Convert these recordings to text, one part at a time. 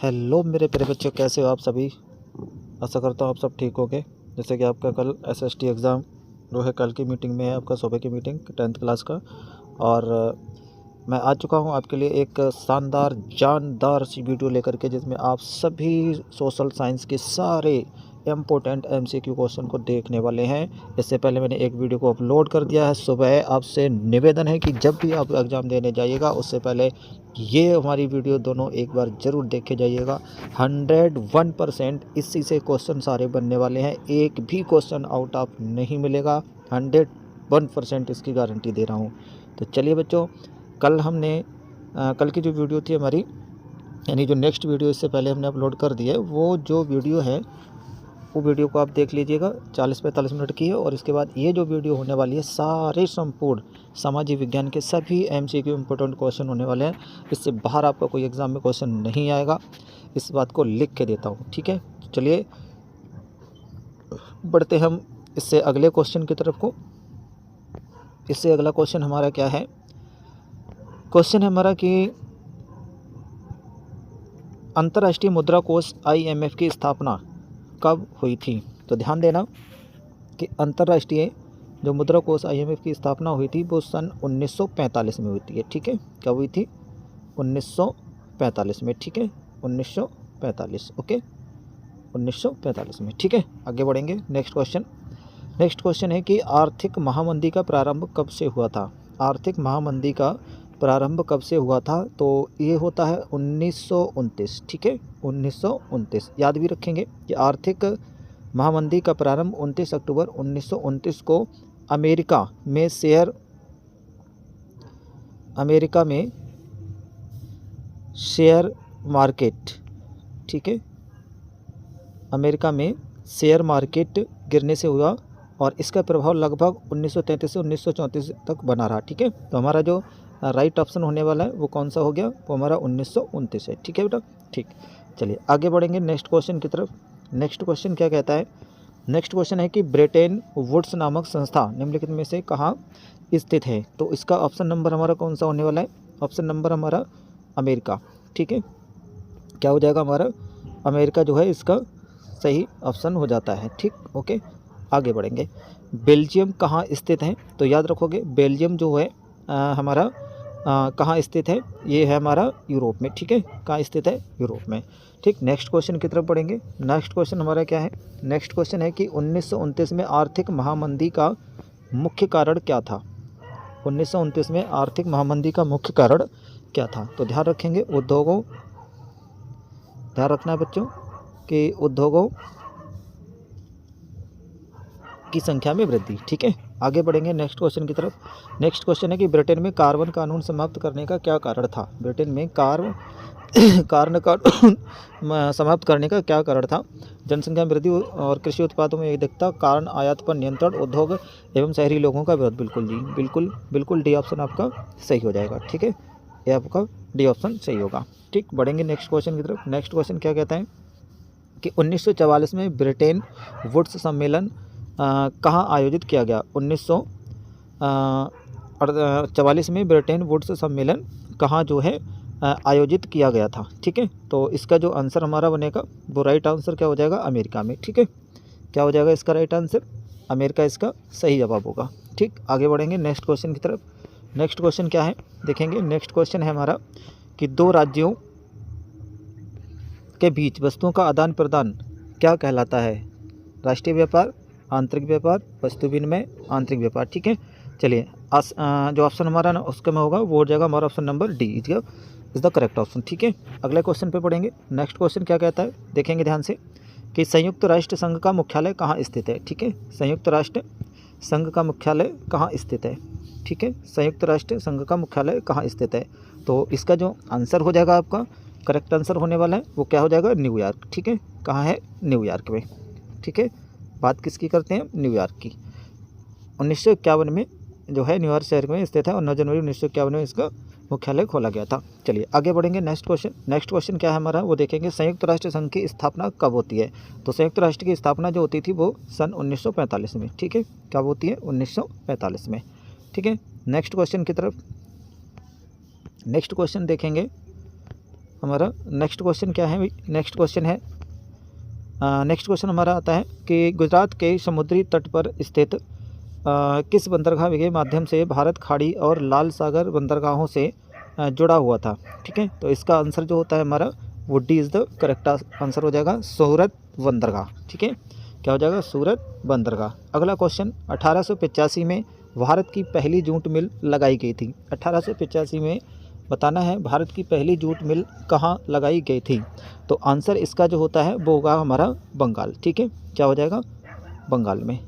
Hello मेरे प्यारे बच्चों, कैसे हो आप सभी। आशा करता हूँ आप सब ठीक होगे। जैसे कि आपका कल एसएसटी एग्ज़ाम जो है, कल की मीटिंग में है आपका सुबह की मीटिंग 10th क्लास का। और मैं आ चुका हूँ आपके लिए एक शानदार जानदार सी वीडियो लेकर के, जिसमें आप सभी सोशल साइंस के सारे इम्पोर्टेंट एमसीक्यू क्वेश्चन को देखने वाले हैं। इससे पहले मैंने एक वीडियो को अपलोड कर दिया है सुबह। आपसे निवेदन है कि जब भी आप एग्ज़ाम देने जाइएगा उससे पहले ये हमारी वीडियो दोनों एक बार ज़रूर देखे जाइएगा। 101% इसी से क्वेश्चन सारे बनने वाले हैं, एक भी क्वेश्चन आउट ऑफ नहीं मिलेगा। 101% इसकी गारंटी दे रहा हूँ। तो चलिए बच्चों, कल हमने कल की जो वीडियो थी हमारी, यानी जो नेक्स्ट वीडियो इससे पहले हमने अपलोड कर दी है, वो जो वीडियो है वो वीडियो को आप देख लीजिएगा। 40-45 मिनट की है। और इसके बाद ये जो वीडियो होने वाली है, सारे संपूर्ण सामाजिक विज्ञान के सभी एमसीक्यू इम्पोर्टेंट क्वेश्चन होने वाले हैं। इससे बाहर आपका कोई एग्ज़ाम में क्वेश्चन नहीं आएगा, इस बात को लिख के देता हूँ, ठीक है। चलिए बढ़ते हम इससे अगले क्वेश्चन की तरफ को। इससे अगला क्वेश्चन हमारा क्या है? क्वेश्चन है हमारा कि अंतर्राष्ट्रीय मुद्रा कोष IMF की स्थापना कब हुई थी। तो ध्यान देना कि अंतर्राष्ट्रीय जो मुद्रा कोष IMF की स्थापना हुई थी वो सन 1945 में हुई थी, ठीक है। कब हुई थी? 1945 में, ठीक है। 1945, ओके, 1945 में, ठीक है। आगे बढ़ेंगे। नेक्स्ट क्वेश्चन है कि आर्थिक महामंदी का प्रारंभ कब से हुआ था। आर्थिक महामंदी का प्रारंभ कब से हुआ था? तो ये होता है 1929, ठीक है। 1929 याद भी रखेंगे कि आर्थिक महामंदी का प्रारंभ 29 अक्टूबर 1929 को अमेरिका में शेयर मार्केट, ठीक है, अमेरिका में शेयर मार्केट गिरने से हुआ। और इसका प्रभाव लगभग 1933 से 1934 तक बना रहा, ठीक है। तो हमारा जो राइट ऑप्शन होने वाला है वो कौन सा हो गया? वो हमारा 1929 है, ठीक है बेटा, ठीक। चलिए आगे बढ़ेंगे नेक्स्ट क्वेश्चन की तरफ। नेक्स्ट क्वेश्चन क्या कहता है? नेक्स्ट क्वेश्चन है कि ब्रेटन वुड्स नामक संस्था निम्नलिखित में से कहाँ स्थित है। तो इसका ऑप्शन नंबर हमारा कौन सा होने वाला है? ऑप्शन नंबर हमारा अमेरिका, ठीक है। क्या हो जाएगा हमारा? अमेरिका जो है इसका सही ऑप्शन हो जाता है, ठीक, ओके। आगे बढ़ेंगे। बेल्जियम कहाँ स्थित है? तो याद रखोगे बेल्जियम जो है हमारा कहाँ स्थित है? ये है हमारा यूरोप में, ठीक है। कहाँ स्थित है? यूरोप में, ठीक। नेक्स्ट क्वेश्चन की तरफ बढ़ेंगे। नेक्स्ट क्वेश्चन हमारा क्या है? नेक्स्ट क्वेश्चन है कि 1929 में आर्थिक महामंदी का मुख्य कारण क्या था। 1929 में आर्थिक महामंदी का मुख्य कारण क्या था? तो ध्यान रखेंगे उद्योगों, ध्यान रखना है बच्चों कि उद्योगों की संख्या में वृद्धि, ठीक है। आगे बढ़ेंगे नेक्स्ट क्वेश्चन की तरफ। नेक्स्ट क्वेश्चन है कि ब्रिटेन में कार्बन कानून समाप्त करने का क्या कारण था। ब्रिटेन में कार्बन कानून समाप्त करने का क्या कारण था? जनसंख्या वृद्धि और कृषि उत्पादों में अधिकता, कारण आयात पर नियंत्रण, उद्योग एवं शहरी लोगों का विरोध। बिल्कुल जी, बिल्कुल डी ऑप्शन आपका सही हो जाएगा, ठीक है। ये आपका डी ऑप्शन सही होगा, ठीक। बढ़ेंगे नेक्स्ट क्वेश्चन की तरफ। नेक्स्ट क्वेश्चन क्या कहता है कि 1944 में ब्रिटेन वुड्स सम्मेलन कहाँ आयोजित किया गया। 1944 में ब्रिटेन वुड्स सम्मेलन कहाँ जो है आयोजित किया गया था, ठीक है। तो इसका जो आंसर हमारा बनेगा वो राइट आंसर क्या हो जाएगा? अमेरिका में, ठीक है। क्या हो जाएगा इसका राइट आंसर? अमेरिका इसका सही जवाब होगा, ठीक। आगे बढ़ेंगे नेक्स्ट क्वेश्चन की तरफ। नेक्स्ट क्वेश्चन क्या है देखेंगे। नेक्स्ट क्वेश्चन है हमारा कि दो राज्यों के बीच वस्तुओं का आदान प्रदान क्या कहलाता है। राष्ट्रीय व्यापार, आंतरिक व्यापार, वस्तु विनिमय, आंतरिक व्यापार, ठीक है। चलिए जो ऑप्शन हमारा ना उसका में होगा वो हो जाएगा हमारा option number D is the correct option, ठीक है। अगले क्वेश्चन पे पढ़ेंगे। नेक्स्ट क्वेश्चन क्या कहता है देखेंगे ध्यान से कि संयुक्त राष्ट्र संघ का मुख्यालय कहाँ स्थित है, ठीक है। संयुक्त राष्ट्र संघ का मुख्यालय कहाँ स्थित है, ठीक है। संयुक्त राष्ट्र संघ का मुख्यालय कहाँ स्थित है? तो इसका जो आंसर हो जाएगा आपका करेक्ट आंसर होने वाला है वो क्या हो जाएगा? न्यूयॉर्क, ठीक है। कहाँ है? न्यूयॉर्क में, ठीक है। बात किसकी करते हैं? न्यूयॉर्क की। 1951 में जो है न्यूयॉर्क शहर में स्थित है और 9 जनवरी 1951 में इसका मुख्यालय खोला गया था। चलिए आगे बढ़ेंगे। नेक्स्ट क्वेश्चन क्या है हमारा वो देखेंगे। संयुक्त राष्ट्र संघ की स्थापना कब होती है? तो संयुक्त राष्ट्र की स्थापना जो होती थी वो सन 1945 में, ठीक है। कब होती है? 1945 में, ठीक है। नेक्स्ट क्वेश्चन की तरफ। नेक्स्ट क्वेश्चन देखेंगे हमारा नेक्स्ट क्वेश्चन क्या है भाई, नेक्स्ट क्वेश्चन है, नेक्स्ट क्वेश्चन हमारा आता है कि गुजरात के समुद्री तट पर स्थित किस बंदरगाह के माध्यम से भारत खाड़ी और लाल सागर बंदरगाहों से जुड़ा हुआ था। ठीक है, तो इसका आंसर जो होता है हमारा वो D is the correct answer हो जाएगा, सूरत बंदरगाह। ठीक है, क्या हो जाएगा, सूरत बंदरगाह। अगला क्वेश्चन, 1885 में भारत की पहली जूट मिल लगाई गई थी। 1885 में बताना है भारत की पहली जूट मिल कहाँ लगाई गई थी। तो आंसर इसका जो होता है वो होगा हमारा बंगाल। ठीक है, क्या हो जाएगा, बंगाल में।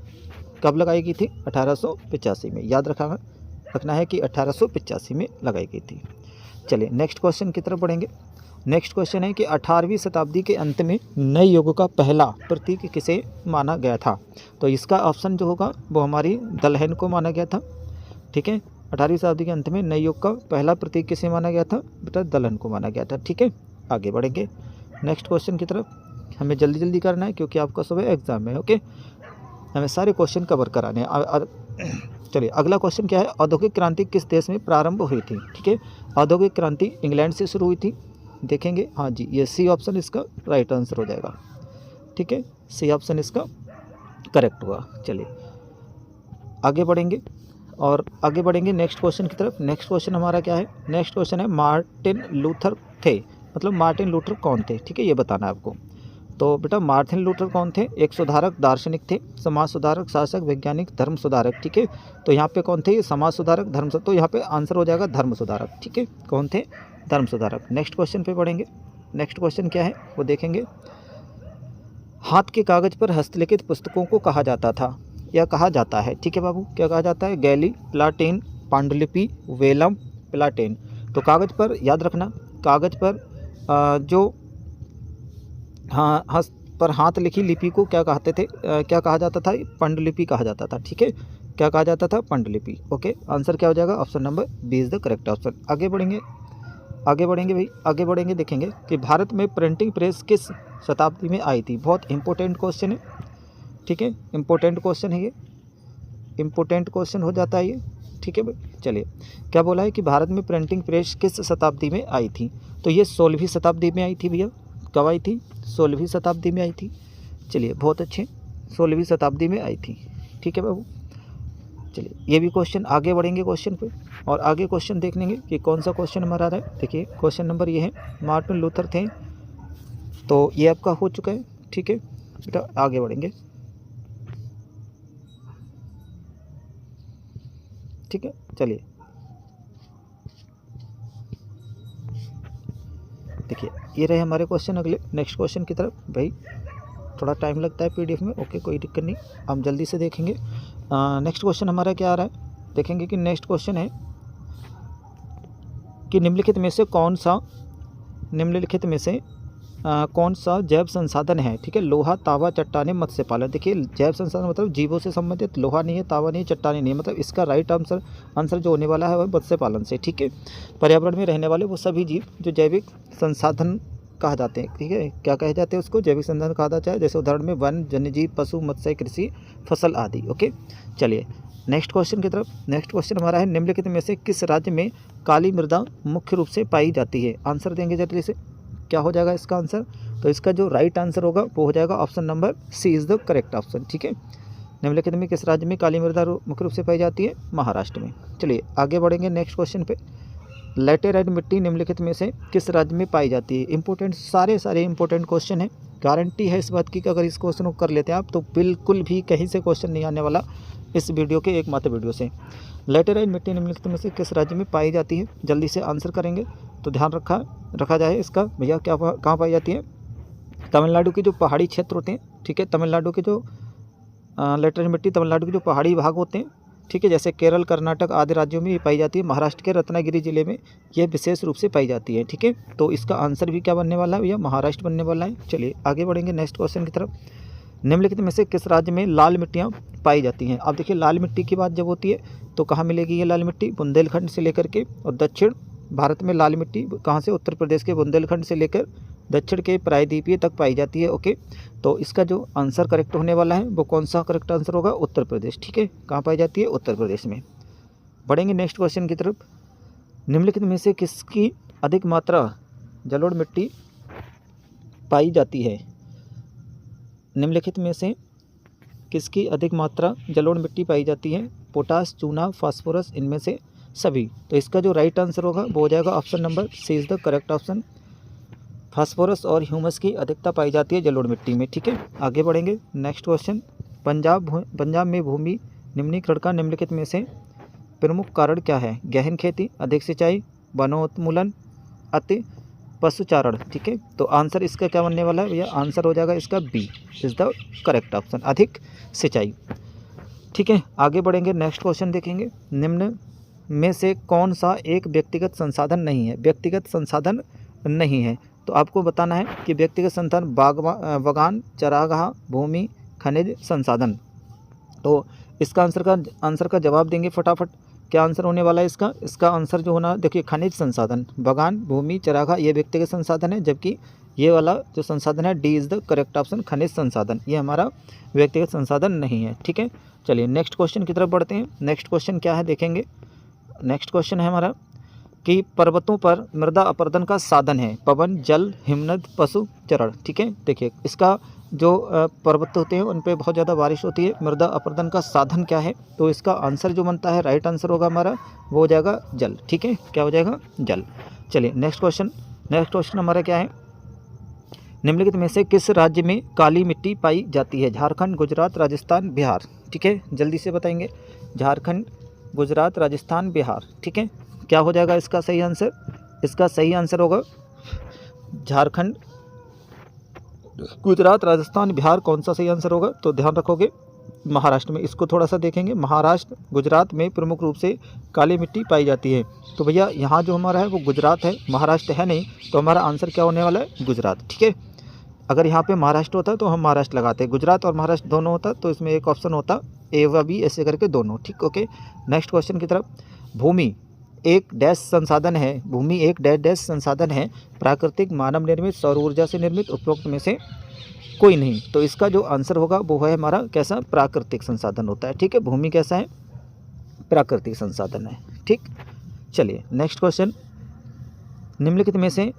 कब लगाई गई थी, 1885 में। याद रखना है कि 1885 में लगाई गई थी। चलिए नेक्स्ट क्वेश्चन की तरफ बढ़ेंगे। नेक्स्ट क्वेश्चन है कि 18वीं शताब्दी के अंत में नए युग का पहला प्रतीक किसे माना गया था। तो इसका ऑप्शन जो होगा वो हमारी दलहन को माना गया था। ठीक है, 18वीं शताब्दी के अंत में नए युग का पहला प्रतीक किसे माना गया था, बेटा दलहन को माना गया था। ठीक है, आगे बढ़ेंगे नेक्स्ट क्वेश्चन की तरफ। हमें जल्दी जल्दी करना है क्योंकि आपका सुबह एग्जाम है। ओके, हमें सारे क्वेश्चन कवर कराने हैं। चलिए अगला क्वेश्चन क्या है, औद्योगिक क्रांति किस देश में प्रारंभ हुई थी। ठीक है, औद्योगिक क्रांति इंग्लैंड से शुरू हुई थी। देखेंगे, हाँ जी, ये सी ऑप्शन इसका राइट आंसर हो जाएगा। ठीक है, सी ऑप्शन इसका करेक्ट हुआ। चलिए आगे बढ़ेंगे और आगे बढ़ेंगे नेक्स्ट क्वेश्चन की तरफ। नेक्स्ट क्वेश्चन हमारा क्या है, नेक्स्ट क्वेश्चन है मार्टिन लूथर थे, मतलब मार्टिन लूथर कौन थे। ठीक है, ये बताना है आपको। तो बेटा मार्टिन लूथर कौन थे, एक सुधारक दार्शनिक थे, समाज सुधारक, शासक, वैज्ञानिक, धर्म सुधारक। ठीक है, तो यहाँ पे कौन थे, समाज सुधारक, धर्म सुधारक, तो यहाँ पे आंसर हो जाएगा धर्म सुधारक। ठीक है, कौन थे, धर्म सुधारक। नेक्स्ट क्वेश्चन पे बढ़ेंगे। नेक्स्ट क्वेश्चन क्या है वो देखेंगे। हाथ के कागज पर हस्तलिखित पुस्तकों को कहा जाता था या कहा जाता है। ठीक है बाबू, क्या कहा जाता है, गैली, प्लाटेन, पांडुलिपि, वेलम, प्लाटेन। तो कागज पर याद रखना, कागज पर जो हाँ पर हाथ लिखी लिपि को क्या कहते थे, क्या कहा जाता था, पांडुलिपि कहा जाता था। ठीक है, क्या कहा जाता था, पांडुलिपि। ओके, आंसर क्या हो जाएगा, option number B is the correct option. आगे बढ़ेंगे, आगे बढ़ेंगे भाई, आगे बढ़ेंगे। देखेंगे कि भारत में प्रिंटिंग प्रेस किस शताब्दी में आई थी। बहुत इंपॉर्टेंट क्वेश्चन है। ठीक है, इंपॉर्टेंट क्वेश्चन है ये, इंपॉर्टेंट क्वेश्चन हो जाता है ये। ठीक है भाई, चलिए क्या बोला है कि भारत में प्रिंटिंग प्रेस किस शताब्दी में आई थी। तो ये 16वीं शताब्दी में आई थी भैया। कब आई थी, 16वीं शताब्दी में आई थी। चलिए बहुत अच्छे, 16वीं शताब्दी में आई थी। ठीक है बाबू, चलिए ये भी क्वेश्चन, आगे बढ़ेंगे क्वेश्चन पे और आगे क्वेश्चन देख लेंगे कि कौन सा क्वेश्चन हमारा आ रहा है। देखिए क्वेश्चन नंबर ये है, मार्टिन लूथर थे, तो ये आपका हो चुका है। ठीक है बेटा, आगे बढ़ेंगे। ठीक है, चलिए देखिए ये रहे हमारे क्वेश्चन। अगले नेक्स्ट क्वेश्चन की तरफ। भाई थोड़ा टाइम लगता है पीडीएफ में, ओके कोई दिक्कत नहीं, हम जल्दी से देखेंगे। नेक्स्ट क्वेश्चन हमारा क्या आ रहा है, देखेंगे कि नेक्स्ट क्वेश्चन है कि निम्नलिखित में से कौन सा कौन सा जैव संसाधन है। ठीक है, लोहा, तावा, चट्टाने, मत्स्य पालन। देखिए जैव संसाधन मतलब जीवों से संबंधित, लोहा नहीं है, तावा नहीं है, चट्टाने नहीं है, मतलब इसका राइट आंसर जो होने वाला है वह मत्स्य पालन से। ठीक है, पर्यावरण में रहने वाले वो सभी जीव जो जैविक संसाधन कहा जाते हैं। ठीक है, क्या कहे जाते हैं उसको, जैविक संसाधन कहा जाता है। जैसे उदाहरण में वन, वन्यजीव, पशु, मत्स्य, कृषि, फसल आदि। ओके, चलिए नेक्स्ट क्वेश्चन की तरफ। नेक्स्ट क्वेश्चन हमारा है, निम्नलिखित में से किस राज्य में काली मृदा मुख्य रूप से पाई जाती है। आंसर देंगे जल्दी से, क्या हो जाएगा इसका आंसर। तो इसका जो राइट आंसर होगा वो हो जाएगा option number C is the correct option. ठीक है, निम्नलिखित में किस राज्य में काली मृदा मुख्य रूप से पाई जाती है, महाराष्ट्र में। चलिए आगे बढ़ेंगे नेक्स्ट क्वेश्चन पे। लैटेराइट मिट्टी निम्नलिखित में से किस राज्य में पाई जाती है। इंपॉर्टेंट, सारे इंपॉर्टेंट क्वेश्चन है। गारंटी है इस बात की कि अगर इस क्वेश्चन को कर लेते हैं आप तो बिल्कुल भी कहीं से क्वेश्चन नहीं आने वाला इस वीडियो के एकमात्र वीडियो से। लैटेराइट मिट्टी निम्नलिखित में से किस राज्य में पाई जाती है, जल्दी से आंसर करेंगे तो ध्यान रखा जाए इसका भैया, क्या कहाँ पाई जाती है। तमिलनाडु के जो पहाड़ी क्षेत्र होते हैं, ठीक है, तमिलनाडु के जो लैटेराइट मिट्टी तमिलनाडु के जो पहाड़ी भाग होते हैं, ठीक है, जैसे केरल, कर्नाटक आदि राज्यों में ये पाई जाती है। महाराष्ट्र के रत्नागिरी जिले में ये विशेष रूप से पाई जाती है। ठीक है, तो इसका आंसर भी क्या बनने वाला है भैया, महाराष्ट्र बनने वाला है। चलिए आगे बढ़ेंगे नेक्स्ट क्वेश्चन की तरफ। निम्नलिखित में से किस राज्य में लाल मिट्टियाँ पाई जाती हैं। अब देखिए लाल मिट्टी की बात जब होती है तो कहाँ मिलेगी ये लाल मिट्टी, बुंदेलखंड से लेकर के और दक्षिण भारत में लाल मिट्टी कहाँ से, उत्तर प्रदेश के बुंदेलखंड से लेकर दक्षिण के प्रायद्वीपीय तक पाई जाती है। ओके, तो इसका जो आंसर करेक्ट होने वाला है वो कौन सा करेक्ट आंसर होगा, उत्तर प्रदेश। ठीक है, कहाँ पाई जाती है, उत्तर प्रदेश में। बढ़ेंगे नेक्स्ट क्वेश्चन की तरफ। निम्नलिखित में से किसकी अधिक मात्रा जलोढ़ मिट्टी पाई जाती है? निम्नलिखित में से किसकी अधिक मात्रा जलोढ़ मिट्टी पाई जाती है? पोटास, चूना, फास्फोरस, इनमें से सभी। तो इसका जो राइट आंसर होगा वो हो जाएगा option number C is the correct option. Phosphorus और ह्यूमस की अधिकता पाई जाती है जलोढ़ मिट्टी में। ठीक है, आगे बढ़ेंगे। नेक्स्ट क्वेश्चन, पंजाब में भूमि निम्नीकरण का निम्नलिखित में से प्रमुख कारण क्या है? गहन खेती, अधिक सिंचाई, वनोन्मूलन, अति पशुचारण। ठीक है, तो आंसर इसका क्या बनने वाला है भैया? आंसर हो जाएगा इसका B is the correct option, अधिक सिंचाई। ठीक है, आगे बढ़ेंगे। नेक्स्ट क्वेश्चन देखेंगे, निम्न में से कौन सा एक व्यक्तिगत संसाधन नहीं है? व्यक्तिगत संसाधन नहीं है तो आपको बताना है कि व्यक्तिगत संसाधन बागान, चरागाह, भूमि, खनिज संसाधन। तो इसका आंसर का जवाब देंगे फटाफट। क्या आंसर होने वाला है इसका? इसका आंसर जो होना, देखिए, खनिज संसाधन, बागान, भूमि, चरागाह ये व्यक्तिगत संसाधन है, जबकि ये वाला जो संसाधन है D is the correct option, खनिज संसाधन, ये हमारा व्यक्तिगत संसाधन नहीं है। ठीक है, चलिए नेक्स्ट क्वेश्चन की तरफ बढ़ते हैं। नेक्स्ट क्वेश्चन क्या है देखेंगे। नेक्स्ट क्वेश्चन है हमारा कि पर्वतों पर मृदा अपरदन का साधन है? पवन, जल, हिमनद, पशु चरण। ठीक है, देखिए इसका जो पर्वत होते हैं उन पे बहुत ज़्यादा बारिश होती है, मृदा अपरदन का साधन क्या है? तो इसका आंसर जो बनता है, राइट आंसर होगा हमारा, वो हो जाएगा जल। ठीक है, क्या हो जाएगा? जल। चलिए नेक्स्ट क्वेश्चन हमारा क्या है? निम्नलिखित में से किस राज्य में काली मिट्टी पाई जाती है? झारखंड, गुजरात, राजस्थान, बिहार। ठीक है, जल्दी से बताएंगे। झारखंड, गुजरात, राजस्थान, बिहार। ठीक है, क्या हो जाएगा इसका सही आंसर? इसका सही आंसर होगा झारखंड, गुजरात, राजस्थान, बिहार। कौन सा सही आंसर होगा? तो ध्यान रखोगे महाराष्ट्र में। इसको थोड़ा सा देखेंगे। महाराष्ट्र, गुजरात में प्रमुख रूप से काली मिट्टी पाई जाती है। तो भैया यहाँ जो हमारा है वो गुजरात है, महाराष्ट्र है नहीं, तो हमारा आंसर क्या होने वाला है? गुजरात। ठीक है, अगर यहाँ पे महाराष्ट्र होता तो हम महाराष्ट्र लगाते, गुजरात और महाराष्ट्र दोनों होता तो इसमें एक ऑप्शन होता ए व बी, ऐसे करके दोनों। ठीक, ओके। नेक्स्ट क्वेश्चन की तरफ, भूमि एक डैश संसाधन है, भूमि एक डैश डैश संसाधन है, प्राकृतिक, मानव निर्मित, सौर ऊर्जा से निर्मित, उपरोक्त में से कोई नहीं। तो इसका जो आंसर होगा वो है हमारा कैसा? प्राकृतिक संसाधन होता है। ठीक है, भूमि कैसा है? प्राकृतिक संसाधन है। ठीक, चलिए नेक्स्ट क्वेश्चन, निम्नलिखित में से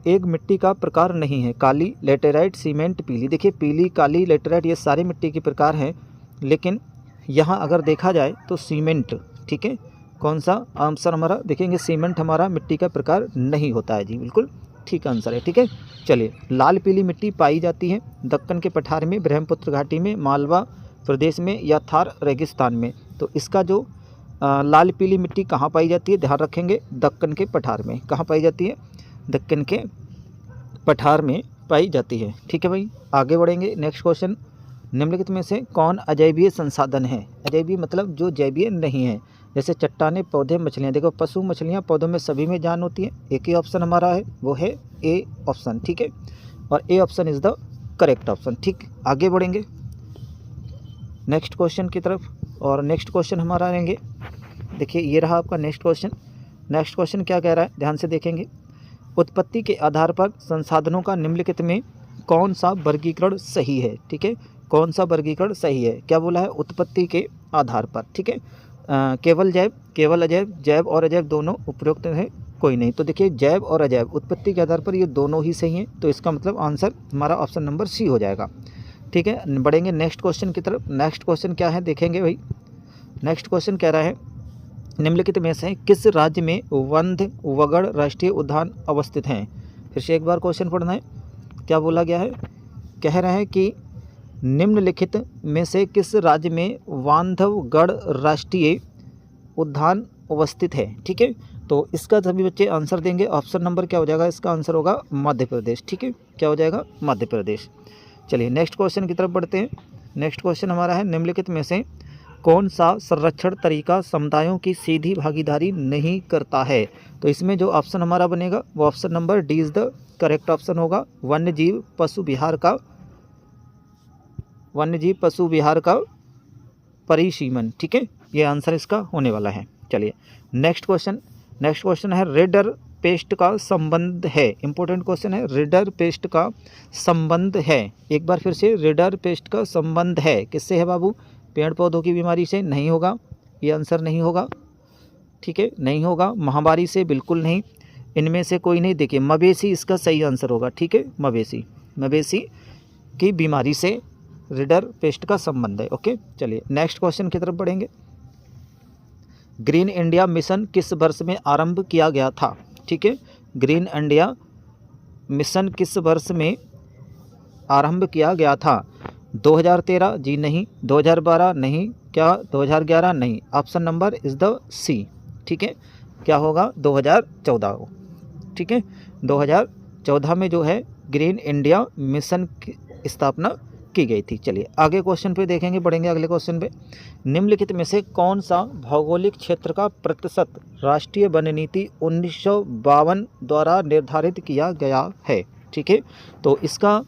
एक मिट्टी का प्रकार नहीं है? काली, लेटेराइट, सीमेंट, पीली। देखिए पीली, काली, लेटेराइट ये सारी मिट्टी के प्रकार हैं, लेकिन यहाँ अगर देखा जाए तो सीमेंट, ठीक है, कौन सा आंसर हमारा देखेंगे? सीमेंट हमारा मिट्टी का प्रकार नहीं होता है जी, बिल्कुल ठीक आंसर है। ठीक है, चलिए लाल पीली मिट्टी पाई जाती है दक्कन के पठार में, ब्रह्मपुत्र घाटी में, मालवा प्रदेश में या थार रेगिस्तान में। तो इसका जो लाल पीली मिट्टी कहाँ पाई जाती है? ध्यान रखेंगे, दक्कन के पठार में। कहाँ पाई जाती है? दक्कन के पठार में पाई जाती है। ठीक है भाई, आगे बढ़ेंगे। नेक्स्ट क्वेश्चन, निम्नलिखित में से कौन अजैवीय संसाधन है? अजैवीय मतलब जो जैवीय नहीं है, जैसे चट्टाने, पौधे, मछलियाँ। देखो पशु, मछलियाँ, पौधों में सभी में जान होती है। एक ही ऑप्शन हमारा है वो है ए ऑप्शन। ठीक है, और A option is the correct option. ठीक, आगे बढ़ेंगे नेक्स्ट क्वेश्चन की तरफ, और नेक्स्ट क्वेश्चन हमारा रहेंगे, देखिए ये रहा आपका नेक्स्ट क्वेश्चन। नेक्स्ट क्वेश्चन क्या कह रहा है, ध्यान से देखेंगे। उत्पत्ति के आधार पर संसाधनों का निम्नलिखित में कौन सा वर्गीकरण सही है? ठीक है, कौन सा वर्गीकरण सही है? क्या बोला है? उत्पत्ति के आधार पर। ठीक है, केवल जैव, केवल अजैव, जैव और अजैव दोनों, उपरोक्त है कोई नहीं। तो देखिए जैव और अजैव उत्पत्ति के आधार पर ये दोनों ही सही हैं, तो इसका मतलब आंसर हमारा ऑप्शन नंबर सी हो जाएगा। ठीक है, बढ़ेंगे नेक्स्ट क्वेश्चन की तरफ। नेक्स्ट क्वेश्चन क्या है देखेंगे भाई। नेक्स्ट क्वेश्चन कह रहा है, निम्नलिखित में से किस राज्य में बांधवगढ़ राष्ट्रीय उद्यान अवस्थित हैं? फिर से एक बार क्वेश्चन पढ़ना है। क्या बोला गया है? कह रहे हैं कि निम्नलिखित में से किस राज्य में बांधवगढ़ राष्ट्रीय उद्यान अवस्थित है? ठीक है, तो इसका सभी बच्चे आंसर देंगे। ऑप्शन नंबर क्या हो जाएगा? इसका आंसर होगा मध्य प्रदेश। ठीक है, क्या हो जाएगा? मध्य प्रदेश। चलिए नेक्स्ट क्वेश्चन की तरफ बढ़ते हैं। नेक्स्ट क्वेश्चन हमारा है, निम्नलिखित में से कौन सा संरक्षण तरीका समुदायों की सीधी भागीदारी नहीं करता है? तो इसमें जो ऑप्शन हमारा बनेगा वो option number D is the correct option होगा, वन्य जीव पशु विहार का परिसीमन। ठीक है, ये आंसर इसका होने वाला है। चलिए नेक्स्ट क्वेश्चन है, रेडर पेस्ट का संबंध है। इंपॉर्टेंट क्वेश्चन है, रेडर पेस्ट का संबंध है। एक बार फिर से, रेडर पेस्ट का संबंध है किससे है बाबू? पेड़ पौधों की बीमारी से नहीं होगा, ये आंसर नहीं होगा। ठीक है, नहीं होगा। महामारी से बिल्कुल नहीं। इनमें से कोई नहीं। देखिए मवेशी इसका सही आंसर होगा, ठीक है। मवेशी की बीमारी से रिडर पेस्ट का संबंध है। ओके, चलिए नेक्स्ट क्वेश्चन की तरफ बढ़ेंगे। ग्रीन इंडिया मिशन किस वर्ष में आरंभ किया गया था? ठीक है, ग्रीन इंडिया मिशन किस वर्ष में आरंभ किया गया था? 2013 जी नहीं, 2012 नहीं, क्या 2011 नहीं। ऑप्शन नंबर इज़ द सी, ठीक है। क्या होगा? 2014 हो, ठीक है। 2014 में जो है ग्रीन इंडिया मिशन की स्थापना की गई थी। चलिए आगे क्वेश्चन पे देखेंगे, बढ़ेंगे अगले क्वेश्चन पे। निम्नलिखित में से कौन सा भौगोलिक क्षेत्र का प्रतिशत राष्ट्रीय वन नीति 1952 द्वारा निर्धारित किया गया है? ठीक है, तो इसका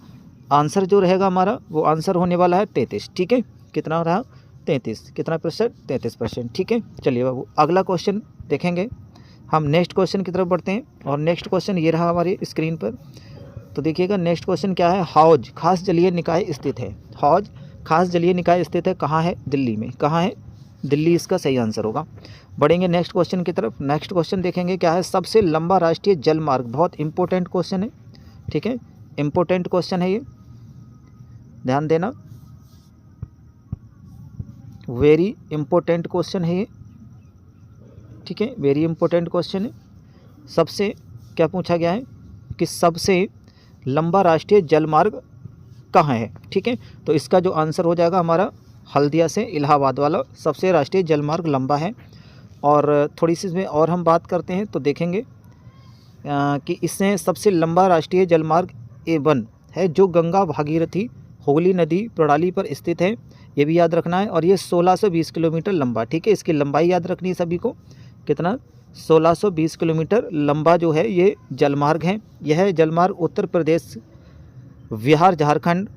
आंसर जो रहेगा हमारा वो आंसर होने वाला है 33, ठीक है। कितना रहा? 33। कितना प्रतिशत? 33%, ठीक है। चलिए बाबू अगला क्वेश्चन देखेंगे। हम नेक्स्ट क्वेश्चन की तरफ बढ़ते हैं और नेक्स्ट क्वेश्चन ये रहा हमारी स्क्रीन पर। तो देखिएगा नेक्स्ट क्वेश्चन क्या है। हौज खास जलीय निकाय स्थित है। हौज खास जलीय निकाय स्थित है कहाँ है? दिल्ली में। कहाँ है? दिल्ली इसका सही आंसर होगा। बढ़ेंगे नेक्स्ट क्वेश्चन की तरफ। नेक्स्ट क्वेश्चन देखेंगे क्या है। सबसे लंबा राष्ट्रीय जल मार्ग, बहुत इंपॉर्टेंट क्वेश्चन है, ठीक है। इंपॉर्टेंट क्वेश्चन है ये, ध्यान देना, वेरी इंपॉर्टेंट क्वेश्चन है ये, ठीक है। वेरी इंपॉर्टेंट क्वेश्चन है। सबसे क्या पूछा गया है कि सबसे लंबा राष्ट्रीय जल मार्ग कहाँ है? ठीक है, तो इसका जो आंसर हो जाएगा हमारा हल्दिया से इलाहाबाद वाला सबसे राष्ट्रीय जल मार्ग लंबा है। और थोड़ी सी इसमें और हम बात करते हैं तो देखेंगे कि इससे सबसे लंबा राष्ट्रीय जल मार्ग A1 है जो गंगा भागीरथी हुगली नदी प्रणाली पर स्थित है, ये भी याद रखना है। और ये 1620 किलोमीटर लंबा, ठीक है। इसकी लंबाई याद रखनी है सभी को, कितना? 1620 किलोमीटर लंबा जो है ये जलमार्ग है। यह जलमार्ग उत्तर प्रदेश, बिहार, झारखंड,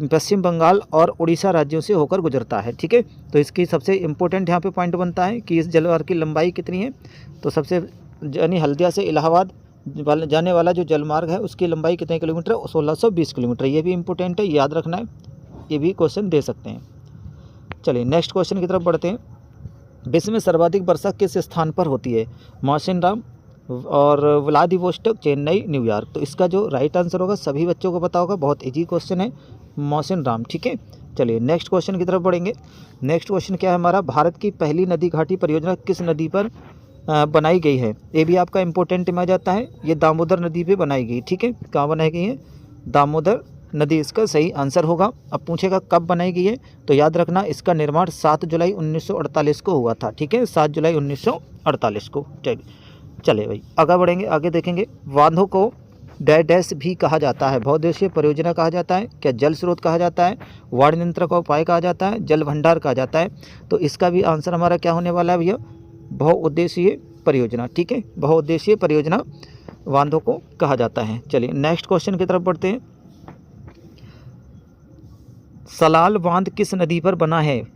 पश्चिम बंगाल और उड़ीसा राज्यों से होकर गुजरता है, ठीक है। तो इसकी सबसे इम्पोर्टेंट यहाँ पे पॉइंट बनता है कि इस जलमार्ग की लंबाई कितनी है। तो सबसे यानी हल्दिया से इलाहाबाद जाने वाला जो जलमार्ग है उसकी लंबाई कितने किलोमीटर? 1620 किलोमीटर। ये भी इम्पोर्टेंट है, याद रखना है, ये भी क्वेश्चन दे सकते हैं। चलिए नेक्स्ट क्वेश्चन की तरफ बढ़ते हैं। विश्व में सर्वाधिक वर्षा किस स्थान पर होती है? मौसिनराम और व्लादिवोस्टोक, चेन्नई, न्यूयॉर्क। तो इसका जो राइट आंसर होगा सभी बच्चों को पता होगा, बहुत इजी क्वेश्चन है, मौसिनराम, ठीक है। चलिए नेक्स्ट क्वेश्चन की तरफ बढ़ेंगे। नेक्स्ट क्वेश्चन क्या है हमारा। भारत की पहली नदी घाटी परियोजना किस नदी पर बनाई गई है? ये भी आपका इंपॉर्टेंट में आ जाता है। ये दामोदर नदी पे बनाई गई, ठीक है। कहाँ बनाई गई है? दामोदर नदी इसका सही आंसर होगा। अब पूछेगा कब बनाई गई है, तो याद रखना इसका निर्माण 7 जुलाई 1948 को हुआ था, ठीक है। 7 जुलाई 1948 को। चले भाई आगे बढ़ेंगे, आगे देखेंगे। बांधों को डैश भी कहा जाता है। बहुउद्देशीय परियोजना कहा जाता है, क्या जल स्रोत कहा जाता है, बाढ़ नियंत्रण का उपाय कहा जाता है, जल भंडार कहा जाता है। तो इसका भी आंसर हमारा क्या होने वाला है भैया? बहुउद्देशीय परियोजना, ठीक है। बहुउद्देशीय परियोजना बांधों को कहा जाता है। चलिए नेक्स्ट क्वेश्चन की तरफ बढ़ते हैं। सलाल बांध किस नदी पर बना है?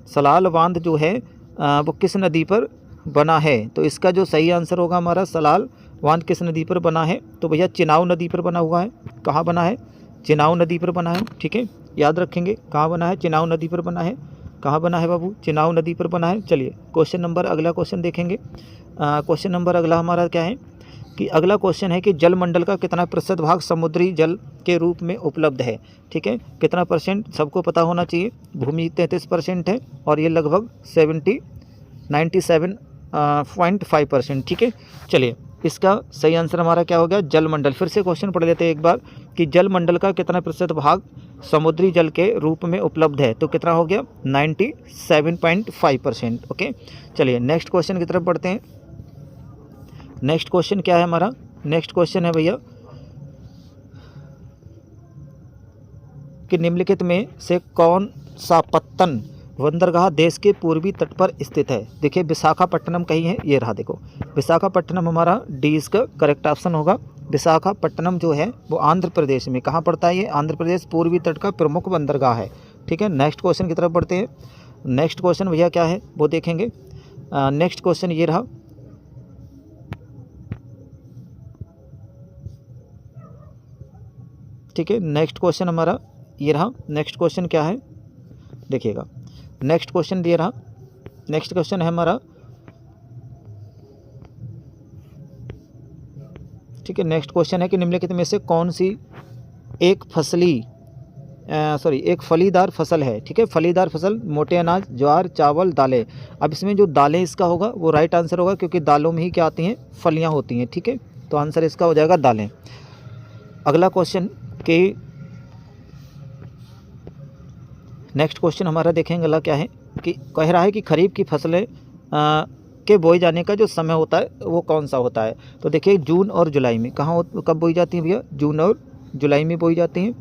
सलाल बांध जो है वो किस नदी पर बना है? तो इसका जो सही आंसर होगा हमारा सलाल बांध किस नदी पर बना है? तो भैया चिनाव नदी पर बना हुआ है। कहाँ बना है? चिनाव नदी पर बना है, ठीक है। याद रखेंगे कहाँ बना है? चिनाव नदी पर बना है। कहाँ बना है बाबू? चिनाव नदी पर बना है। चलिए क्वेश्चन नंबर अगला क्वेश्चन देखेंगे। क्वेश्चन नंबर अगला हमारा क्या है कि अगला क्वेश्चन है कि जलमंडल का कितना प्रतिशत भाग समुद्री जल के रूप में उपलब्ध है? ठीक है, कितना परसेंट सबको पता होना चाहिए। भूमि 33% है और ये लगभग 97.5%, ठीक है। चलिए इसका सही आंसर हमारा क्या हो गया? जलमंडल। फिर से क्वेश्चन पढ़ लेते हैं एक बार कि जलमंडल का कितना प्रतिशत भाग समुद्री जल के रूप में उपलब्ध है? तो कितना हो गया? 97.5%, ओके। चलिए नेक्स्ट क्वेश्चन की तरफ बढ़ते हैं। नेक्स्ट क्वेश्चन क्या है हमारा? नेक्स्ट क्वेश्चन है भैया कि निम्नलिखित में से कौन सा पत्तन बंदरगाह देश के पूर्वी तट पर स्थित है? देखिए विशाखापट्टनम कहीं है, ये रहा देखो विशाखापट्टनम हमारा डी इसका करेक्ट ऑप्शन होगा। विशाखापट्टनम जो है वो आंध्र प्रदेश में कहाँ पड़ता है? ये आंध्र प्रदेश पूर्वी तट का प्रमुख बंदरगाह है, ठीक है। नेक्स्ट क्वेश्चन की तरफ बढ़ते हैं। नेक्स्ट क्वेश्चन भैया क्या है वो देखेंगे। नेक्स्ट क्वेश्चन ये रहा, ठीक है। नेक्स्ट क्वेश्चन हमारा ये रहा। नेक्स्ट क्वेश्चन क्या है देखिएगा। नेक्स्ट क्वेश्चन ये रहा नेक्स्ट क्वेश्चन है हमारा, ठीक है, नेक्स्ट क्वेश्चन है कि निम्नलिखित में से कौन सी एक एक फलीदार फसल है। ठीक है, फलीदार फसल, मोटे अनाज, ज्वार, चावल, दालें। अब इसमें जो दालें इसका होगा वो राइट आंसर होगा, क्योंकि दालों में ही क्या आती हैं, फलियां होती हैं। ठीक है, तो आंसर इसका हो जाएगा दालें। अगला क्वेश्चन कि नेक्स्ट क्वेश्चन हमारा देखेंगे अगला क्या है कि कह रहा है कि खरीफ की फसलें के बोए जाने का जो समय होता है वो कौन सा होता है। तो देखिए जून और जुलाई में, कब बोई जाती हैं भैया, जून और जुलाई में बोई जाती हैं,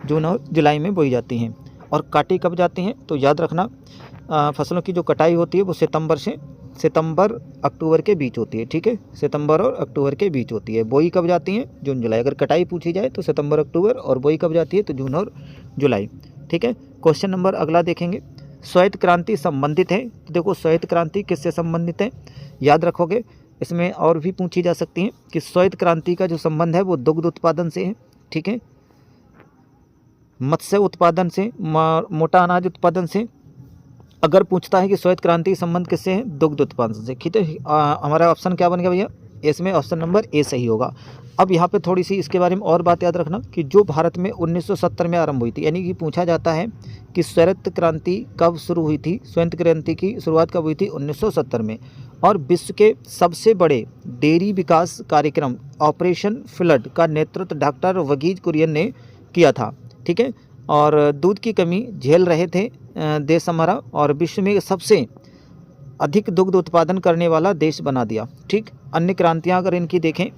जून और जुलाई में बोई जाती हैं। और काटी कब जाती हैं, तो याद रखना फसलों की जो कटाई होती है वो सितंबर अक्टूबर के बीच होती है। ठीक है, सितंबर और अक्टूबर के बीच होती है। बोई कब जाती हैं, जून जुलाई। अगर कटाई पूछी जाए तो सितंबर अक्टूबर, और बोई कब जाती है तो जून और जुलाई। ठीक है, क्वेश्चन नंबर अगला देखेंगे, श्वेत क्रांति संबंधित है। तो देखो श्वेत क्रांति किससे संबंधित है, याद रखोगे। इसमें और भी पूछी जा सकती है कि श्वेत क्रांति का जो संबंध है वो दुग्ध उत्पादन से है। ठीक है, मत्स्य उत्पादन से, मोटा अनाज उत्पादन से। अगर पूछता है कि श्वेत क्रांति संबंध किससे है, दुग्ध उत्पादन से। ठीक है, हमारा ऑप्शन क्या बन गया भैया, इसमें ऑप्शन नंबर ए सही होगा। अब यहाँ पे थोड़ी सी इसके बारे में और बात याद रखना कि जो भारत में 1970 में आरंभ हुई थी, यानी कि पूछा जाता है कि श्वेत क्रांति कब शुरू हुई थी। श्वेत क्रांति की शुरुआत कब हुई थी, 1970 में। और विश्व के सबसे बड़े डेयरी विकास कार्यक्रम ऑपरेशन फ्लड का नेतृत्व डॉक्टर वर्गीज कुरियन ने किया था। ठीक है, और दूध की कमी झेल रहे थे देश हमारा, और विश्व में सबसे अधिक दुग्ध उत्पादन करने वाला देश बना दिया। ठीक, अन्य क्रांतियां अगर इनकी देखें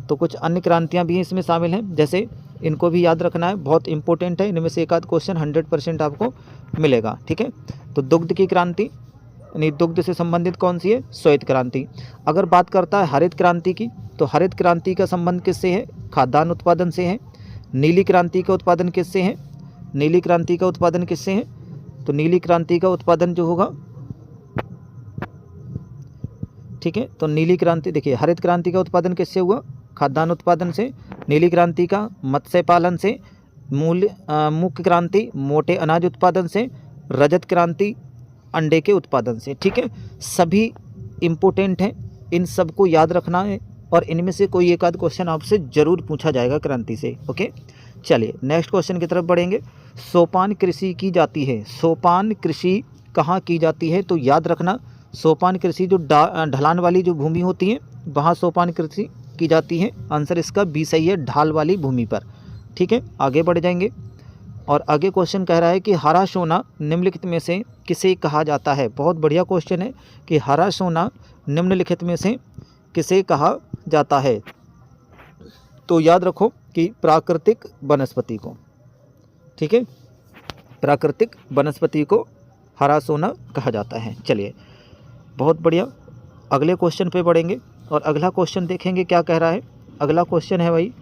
तो कुछ अन्य क्रांतियां भी इसमें शामिल हैं, जैसे इनको भी याद रखना है, बहुत इंपॉर्टेंट है। इनमें से एक आध क्वेश्चन 100% आपको मिलेगा। ठीक है, तो दुग्ध की क्रांति, यानी दुग्ध से संबंधित कौन सी है, श्वेत क्रांति। अगर बात करता है हरित क्रांति की, तो हरित क्रांति का संबंध किससे है, खाद्यान्न उत्पादन से है। नीली क्रांति का उत्पादन किससे है, नीली क्रांति का उत्पादन किससे है, तो नीली क्रांति का उत्पादन जो होगा, ठीक है, तो नीली क्रांति देखिए, हरित क्रांति का उत्पादन किससे हुआ, खाद्यान्न उत्पादन से। नीली क्रांति का मत्स्य पालन से। मुख्य क्रांति मोटे अनाज उत्पादन से। रजत क्रांति अंडे के उत्पादन से। ठीक है, सभी इम्पोर्टेंट हैं, इन सबको याद रखना है, और इनमें से कोई एक आध क्वेश्चन आपसे ज़रूर पूछा जाएगा क्रांति से। ओके, चलिए नेक्स्ट क्वेश्चन की तरफ बढ़ेंगे। सोपान कृषि की जाती है, सोपान कृषि कहाँ की जाती है, तो याद रखना सोपान कृषि जो ढलान वाली जो भूमि होती है वहाँ सोपान कृषि की जाती है। आंसर इसका बी सही है, ढाल वाली भूमि पर। ठीक है, आगे बढ़ जाएंगे, और आगे क्वेश्चन कह रहा है कि हरा सोना निम्नलिखित में से किसे कहा जाता है। बहुत बढ़िया क्वेश्चन है कि हरा सोना निम्नलिखित में से किसे कहा जाता है, तो याद रखो कि प्राकृतिक वनस्पति को। ठीक है, प्राकृतिक वनस्पति को हरा सोना कहा जाता है। चलिए बहुत बढ़िया, अगले क्वेश्चन पे बढ़ेंगे, और अगला क्वेश्चन देखेंगे क्या कह रहा है। अगला क्वेश्चन है भाई,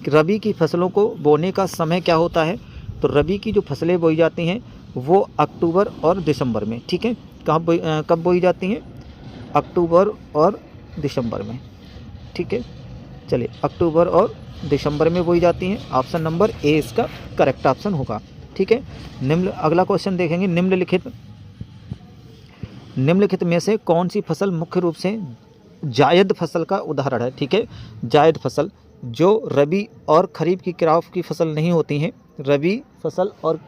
रबी की फसलों को बोने का समय क्या होता है। तो रबी की जो फसलें बोई जाती हैं वो अक्टूबर और दिसंबर में। ठीक है, कब बोई जाती हैं, अक्टूबर और दिसंबर में। ठीक है, चलिए अक्टूबर और दिसंबर में बोई जाती हैं। ऑप्शन नंबर ए इसका करेक्ट ऑप्शन होगा। ठीक है, अगला क्वेश्चन देखेंगे, निम्नलिखित में से कौन सी फसल मुख्य रूप से जायद फसल का उदाहरण है। ठीक है, जायद फसल जो रबी और खरीफ की क्रॉप की फसल नहीं होती हैं, रबी फसल और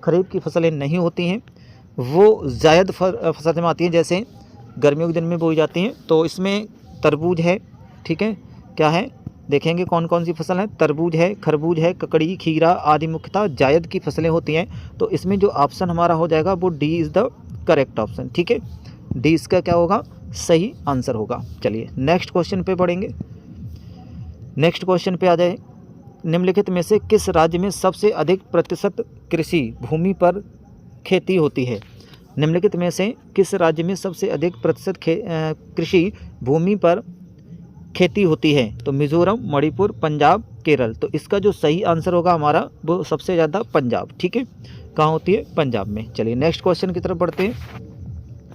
खरीफ की फसलें नहीं होती हैं, वो जायद फसल में आती हैं। जैसे गर्मियों के दिन में बोई जाती हैं, तो इसमें तरबूज है। ठीक है, क्या है देखेंगे कौन कौन सी फसल है, तरबूज है, खरबूज है, ककड़ी, खीरा आदि मुख्यतः जायद की फसलें होती हैं। तो इसमें जो ऑप्शन हमारा हो जाएगा वो D is the correct option. ठीक है, डी इसका क्या होगा, सही आंसर होगा। चलिए नेक्स्ट क्वेश्चन पे बढ़ेंगे। नेक्स्ट क्वेश्चन पे आ जाए, निम्नलिखित में से किस राज्य में सबसे अधिक प्रतिशत कृषि भूमि पर खेती होती है। निम्नलिखित में से किस राज्य में सबसे अधिक प्रतिशत कृषि भूमि पर खेती होती है। तो मिजोरम, मणिपुर, पंजाब, केरल। तो इसका जो सही आंसर होगा हमारा वो सबसे ज़्यादा पंजाब। ठीक है, कहाँ होती है, पंजाब में। चलिए नेक्स्ट क्वेश्चन की तरफ बढ़ते हैं।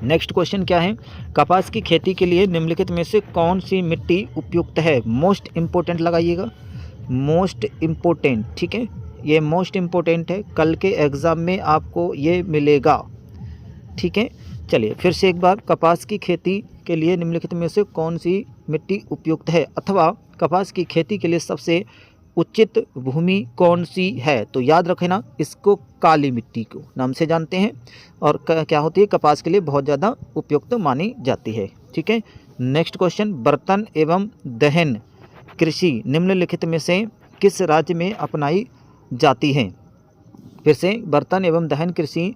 नेक्स्ट क्वेश्चन क्या है, कपास की खेती के लिए निम्नलिखित में से कौन सी मिट्टी उपयुक्त है। मोस्ट इम्पोर्टेंट लगाइएगा, मोस्ट इम्पोर्टेंट। ठीक है, ये मोस्ट इम्पोर्टेंट है, कल के एग्ज़ाम में आपको ये मिलेगा, ठीक है। चलिए फिर से एक बार, कपास की खेती के लिए निम्नलिखित में से कौन सी मिट्टी उपयुक्त है, अथवा कपास की खेती के लिए सबसे उचित भूमि कौन सी है। तो याद रखें ना, इसको काली मिट्टी को नाम से जानते हैं और क्या होती है, कपास के लिए बहुत ज़्यादा उपयुक्त मानी जाती है, ठीक है। नेक्स्ट क्वेश्चन, बर्तन एवं दहन कृषि निम्नलिखित में से किस राज्य में अपनाई जाती है। फिर से, बर्तन एवं दहन कृषि,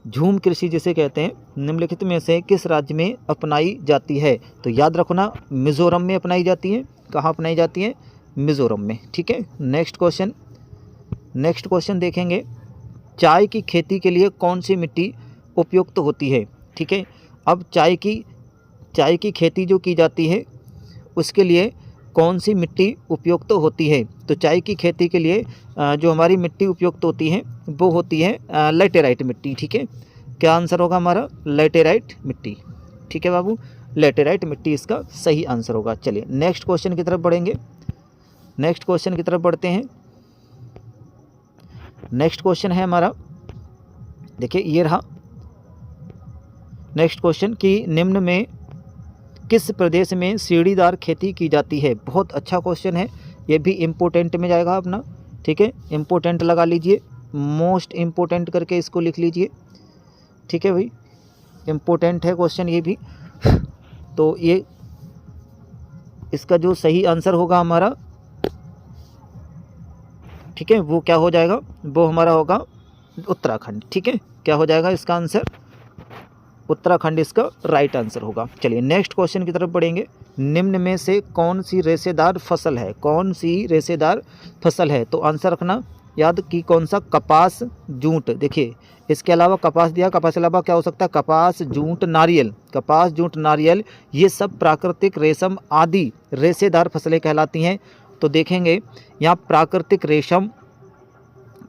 झूम कृषि जिसे कहते हैं, निम्नलिखित में से किस राज्य में अपनाई जाती है। तो याद रखना, मिज़ोरम में अपनाई जाती है। कहाँ अपनाई जाती है, मिज़ोरम में, ठीक है। नेक्स्ट क्वेश्चन देखेंगे, चाय की खेती के लिए कौन सी मिट्टी उपयुक्त होती है, ठीक है। अब चाय की खेती जो की जाती है उसके लिए कौन सी मिट्टी उपयुक्त होती है। तो चाय की खेती के लिए जो हमारी मिट्टी उपयुक्त होती है वो होती है लैटेराइट मिट्टी, ठीक है। क्या आंसर होगा हमारा, लैटेराइट मिट्टी, ठीक है बाबू, लैटेराइट मिट्टी इसका सही आंसर होगा। चलिए नेक्स्ट क्वेश्चन की तरफ बढ़ते हैं। नेक्स्ट क्वेश्चन है हमारा, देखिए ये रहा नेक्स्ट क्वेश्चन, कि निम्न में किस प्रदेश में सीढ़ीदार खेती की जाती है। बहुत अच्छा क्वेश्चन है, ये भी इम्पोर्टेंट में जाएगा अपना, ठीक है। इम्पोर्टेंट लगा लीजिए, मोस्ट इम्पोर्टेंट करके इसको लिख लीजिए, ठीक है भाई, इम्पोर्टेंट है क्वेश्चन ये भी। तो ये इसका जो सही आंसर होगा हमारा, ठीक है, वो क्या हो जाएगा, वो हमारा होगा उत्तराखंड, ठीक है। क्या हो जाएगा इसका आंसर, उत्तराखंड इसका राइट आंसर होगा। चलिए नेक्स्ट क्वेश्चन की तरफ बढ़ेंगे, निम्न में से कौन सी रेशेदार फसल है। तो आंसर रखना याद कि कौन सा, कपास, जूट। देखिए इसके अलावा कपास दिया, कपास के अलावा क्या हो सकता है, कपास, जूट, नारियल, ये सब प्राकृतिक रेशम आदि रेशेदार फसलें कहलाती हैं। तो देखेंगे यहाँ प्राकृतिक रेशम,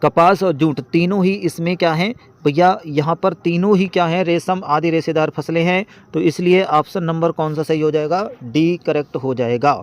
कपास और जूट तीनों ही इसमें क्या हैं भैया, यहाँ पर तीनों ही क्या हैं, रेशम आदि रेशेदार फसलें हैं। तो इसलिए ऑप्शन नंबर कौन सा सही हो जाएगा, डी करेक्ट हो जाएगा,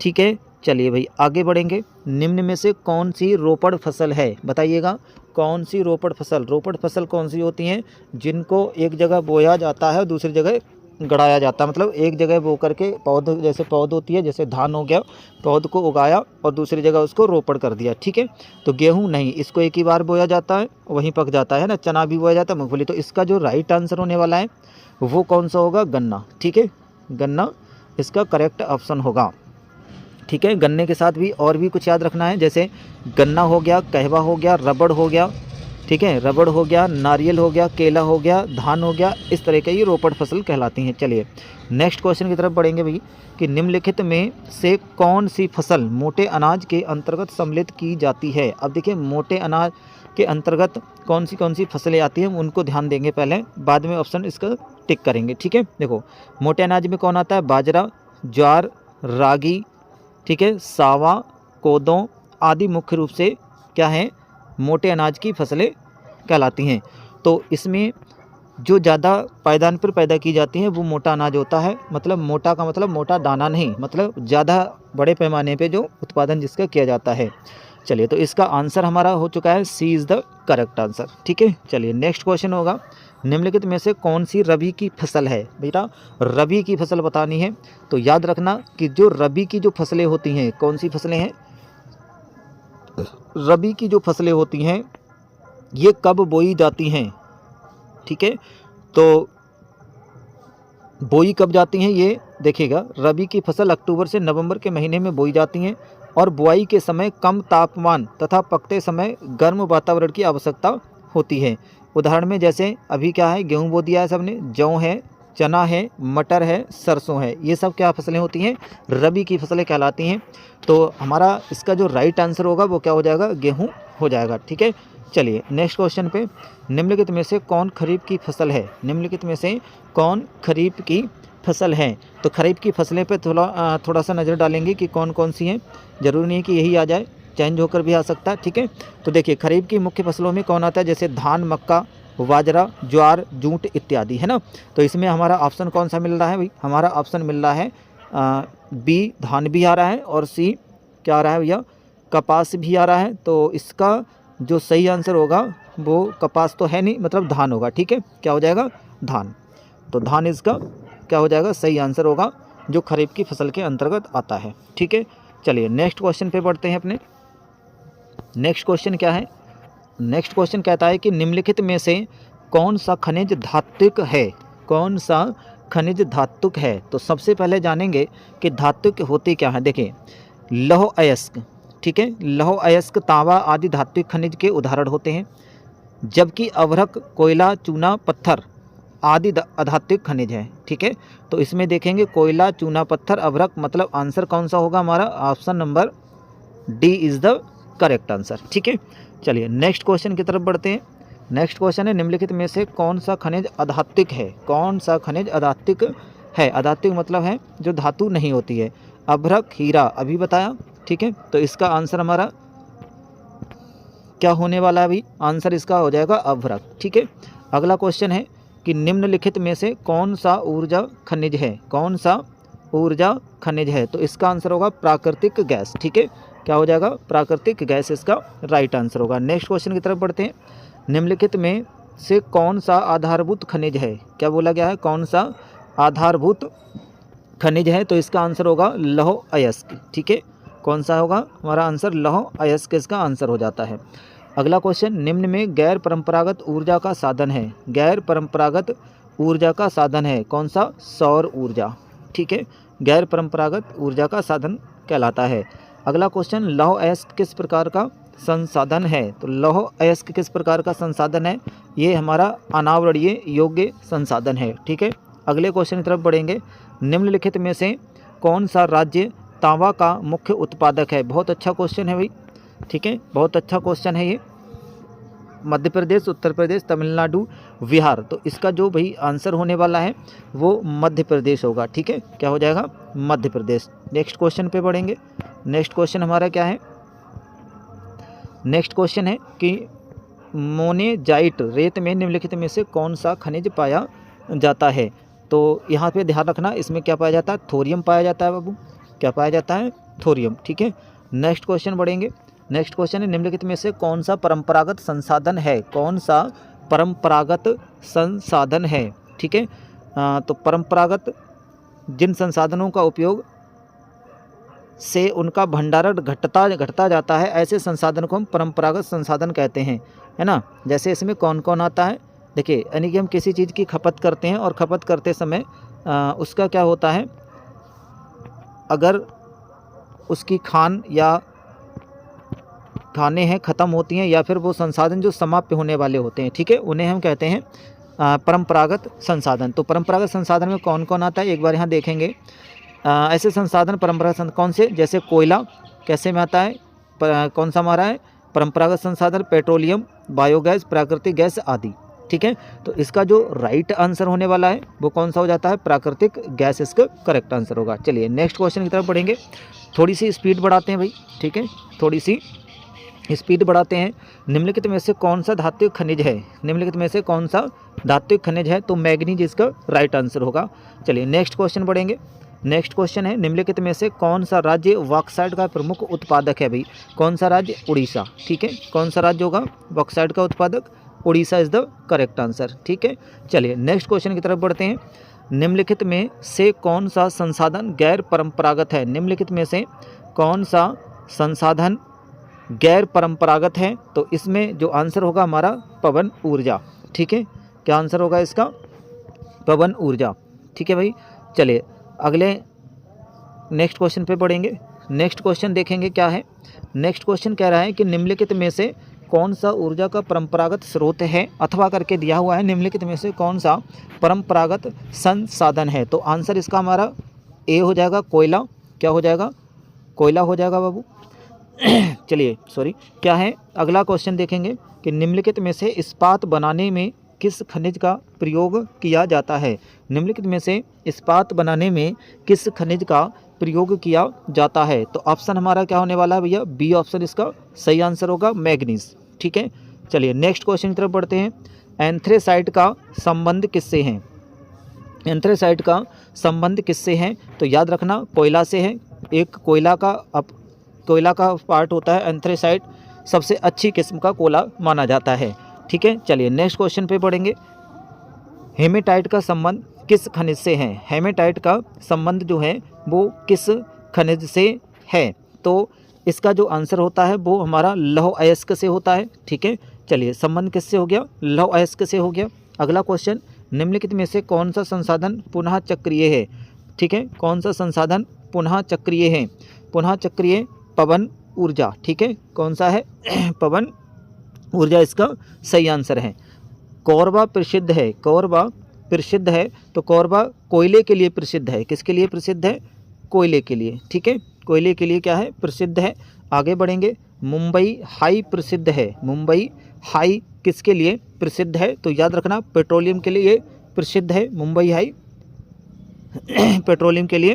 ठीक है। चलिए भाई आगे बढ़ेंगे, निम्न में से कौन सी रोपड़ फसल है, बताइएगा कौन सी रोपड़ फसल कौन सी होती हैं, जिनको एक जगह बोया जाता है दूसरी जगह गड़ाया जाता है। मतलब एक जगह बो करके पौध, जैसे पौध होती है, जैसे धान हो गया, पौध को उगाया और दूसरी जगह उसको रोपड़ कर दिया, ठीक है। तो गेहूं नहीं, इसको एक ही बार बोया जाता है, वहीं पक जाता है ना, चना भी बोया जाता है, मूंगफली। तो इसका जो राइट आंसर होने वाला है वो कौन सा होगा, गन्ना, ठीक है, गन्ना इसका करेक्ट ऑप्शन होगा, ठीक है। गन्ने के साथ भी और भी कुछ याद रखना है, जैसे गन्ना हो गया, कहवा हो गया, रबड़ हो गया, ठीक है, रबड़ हो गया, नारियल हो गया, केला हो गया, धान हो गया, इस तरह के ये रोपड़ फसल कहलाती हैं। चलिए नेक्स्ट क्वेश्चन की तरफ बढ़ेंगे भाई, कि निम्नलिखित में से कौन सी फसल मोटे अनाज के अंतर्गत सम्मिलित की जाती है। अब देखिए मोटे अनाज के अंतर्गत कौन सी फसलें आती हैं उनको ध्यान देंगे पहले, बाद में ऑप्शन इसका टिक करेंगे, ठीक है। देखो मोटे अनाज में कौन आता है, बाजरा, ज्वार, रागी, ठीक है, सावा, कोदो आदि मुख्य रूप से क्या हैं, मोटे अनाज की फसलें कहलाती हैं। तो इसमें जो ज़्यादा पायदान पर पैदा की जाती हैं वो मोटा अनाज होता है। मतलब मोटा का मतलब मोटा दाना नहीं, मतलब ज़्यादा बड़े पैमाने पे जो उत्पादन जिसका किया जाता है। चलिए तो इसका आंसर हमारा हो चुका है, C is the correct answer, ठीक है। चलिए नेक्स्ट क्वेश्चन होगा, निम्नलिखित में से कौन सी रबी की फसल है। बेटा रबी की फसल बतानी है, तो याद रखना कि जो रबी की जो फसलें होती हैं, कौन सी फसलें हैं, रबी की जो फसलें होती हैं ये कब बोई जाती हैं, ठीक है। तो बोई कब जाती हैं ये देखिएगा, रबी की फसल अक्टूबर से नवंबर के महीने में बोई जाती हैं और बुआई के समय कम तापमान तथा पकते समय गर्म वातावरण की आवश्यकता होती है। उदाहरण में जैसे अभी क्या है, गेहूं बो दिया है सबने, जौ है, चना है, मटर है, सरसों है, ये सब क्या फसलें होती हैं, रबी की फसलें कहलाती हैं। तो हमारा इसका जो राइट आंसर होगा वो क्या हो जाएगा, गेहूं हो जाएगा, ठीक है। चलिए नेक्स्ट क्वेश्चन पे, निम्नलिखित में से कौन खरीफ की फसल है, निम्नलिखित में से कौन खरीफ की फसल है। तो खरीफ की फसलें पे थोड़ा सा नज़र डालेंगे कि कौन कौन सी हैं, ज़रूरी नहीं कि यही आ जाए, चेंज होकर भी आ सकता है, ठीक है। तो देखिए खरीफ की मुख्य फसलों में कौन आता है, जैसे धान, मक्का, बाजरा, ज्वार, जूट इत्यादि, है ना। तो इसमें हमारा ऑप्शन कौन सा मिल रहा है भाई, हमारा ऑप्शन मिल रहा है बी धान भी आ रहा है और सी क्या आ रहा है भैया, कपास भी आ रहा है, तो इसका जो सही आंसर होगा वो कपास तो है नहीं, मतलब धान होगा। ठीक है, क्या हो जाएगा? धान। तो धान इसका क्या हो जाएगा? सही आंसर होगा, जो खरीफ की फसल के अंतर्गत आता है। ठीक है, चलिए नेक्स्ट क्वेश्चन पे बढ़ते हैं अपने। नेक्स्ट क्वेश्चन क्या है? नेक्स्ट क्वेश्चन कहता है कि निम्नलिखित में से कौन सा खनिज धात्विक है? कौन सा खनिज धात्विक है? तो सबसे पहले जानेंगे कि धात्विक होते क्या है। देखिए, लौह अयस्क, ठीक है, लौह अयस्क, तांबा आदि धात्विक खनिज के उदाहरण होते हैं, जबकि अभ्रक, कोयला, चूना, पत्थर आदि अधात्विक खनिज है। ठीक है, तो इसमें देखेंगे कोयला, चूना, पत्थर, अभ्रक, मतलब आंसर कौन सा होगा हमारा? Option number D is the correct answer. ठीक है, चलिए नेक्स्ट क्वेश्चन की तरफ बढ़ते हैं। नेक्स्ट क्वेश्चन है, निम्नलिखित में से कौन सा खनिज अधात्विक है? कौन सा खनिज अधात्विक है? अधात्विक मतलब है जो धातु नहीं होती है। अभ्रक, हीरा अभी बताया। ठीक है, तो इसका आंसर हमारा क्या होने वाला है? अभी आंसर इसका हो जाएगा अभ्रक। ठीक है, अगला क्वेश्चन है कि निम्नलिखित में से कौन सा ऊर्जा खनिज है? कौन सा ऊर्जा खनिज है? तो इसका आंसर होगा प्राकृतिक गैस। ठीक है, क्या हो जाएगा? प्राकृतिक गैस इसका राइट आंसर होगा। नेक्स्ट क्वेश्चन की तरफ बढ़ते हैं। निम्नलिखित में से कौन सा आधारभूत खनिज है? क्या बोला गया है? कौन सा आधारभूत खनिज है? तो इसका आंसर होगा लौह अयस्क। ठीक है, कौन सा होगा हमारा आंसर? लौह अयस्क इसका आंसर हो जाता है। अगला क्वेश्चन, निम्न में गैर परंपरागत ऊर्जा का साधन है। गैर परंपरागत ऊर्जा का साधन है कौन सा? सौर ऊर्जा। ठीक है, गैर परंपरागत ऊर्जा का साधन कहलाता है। अगला क्वेश्चन, लौह अयस्क किस प्रकार का संसाधन है? तो लौह अयस्क किस प्रकार का संसाधन है? ये हमारा अनावरणीय योग्य संसाधन है। ठीक है, अगले क्वेश्चन की तरफ बढ़ेंगे। निम्नलिखित में से कौन सा राज्य तांबा का मुख्य उत्पादक है? बहुत अच्छा क्वेश्चन है भाई। ठीक है, बहुत अच्छा क्वेश्चन है ये। मध्य प्रदेश, उत्तर प्रदेश, तमिलनाडु, बिहार, तो इसका जो भाई आंसर होने वाला है वो मध्य प्रदेश होगा। ठीक है, क्या हो जाएगा? मध्य प्रदेश। नेक्स्ट क्वेश्चन पे बढ़ेंगे। नेक्स्ट क्वेश्चन हमारा क्या है? नेक्स्ट क्वेश्चन है कि मोनेजाइट रेत में निम्नलिखित में से कौन सा खनिज पाया जाता है? तो यहाँ पे ध्यान रखना, इसमें क्या पाया जाता है? थोरियम पाया जाता है बाबू। क्या पाया जाता है? थोरियम। ठीक है, नेक्स्ट क्वेश्चन बढ़ेंगे। नेक्स्ट क्वेश्चन है, निम्नलिखित में से कौन सा परंपरागत संसाधन है? कौन सा परंपरागत संसाधन है? ठीक है, तो परंपरागत जिन संसाधनों का उपयोग से उनका भंडारण घटता जाता है, ऐसे संसाधन को हम परंपरागत संसाधन कहते हैं, है ना। जैसे इसमें कौन कौन आता है? देखिए, यानी कि हम किसी चीज़ की खपत करते हैं और खपत करते समय उसका क्या होता है, अगर उसकी खान या खाने हैं ख़त्म होती हैं, या फिर वो संसाधन जो समाप्त होने वाले होते हैं, ठीक है, उन्हें हम कहते हैं परंपरागत संसाधन। तो परंपरागत संसाधन में कौन कौन आता है एक बार यहाँ देखेंगे। ऐसे संसाधन परंपरागत कौन से? जैसे कोयला कैसे में आता है? कौन सा हमारा है परंपरागत संसाधन? पेट्रोलियम, बायोगैस, प्राकृतिक गैस आदि। ठीक है, तो इसका जो राइट आंसर होने वाला है वो कौन सा हो जाता है? प्राकृतिक गैस इसका करेक्ट आंसर होगा। चलिए नेक्स्ट क्वेश्चन की तरफ बढ़ेंगे। थोड़ी सी स्पीड बढ़ाते हैं भाई। ठीक है, थोड़ी सी स्पीड बढ़ाते हैं। निम्नलिखित में से कौन सा धात्विक खनिज है? निम्नलिखित में से कौन सा धात्विक खनिज है? तो मैग्नीज इसका राइट आंसर होगा। चलिए नेक्स्ट क्वेश्चन बढ़ेंगे। नेक्स्ट क्वेश्चन है, निम्नलिखित में से कौन सा राज्य बॉक्साइट का प्रमुख उत्पादक है? भाई कौन सा राज्य? उड़ीसा। ठीक है, कौन सा राज्य होगा बॉक्साइट का उत्पादक? Orissa is the correct answer. ठीक है, चलिए नेक्स्ट क्वेश्चन की तरफ बढ़ते हैं। निम्नलिखित में से कौन सा संसाधन गैर परंपरागत है? निम्नलिखित में से कौन सा संसाधन गैर परंपरागत है? तो इसमें जो आंसर होगा हमारा पवन ऊर्जा। ठीक है, क्या आंसर होगा इसका? पवन ऊर्जा। ठीक है भाई, चलिए अगले नेक्स्ट क्वेश्चन पे बढ़ेंगे। नेक्स्ट क्वेश्चन देखेंगे क्या है। नेक्स्ट क्वेश्चन कह रहा है कि निम्नलिखित में से कौन सा ऊर्जा का परंपरागत स्रोत है, अथवा करके दिया हुआ है निम्नलिखित में से कौन सा परंपरागत संसाधन है? तो आंसर इसका हमारा ए हो जाएगा, कोयला। क्या हो जाएगा? कोयला हो जाएगा बाबू। चलिए सॉरी, क्या है अगला क्वेश्चन देखेंगे कि निम्नलिखित में से इस्पात बनाने में किस खनिज का प्रयोग किया जाता है? निम्नलिखित में से इस्पात बनाने में किस खनिज का प्रयोग किया जाता है? तो ऑप्शन हमारा क्या होने वाला है भैया? बी ऑप्शन इसका सही आंसर होगा, मैग्नीज। ठीक है, चलिए नेक्स्ट क्वेश्चन की तरफ बढ़ते हैं। एंथ्रेसाइट का संबंध किससे है? एंथ्रेसाइट का संबंध किससे है? तो याद रखना कोयला से है। एक कोयला का कोयला का पार्ट होता है एंथ्रेसाइट सबसे अच्छी किस्म का कोयला माना जाता है। ठीक है, चलिए नेक्स्ट क्वेश्चन पे पढ़ेंगे। हेमेटाइट का संबंध किस खनिज से है? हेमेटाइट का संबंध जो है वो किस खनिज से है? तो इसका जो आंसर होता है वो हमारा लौह अयस्क से होता है। ठीक है, चलिए संबंध किससे हो गया? लौह अयस्क से हो गया। अगला क्वेश्चन, निम्नलिखित में से कौन सा संसाधन पुनः चक्रीय है? ठीक है, कौन सा संसाधन पुनः चक्रीय है? पुनः चक्रीय पवन ऊर्जा। ठीक है, कौन सा है? पवन ऊर्जा इसका सही आंसर है। कोरबा प्रसिद्ध है, कोरबा प्रसिद्ध है, तो कोरबा कोयले के लिए प्रसिद्ध है। किसके लिए प्रसिद्ध है? कोयले के लिए। ठीक है, कोयले के लिए क्या है? प्रसिद्ध है। आगे बढ़ेंगे। मुंबई हाई प्रसिद्ध है, मुंबई हाई किसके लिए प्रसिद्ध है? तो याद रखना पेट्रोलियम के लिए प्रसिद्ध है, मुंबई हाई पेट्रोलियम के लिए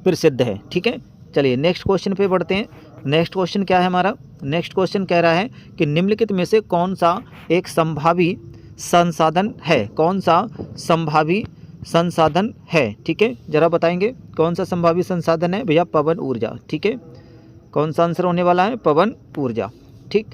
प्रसिद्ध है। ठीक है, चलिए नेक्स्ट क्वेश्चन पे बढ़ते हैं। नेक्स्ट क्वेश्चन क्या है हमारा? नेक्स्ट क्वेश्चन कह रहा है कि निम्नलिखित में से कौन सा एक संभावी संसाधन है? कौन सा संभावी संसाधन है? ठीक है, जरा बताएंगे कौन सा संभावी संसाधन है भैया? पवन ऊर्जा। ठीक है, कौन सा आंसर होने वाला है? पवन ऊर्जा। ठीक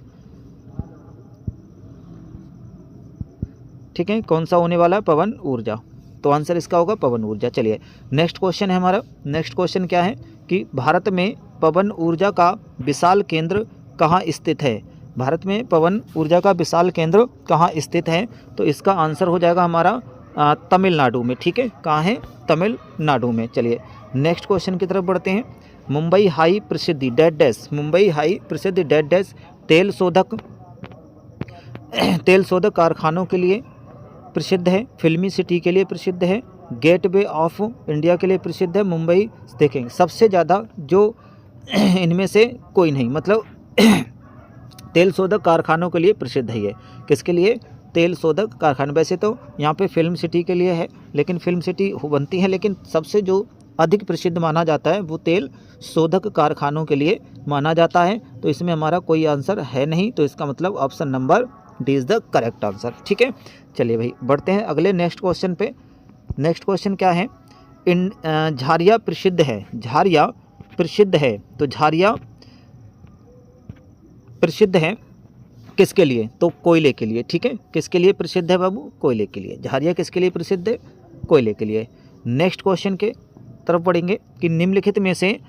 है, कौन सा होने वाला है? पवन ऊर्जा। तो आंसर इसका होगा पवन ऊर्जा। चलिए नेक्स्ट क्वेश्चन है हमारा। नेक्स्ट क्वेश्चन क्या है कि भारत में पवन ऊर्जा का विशाल केंद्र कहाँ स्थित है? भारत में पवन ऊर्जा का विशाल केंद्र कहाँ स्थित है? तो इसका आंसर हो जाएगा हमारा तमिलनाडु में। ठीक है, कहाँ है? तमिलनाडु में। चलिए नेक्स्ट क्वेश्चन की तरफ बढ़ते हैं। मुंबई हाई प्रसिद्धि डैश डैश, मुंबई हाई प्रसिद्धि डैश डैश तेल शोधक कारखानों के लिए प्रसिद्ध है, फिल्मी सिटी के लिए प्रसिद्ध है, गेटवे ऑफ इंडिया के लिए प्रसिद्ध है। मुंबई देखेंगे सबसे ज़्यादा जो इनमें से कोई नहीं, मतलब तेल शोधक कारखानों के लिए प्रसिद्ध है ये। किसके लिए? तेल शोधक कारखाने। वैसे तो यहाँ पे फिल्म सिटी के लिए है, लेकिन फिल्म सिटी बनती है, लेकिन सबसे जो अधिक प्रसिद्ध माना जाता है वो तेल शोधक कारखानों के लिए माना जाता है। तो इसमें हमारा कोई आंसर है नहीं, तो इसका मतलब option number D is the correct answer. ठीक है, चलिए भाई बढ़ते हैं अगले नेक्स्ट क्वेश्चन पे। नेक्स्ट क्वेश्चन क्या है? झारिया प्रसिद्ध है, झारिया प्रसिद्ध है, तो झारिया प्रसिद्ध है किसके लिए? तो कोयले के लिए। ठीक है, किसके लिए प्रसिद्ध है बाबू? कोयले के लिए। झारिया किसके लिए प्रसिद्ध है? कोयले के लिए। नेक्स्ट क्वेश्चन के तरफ बढ़ेंगे कि निम्नलिखित में से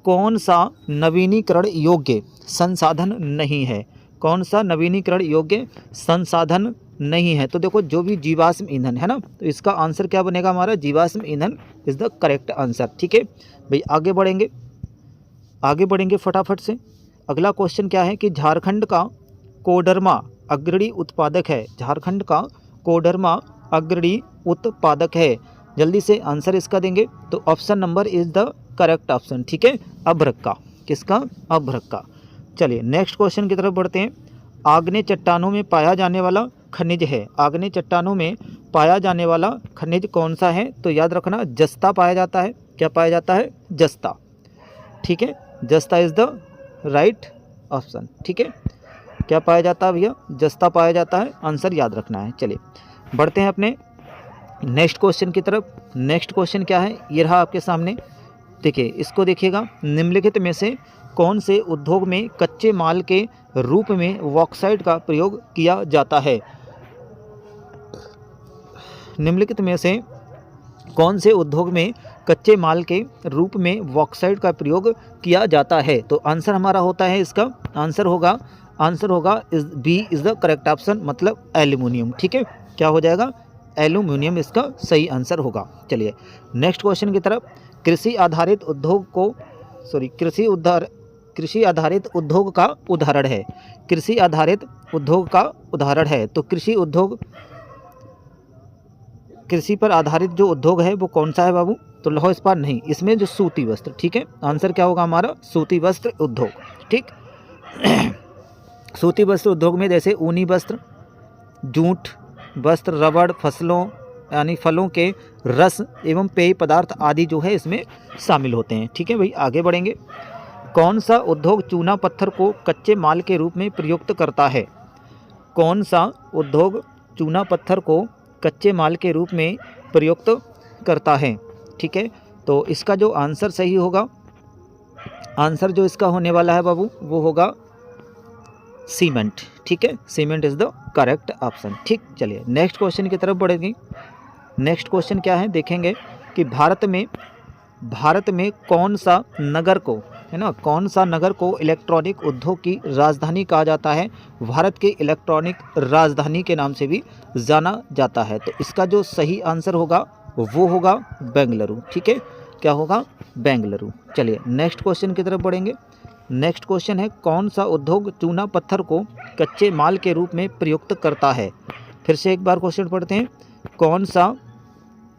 कौन सा नवीनीकरण योग्य संसाधन नहीं है? कौन सा नवीनीकरण योग्य संसाधन नहीं है? तो देखो जो भी जीवाश्म ईंधन है ना, तो इसका आंसर क्या बनेगा हमारा? जीवाश्म ईंधन इज़ द करेक्ट आंसर। ठीक है भाई, आगे बढ़ेंगे फटाफट से। अगला क्वेश्चन क्या है कि झारखंड का कोडरमा अग्रणी उत्पादक है, झारखंड का कोडरमा अग्रणी उत्पादक है। जल्दी से आंसर इसका देंगे तो option number is the correct option. ठीक है, अभ्रक। किसका? अभ्रक। चलिए नेक्स्ट क्वेश्चन की तरफ बढ़ते हैं। आग्नेय चट्टानों में पाया जाने वाला खनिज है, आग्नेय चट्टानों में पाया जाने वाला खनिज कौन सा है? तो याद रखना जस्ता पाया जाता है। क्या पाया जाता है? जस्ता। ठीक है, जस्ता इज़ द राइट ऑप्शन। ठीक है, क्या पाया जाता है भैया? जस्ता पाया जाता है, आंसर याद रखना है। चलिए बढ़ते हैं अपने नेक्स्ट क्वेश्चन की तरफ। नेक्स्ट क्वेश्चन क्या है? ये रहा आपके सामने, देखिए इसको देखिएगा। निम्नलिखित में से कौन से उद्योग में कच्चे माल के रूप में बॉक्साइट का प्रयोग किया जाता है? निम्नलिखित में से कौन से उद्योग में कच्चे माल के रूप में बॉक्साइट का प्रयोग किया जाता है? तो आंसर हमारा होता है, इसका आंसर होगा B is the correct option, मतलब एल्यूमिनियम। ठीक है, क्या हो जाएगा? एल्यूमिनियम इसका सही आंसर होगा। चलिए नेक्स्ट क्वेश्चन की तरफ। कृषि आधारित उद्योग का उदाहरण है, कृषि आधारित उद्योग का उदाहरण है। तो कृषि पर आधारित जो उद्योग है वो कौन सा है बाबू? तो लौह इस्पात नहीं, इसमें जो सूती वस्त्र। ठीक है, आंसर क्या होगा हमारा? सूती वस्त्र उद्योग। ठीक सूती वस्त्र उद्योग में जैसे ऊनी वस्त्र, जूट वस्त्र, रबड़, फलों के रस एवं पेय पदार्थ आदि जो है इसमें शामिल होते हैं। ठीक है भाई, आगे बढ़ेंगे। कौन सा उद्योग चूना पत्थर को कच्चे माल के रूप में प्रयुक्त करता है? कौन सा उद्योग चूना पत्थर को कच्चे माल के रूप में प्रयुक्त करता है? ठीक है, तो इसका जो आंसर सही होगा, आंसर जो इसका होने वाला है बाबू वो होगा सीमेंट। ठीक है, cement is the correct option. ठीक, चलिए नेक्स्ट क्वेश्चन की तरफ बढ़ेंगे। नेक्स्ट क्वेश्चन क्या है देखेंगे कि भारत में कौन सा नगर को, है ना, कौन सा नगर को इलेक्ट्रॉनिक उद्योग की राजधानी कहा जाता है? भारत के इलेक्ट्रॉनिक राजधानी के नाम से भी जाना जाता है। तो इसका जो सही आंसर होगा वो होगा बेंगलुरु। ठीक है, क्या होगा? बेंगलुरु। चलिए नेक्स्ट क्वेश्चन की तरफ बढ़ेंगे। नेक्स्ट क्वेश्चन है कौन सा उद्योग चूना पत्थर को कच्चे माल के रूप में प्रयुक्त करता है? फिर से एक बार क्वेश्चन पढ़ते हैं। कौन सा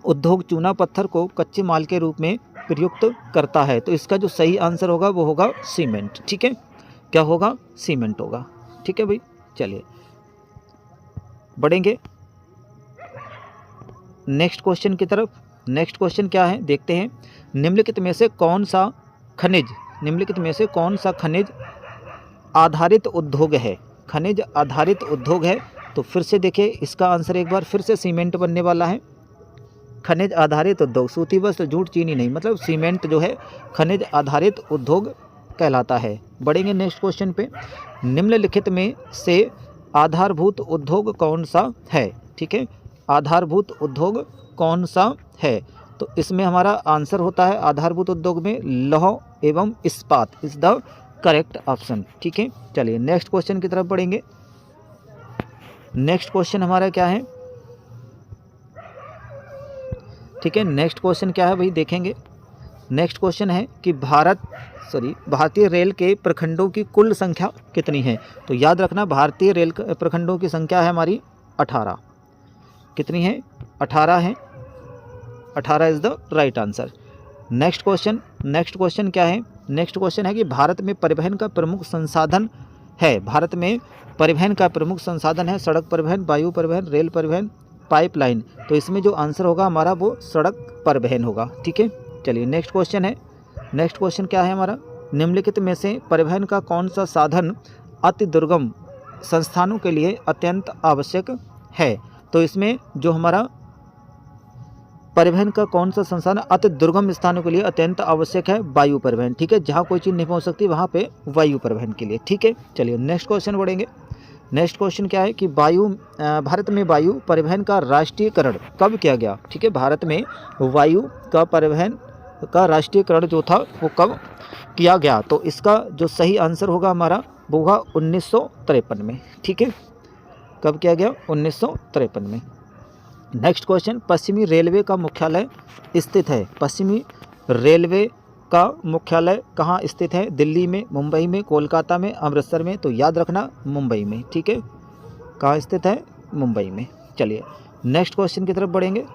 उद्योग चूना पत्थर को कच्चे माल के रूप में प्रयुक्त करता है? तो इसका जो सही आंसर होगा वो होगा सीमेंट। ठीक है, क्या होगा? सीमेंट होगा। ठीक है भाई, चलिए बढ़ेंगे नेक्स्ट क्वेश्चन की तरफ। नेक्स्ट क्वेश्चन क्या है देखते हैं। निम्नलिखित में से कौन सा खनिज आधारित उद्योग है? खनिज आधारित उद्योग है। तो फिर से देखिए इसका आंसर एक बार फिर से सीमेंट बनने वाला है। खनिज आधारित उद्योग, सूती वस्त्र, जूट, चीनी नहीं, मतलब सीमेंट जो है खनिज आधारित उद्योग कहलाता है। बढ़ेंगे नेक्स्ट क्वेश्चन पे। निम्नलिखित में से आधारभूत उद्योग कौन सा है? ठीक है, आधारभूत उद्योग कौन सा है? तो इसमें हमारा आंसर होता है आधारभूत उद्योग में लौह एवं इस्पात इज द करेक्ट ऑप्शन। ठीक है, चलिए नेक्स्ट क्वेश्चन की तरफ बढ़ेंगे। नेक्स्ट क्वेश्चन हमारा क्या है? ठीक है, नेक्स्ट क्वेश्चन क्या है भाई देखेंगे। नेक्स्ट क्वेश्चन है कि भारतीय रेल के प्रखंडों की कुल संख्या कितनी है? तो याद रखना भारतीय रेल प्रखंडों की संख्या है हमारी 18। कितनी है? 18 है। 18 is the right answer. Next question क्या है? नेक्स्ट क्वेश्चन है कि भारत में परिवहन का प्रमुख संसाधन है। भारत में परिवहन का प्रमुख संसाधन है सड़क परिवहन, वायु परिवहन, रेल परिवहन, पाइपलाइन। तो इसमें जो आंसर होगा हमारा वो सड़क परिवहन होगा। ठीक है, चलिए नेक्स्ट क्वेश्चन है। नेक्स्ट क्वेश्चन क्या है हमारा? निम्नलिखित में से परिवहन का कौन सा साधन अति दुर्गम संस्थानों के लिए अत्यंत आवश्यक है? तो इसमें जो हमारा परिवहन का कौन सा संसाधन अति दुर्गम स्थानों के लिए अत्यंत आवश्यक है? वायु परिवहन। ठीक है, जहाँ कोई चीज़ नहीं पहुँच सकती वहाँ पे वायु परिवहन के लिए। ठीक है, चलिए नेक्स्ट क्वेश्चन बढ़ेंगे। नेक्स्ट क्वेश्चन क्या है कि भारत में वायु परिवहन का राष्ट्रीयकरण कब किया गया? ठीक है, भारत में वायु का परिवहन का राष्ट्रीयकरण जो था वो कब किया गया? तो इसका जो सही आंसर होगा हमारा वो होगा 1953 में। ठीक है, कब किया गया? 1953 में। नेक्स्ट क्वेश्चन, पश्चिमी रेलवे का मुख्यालय स्थित है। पश्चिमी रेलवे का मुख्यालय कहाँ स्थित है? दिल्ली में, मुंबई में, कोलकाता में, अमृतसर में। तो याद रखना मुंबई में। ठीक है, कहाँ स्थित है? मुंबई में। चलिए नेक्स्ट क्वेश्चन की तरफ बढ़ेंगे।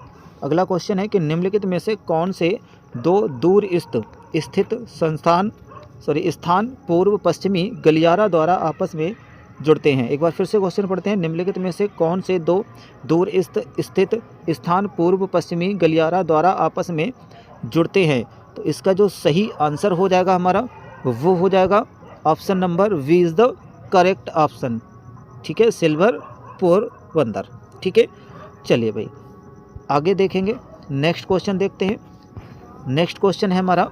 अगला क्वेश्चन है कि निम्नलिखित में से कौन से दो दूर स्थित स्थान पूर्व पश्चिमी गलियारा द्वारा आपस में जुड़ते हैं? एक बार फिर से क्वेश्चन पढ़ते हैं। निम्नलिखित में से कौन से दो दूर स्थित स्थान पूर्व पश्चिमी गलियारा द्वारा आपस में जुड़ते हैं? तो इसका जो सही आंसर हो जाएगा हमारा वो हो जाएगा option number B is the correct option. ठीक है, सिल्वर पोरबंदर। ठीक है, चलिए भाई आगे देखेंगे। नेक्स्ट क्वेश्चन देखते हैं। नेक्स्ट क्वेश्चन है हमारा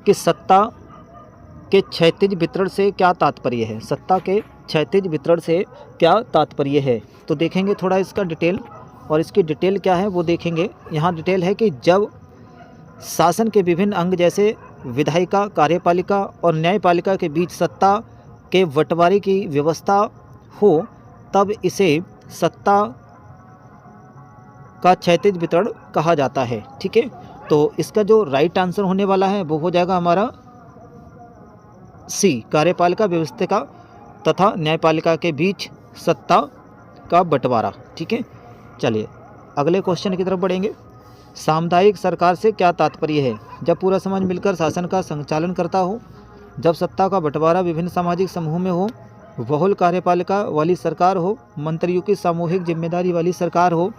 कि सत्ता के क्षैतिज वितरण से क्या तात्पर्य है? सत्ता के क्षैतिज वितरण से क्या तात्पर्य है? तो देखेंगे थोड़ा इसका डिटेल, और इसकी डिटेल क्या है वो देखेंगे। यहाँ डिटेल है कि जब शासन के विभिन्न अंग जैसे विधायिका, कार्यपालिका और न्यायपालिका के बीच सत्ता के बंटवारे की व्यवस्था हो तब इसे सत्ता का क्षैतिज वितरण कहा जाता है। ठीक है, तो इसका जो राइट आंसर होने वाला है वो हो जाएगा हमारा सी, कार्यपालिका व्यवस्था तथा न्यायपालिका के बीच सत्ता का बंटवारा। ठीक है, चलिए अगले क्वेश्चन की तरफ बढ़ेंगे। सामुदायिक सरकार से क्या तात्पर्य है? जब पूरा समाज मिलकर शासन का संचालन करता हो, जब सत्ता का बंटवारा विभिन्न सामाजिक समूह में हो, बहुल कार्यपालिका वाली सरकार हो, मंत्रियों की सामूहिक जिम्मेदारी वाली सरकार हो।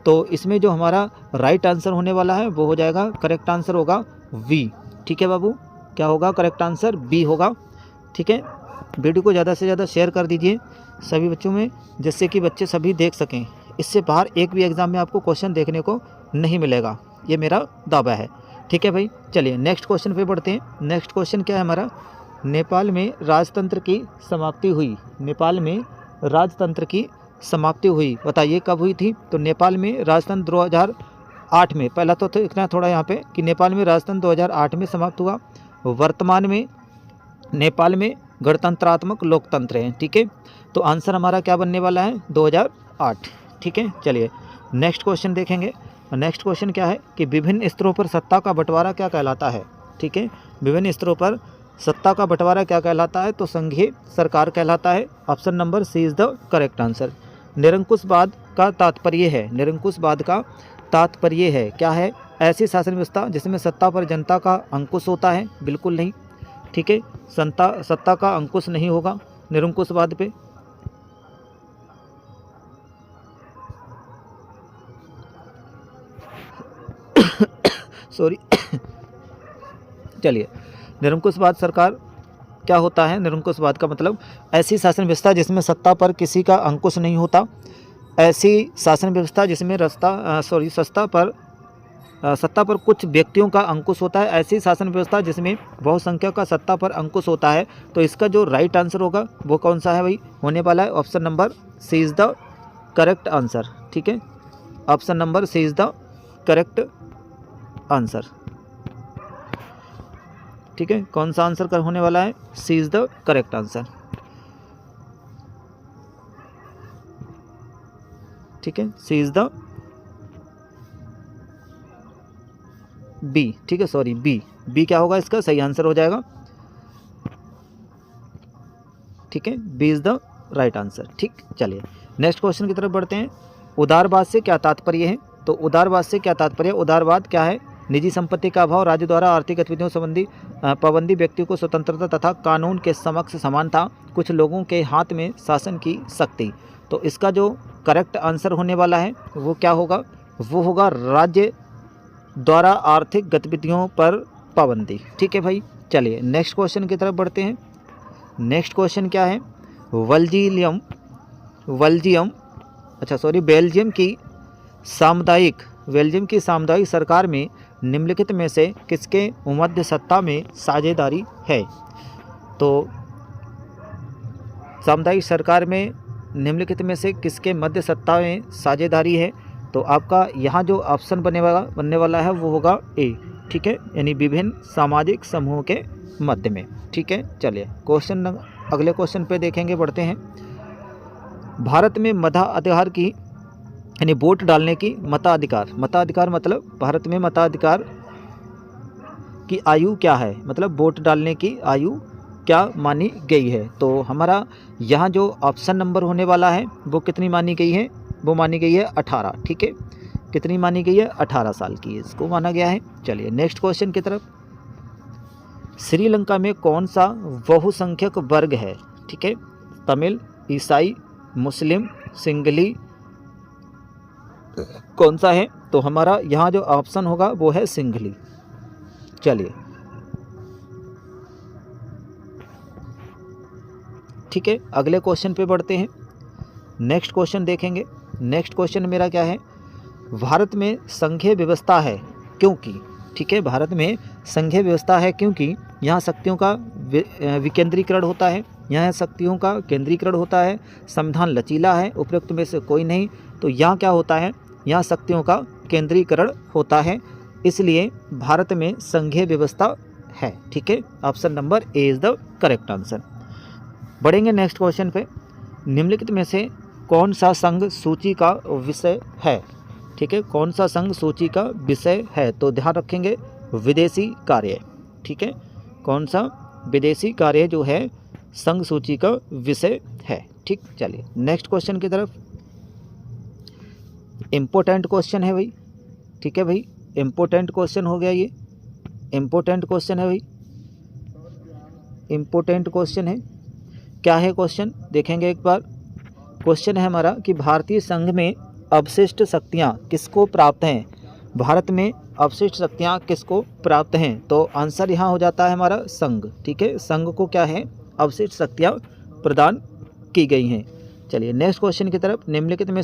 तो इसमें जो हमारा राइट आंसर होने वाला है वो हो जाएगा, करेक्ट आंसर होगा वी। ठीक है बाबू, क्या होगा? करेक्ट आंसर बी होगा। ठीक है, वीडियो को ज़्यादा से ज़्यादा शेयर कर दीजिए सभी बच्चों में, जिससे कि बच्चे सभी देख सकें। इससे बाहर एक भी एग्ज़ाम में आपको क्वेश्चन देखने को नहीं मिलेगा, ये मेरा दावा है। ठीक है भाई। चलिए नेक्स्ट क्वेश्चन पे बढ़ते हैं। नेक्स्ट क्वेश्चन क्या है हमारा, नेपाल में राजतंत्र की समाप्ति हुई। नेपाल में राजतंत्र की समाप्ति हुई, बताइए कब हुई थी। तो नेपाल में राजतंत्र 2008 में, पहला तो इतना थोड़ा यहाँ पे कि नेपाल में राजतंत्र 2008 में समाप्त हुआ। वर्तमान में नेपाल में गणतंत्रात्मक लोकतंत्र है, ठीक है। तो आंसर हमारा क्या बनने वाला है, 2008, ठीक है। चलिए नेक्स्ट क्वेश्चन देखेंगे। नेक्स्ट क्वेश्चन क्या है कि विभिन्न स्तरों पर सत्ता का बंटवारा क्या कहलाता है, ठीक है। विभिन्न स्तरों पर सत्ता का बंटवारा क्या कहलाता है, तो संघीय सरकार कहलाता है। Option number C is the correct answer. निरंकुशवाद का तात्पर्य है, निरंकुशवाद का तात्पर्य है क्या है, ऐसी शासन व्यवस्था जिसमें सत्ता पर जनता का अंकुश होता है, बिल्कुल नहीं, ठीक है। सत्ता का अंकुश नहीं होगा निरंकुशवाद पे। सॉरी चलिए, निरंकुशवाद सरकार क्या होता है, निरंकुशवाद का मतलब ऐसी शासन व्यवस्था जिसमें सत्ता पर किसी का अंकुश नहीं होता, ऐसी शासन व्यवस्था जिसमें सत्ता पर कुछ व्यक्तियों का अंकुश होता है, ऐसी शासन व्यवस्था जिसमें बहुसंख्यक का सत्ता पर अंकुश होता है। तो इसका जो राइट आंसर होगा वो कौन सा है भाई, होने वाला है option number C is the correct answer, ठीक है। Option number C is the correct answer, ठीक है। कौन सा आंसर कर होने वाला है, C is the correct answer, ठीक है। सी इज़ द बी, ठीक है, सॉरी बी क्या होगा इसका सही आंसर हो जाएगा, ठीक है। B is the right answer, ठीक। चलिए नेक्स्ट क्वेश्चन की तरफ बढ़ते हैं। उदारवाद से क्या तात्पर्य है, तो उदारवाद से क्या तात्पर्य, उदारवाद क्या है, निजी संपत्ति का अभाव, राज्य द्वारा आर्थिक गतिविधियों संबंधी पाबंदी, व्यक्ति को स्वतंत्रता तथा कानून के समक्ष समानता, कुछ लोगों के हाथ में शासन की शक्ति। तो इसका जो करेक्ट आंसर होने वाला है वो क्या होगा, वो होगा राज्य द्वारा आर्थिक गतिविधियों पर पाबंदी, ठीक है भाई। चलिए नेक्स्ट क्वेश्चन की तरफ बढ़ते हैं। नेक्स्ट क्वेश्चन क्या है, बेल्जियम की सामुदायिक सरकार में निम्नलिखित में से किसके मध्य सत्ता में साझेदारी है। तो सामुदायिक सरकार में निम्नलिखित में से किसके मध्य सत्ता में साझेदारी है, तो आपका यहाँ जो ऑप्शन बनने वाला है वो होगा ए, ठीक है, यानी विभिन्न सामाजिक समूहों के मध्य में, ठीक है। चलिए अगले क्वेश्चन पे देखेंगे, बढ़ते हैं। भारत में मताधिकार की यानी वोट डालने की मताधिकार मतलब भारत में मताधिकार की आयु क्या है, मतलब वोट डालने की आयु क्या मानी गई है। तो हमारा यहाँ जो ऑप्शन नंबर होने वाला है वो कितनी मानी गई है, वो मानी गई है 18, ठीक है। कितनी मानी गई है, 18 साल की इसको माना गया है। चलिए नेक्स्ट क्वेश्चन की तरफ। श्रीलंका में कौन सा बहुसंख्यक वर्ग है, ठीक है, तमिल, ईसाई, मुस्लिम, सिंघली, कौन सा है, तो हमारा यहाँ जो ऑप्शन होगा वो है सिंघली। चलिए ठीक है, अगले क्वेश्चन पे बढ़ते हैं। नेक्स्ट क्वेश्चन देखेंगे। नेक्स्ट क्वेश्चन मेरा क्या है, भारत में संघीय व्यवस्था है क्योंकि, ठीक है, भारत में संघीय व्यवस्था है क्योंकि यहाँ शक्तियों का विकेंद्रीकरण होता है, यहाँ शक्तियों का केंद्रीकरण होता है, संविधान लचीला है, उपयुक्त में से कोई नहीं। तो यहाँ क्या होता है, यहाँ शक्तियों का केंद्रीकरण होता है, इसलिए भारत में संघीय व्यवस्था है, ठीक है। Option number A is the correct answer. बढ़ेंगे नेक्स्ट क्वेश्चन पे। निम्नलिखित में से कौन सा संघ सूची का विषय है, ठीक है, कौन सा संघ सूची का विषय है, तो ध्यान रखेंगे विदेशी कार्य, ठीक है, कौन सा विदेशी कार्य जो है संघ सूची का विषय है, ठीक। चलिए नेक्स्ट क्वेश्चन की तरफ। इम्पोर्टेंट क्वेश्चन है भाई, ठीक है भाई, इम्पोर्टेंट क्वेश्चन हो गया, ये इम्पोर्टेंट क्वेश्चन है भाई, इम्पोर्टेंट क्वेश्चन है। क्या है क्वेश्चन, देखेंगे एक बार। क्वेश्चन है हमारा कि भारतीय संघ में अवशिष्ट शक्तियाँ किसको प्राप्त हैं, भारत में अवशिष्ट शक्तियाँ किसको प्राप्त हैं, तो आंसर यहाँ हो जाता है हमारा संघ, ठीक है, संघ को क्या है अवशिष्ट शक्तियाँ प्रदान की गई हैं। चलिए नेक्स्ट क्वेश्चन की तरफ। निम्नलिखित में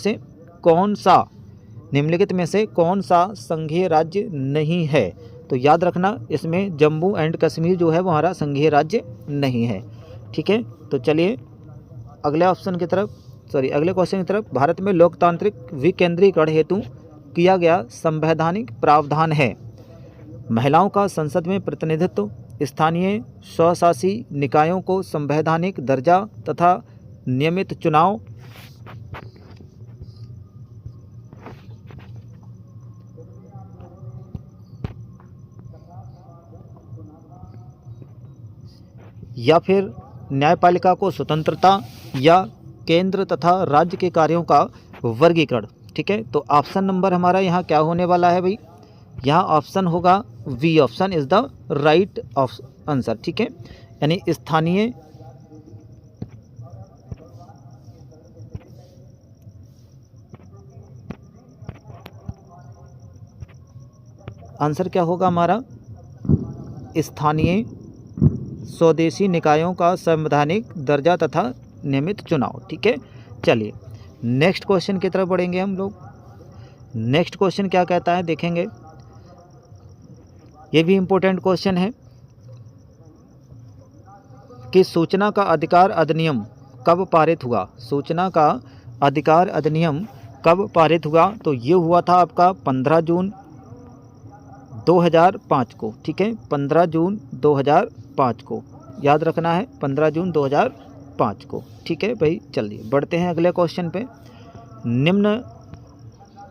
से कौन सा संघीय राज्य नहीं है, तो याद रखना इसमें जम्मू एंड कश्मीर जो है वो हमारा संघीय राज्य नहीं है। ठीक है, तो चलिए अगले ऑप्शन की तरफ, अगले क्वेश्चन की तरफ। भारत में लोकतांत्रिक विकेंद्रीकरण हेतु किया गया संवैधानिक प्रावधान है। महिलाओं का संसद में प्रतिनिधित्व, स्थानीय स्वशासी निकायों को संवैधानिक दर्जा तथा नियमित चुनाव, या फिर न्यायपालिका को स्वतंत्रता, या केंद्र तथा राज्य के कार्यों का वर्गीकरण। ठीक है, तो ऑप्शन नंबर हमारा यहाँ क्या होने वाला है भाई, यहाँ ऑप्शन होगा B option is the right answer. ठीक है, यानी स्थानीय आंसर क्या होगा हमारा, स्थानीय स्वदेशी निकायों का संवैधानिक दर्जा तथा नियमित चुनाव। ठीक है, चलिए नेक्स्ट क्वेश्चन की तरफ बढ़ेंगे हम लोग। नेक्स्ट क्वेश्चन क्या कहता है देखेंगे, ये भी इम्पोर्टेंट क्वेश्चन है कि सूचना का अधिकार अधिनियम कब पारित हुआ। सूचना का अधिकार अधिनियम कब पारित हुआ, तो ये हुआ था आपका 15 जून 2005 को। ठीक है, 15 जून 2005 को याद रखना है, 15 जून 2005 को। ठीक है भाई, चलिए बढ़ते हैं अगले क्वेश्चन पे। निम्न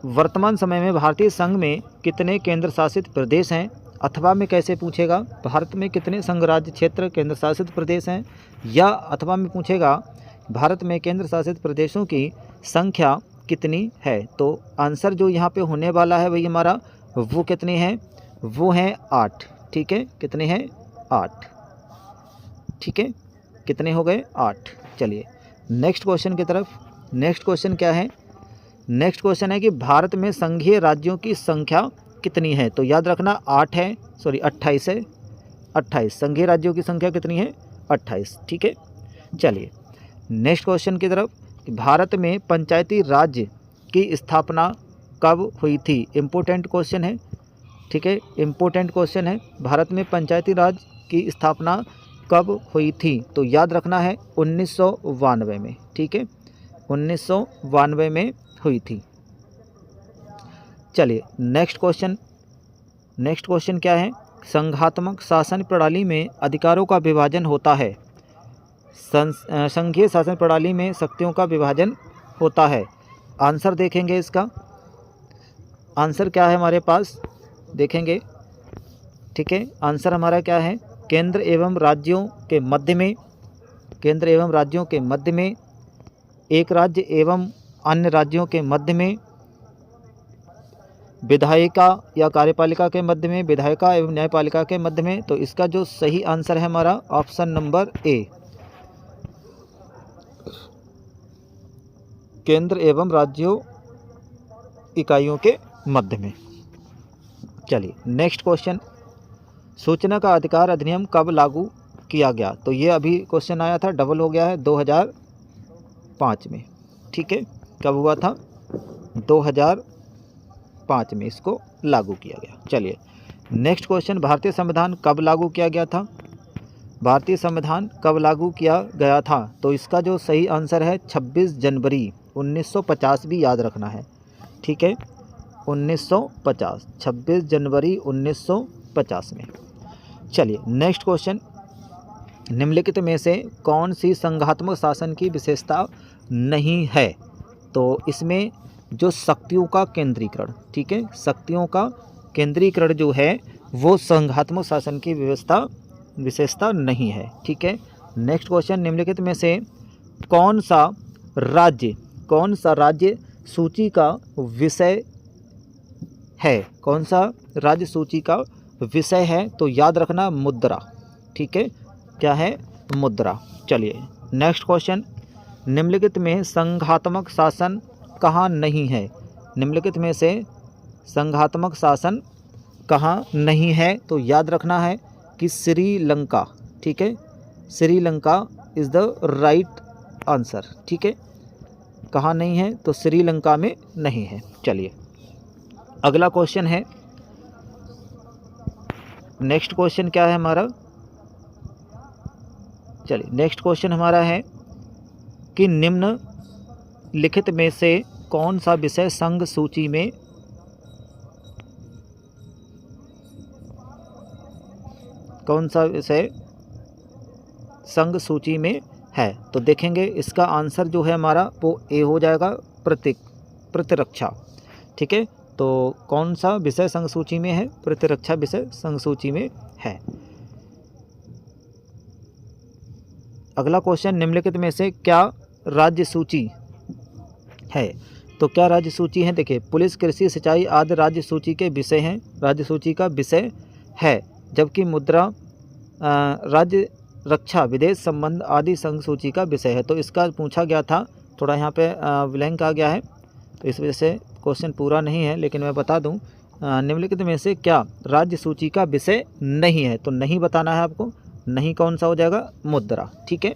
वर्तमान समय में भारतीय संघ में कितने केंद्र शासित प्रदेश हैं। अथवा में कैसे पूछेगा, भारत में कितने संघ राज्य क्षेत्र केंद्र शासित प्रदेश हैं, या अथवा में पूछेगा भारत में केंद्र शासित प्रदेशों की संख्या कितनी है। तो आंसर जो यहाँ पे होने वाला है भाई हमारा, वो कितनी है, वो हैं 8। ठीक है, कितने हैं 8। ठीक है, कितने हो गए 8। चलिए नेक्स्ट क्वेश्चन की तरफ। नेक्स्ट क्वेश्चन क्या है, नेक्स्ट क्वेश्चन है कि भारत में संघीय राज्यों की संख्या कितनी है। तो याद रखना 8 है, 28 है, 28 संघीय राज्यों की संख्या कितनी है, 28। ठीक है, चलिए नेक्स्ट क्वेश्चन की तरफ। भारत में पंचायती राज्य की स्थापना कब हुई थी। इम्पोर्टेंट क्वेश्चन है। ठीक है, इम्पोर्टेंट क्वेश्चन है, भारत में पंचायती राज की स्थापना कब हुई थी। तो याद रखना है 1992 में। ठीक है, 1992 में हुई थी। चलिए नेक्स्ट क्वेश्चन। नेक्स्ट क्वेश्चन क्या है, संघात्मक शासन प्रणाली में अधिकारों का विभाजन होता है। संघीय शासन प्रणाली में शक्तियों का विभाजन होता है। आंसर देखेंगे इसका, आंसर क्या है हमारे पास देखेंगे। ठीक है, आंसर हमारा क्या है, केंद्र एवं राज्यों के मध्य में, केंद्र एवं राज्यों के मध्य में, एक राज्य एवं अन्य राज्यों के मध्य में, विधायिका या कार्यपालिका के मध्य में, विधायिका एवं न्यायपालिका के मध्य में। तो इसका जो सही आंसर है हमारा ऑप्शन नंबर ए, केंद्र एवं राज्यों इकाइयों के मध्य में। चलिए नेक्स्ट क्वेश्चन, सूचना का अधिकार अधिनियम कब लागू किया गया। तो ये अभी क्वेश्चन आया था, डबल हो गया है, 2005 में। ठीक है, कब हुआ था, 2005 में इसको लागू किया गया। चलिए नेक्स्ट क्वेश्चन, भारतीय संविधान कब लागू किया गया था। भारतीय संविधान कब लागू किया गया था। तो इसका जो सही आंसर है 26 जनवरी 1950 भी याद रखना है। ठीक है, 1950, 26 जनवरी 1950 में। चलिए नेक्स्ट क्वेश्चन, निम्नलिखित में से कौन सी संघात्मक शासन की विशेषता नहीं है। तो इसमें जो शक्तियों का केंद्रीकरण, ठीक है, शक्तियों का केंद्रीकरण जो है वो संघात्मक शासन की विशेषता नहीं है। ठीक है, नेक्स्ट क्वेश्चन, निम्नलिखित में से कौन सा राज्य सूची का विषय है। कौन सा राज्य सूची का विषय है। तो याद रखना मुद्रा। ठीक है, क्या है, मुद्रा। चलिए नेक्स्ट क्वेश्चन, निम्नलिखित में संघात्मक शासन कहाँ नहीं है। निम्नलिखित में से संघात्मक शासन कहाँ नहीं है। तो याद रखना है कि श्रीलंका। ठीक है, Sri Lanka is the right answer. ठीक है, कहाँ नहीं है, तो श्रीलंका में नहीं है। चलिए अगला क्वेश्चन है, नेक्स्ट क्वेश्चन क्या है हमारा, चलिए नेक्स्ट क्वेश्चन हमारा है कि निम्नलिखित में से कौन सा विषय संघ सूची में में है। तो देखेंगे इसका आंसर जो है हमारा वो ए हो जाएगा, प्रतिरक्षा। ठीक है, तो कौन सा विषय संघ सूची में है, प्रतिरक्षा विषय संघ सूची में है। अगला क्वेश्चन, निम्नलिखित में से क्या राज्य सूची है। तो क्या राज्य सूची है, देखिए पुलिस, कृषि, सिंचाई आदि राज्य सूची के विषय हैं, राज्य सूची का विषय है। जबकि मुद्रा, राज्य रक्षा, विदेश संबंध आदि संघ सूची का विषय है। तो इसका पूछा गया था, थोड़ा यहाँ पे ब्लैंक आ गया है, तो इस वजह से क्वेश्चन पूरा नहीं है, लेकिन मैं बता दूं, निम्नलिखित में से क्या राज्य सूची का विषय नहीं है। तो नहीं बताना है आपको, नहीं कौन सा हो जाएगा, मुद्रा। ठीक है,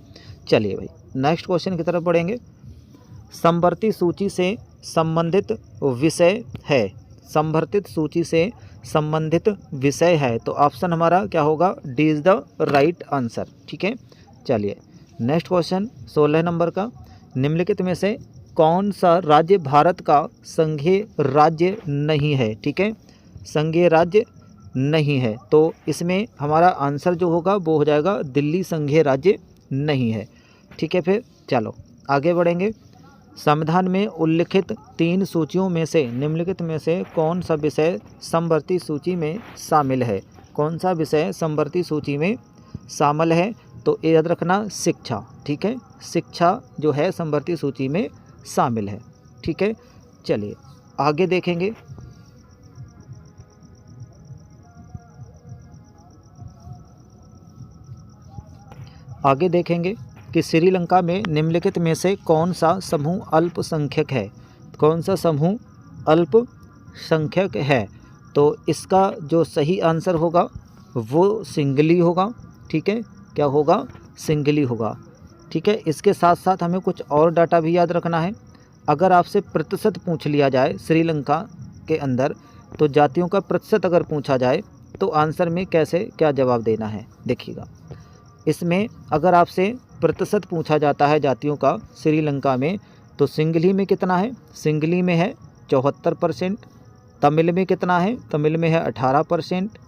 चलिए भाई नेक्स्ट क्वेश्चन की तरफ बढ़ेंगे। संवर्ती सूची से संबंधित विषय है, संवर्तित सूची से संबंधित विषय है। तो ऑप्शन हमारा क्या होगा, D is the right answer. ठीक है, चलिए नेक्स्ट क्वेश्चन 16 नंबर का, निम्नलिखित में से कौन सा राज्य भारत का संघीय राज्य नहीं है। ठीक है, संघीय राज्य नहीं है, तो इसमें हमारा आंसर जो होगा वो हो जाएगा दिल्ली संघीय राज्य नहीं है। ठीक है, फिर चलो आगे बढ़ेंगे। संविधान में उल्लिखित 3 सूचियों में से निम्नलिखित में से कौन सा विषय समवर्ती सूची में शामिल है। कौन सा विषय समवर्ती सूची में शामिल है, तो याद रखना शिक्षा। ठीक है, शिक्षा जो है समवर्ती सूची में शामिल है। ठीक है, चलिए आगे देखेंगे। आगे देखेंगे कि श्रीलंका में निम्नलिखित में से कौन सा समूह अल्पसंख्यक है। कौन सा समूह अल्पसंख्यक है, तो इसका जो सही आंसर होगा वो सिंगली होगा। ठीक है, क्या होगा, सिंगली होगा। ठीक है, इसके साथ साथ हमें कुछ और डाटा भी याद रखना है। अगर आपसे प्रतिशत पूछ लिया जाए श्रीलंका के अंदर, तो जातियों का प्रतिशत अगर पूछा जाए तो आंसर में कैसे क्या जवाब देना है, देखिएगा। इसमें अगर आपसे प्रतिशत पूछा जाता है जातियों का श्रीलंका में, तो सिंगली में कितना है, सिंगली में है 74%। तमिल में कितना है, तमिल में है 18%।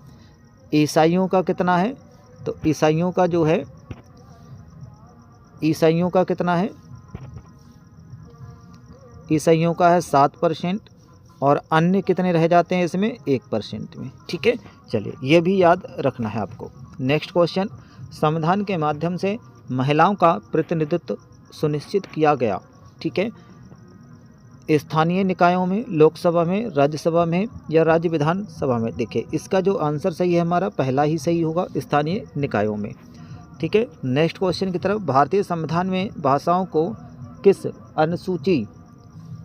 ईसाइयों का कितना है, तो ईसाइयों का जो है, ईसाइयों का कितना है, ईसाइयों का है 7%। और अन्य कितने रह जाते हैं इसमें, 1% में। ठीक है, चलिए ये भी याद रखना है आपको। नेक्स्ट क्वेश्चन, संविधान के माध्यम से महिलाओं का प्रतिनिधित्व सुनिश्चित किया गया। ठीक है, स्थानीय निकायों में, लोकसभा में, राज्यसभा में या राज्य विधानसभा में। देखिए इसका जो आंसर सही है हमारा पहला ही सही होगा, स्थानीय निकायों में। ठीक है, नेक्स्ट क्वेश्चन की तरफ। भारतीय संविधान में भाषाओं को किस अनुसूची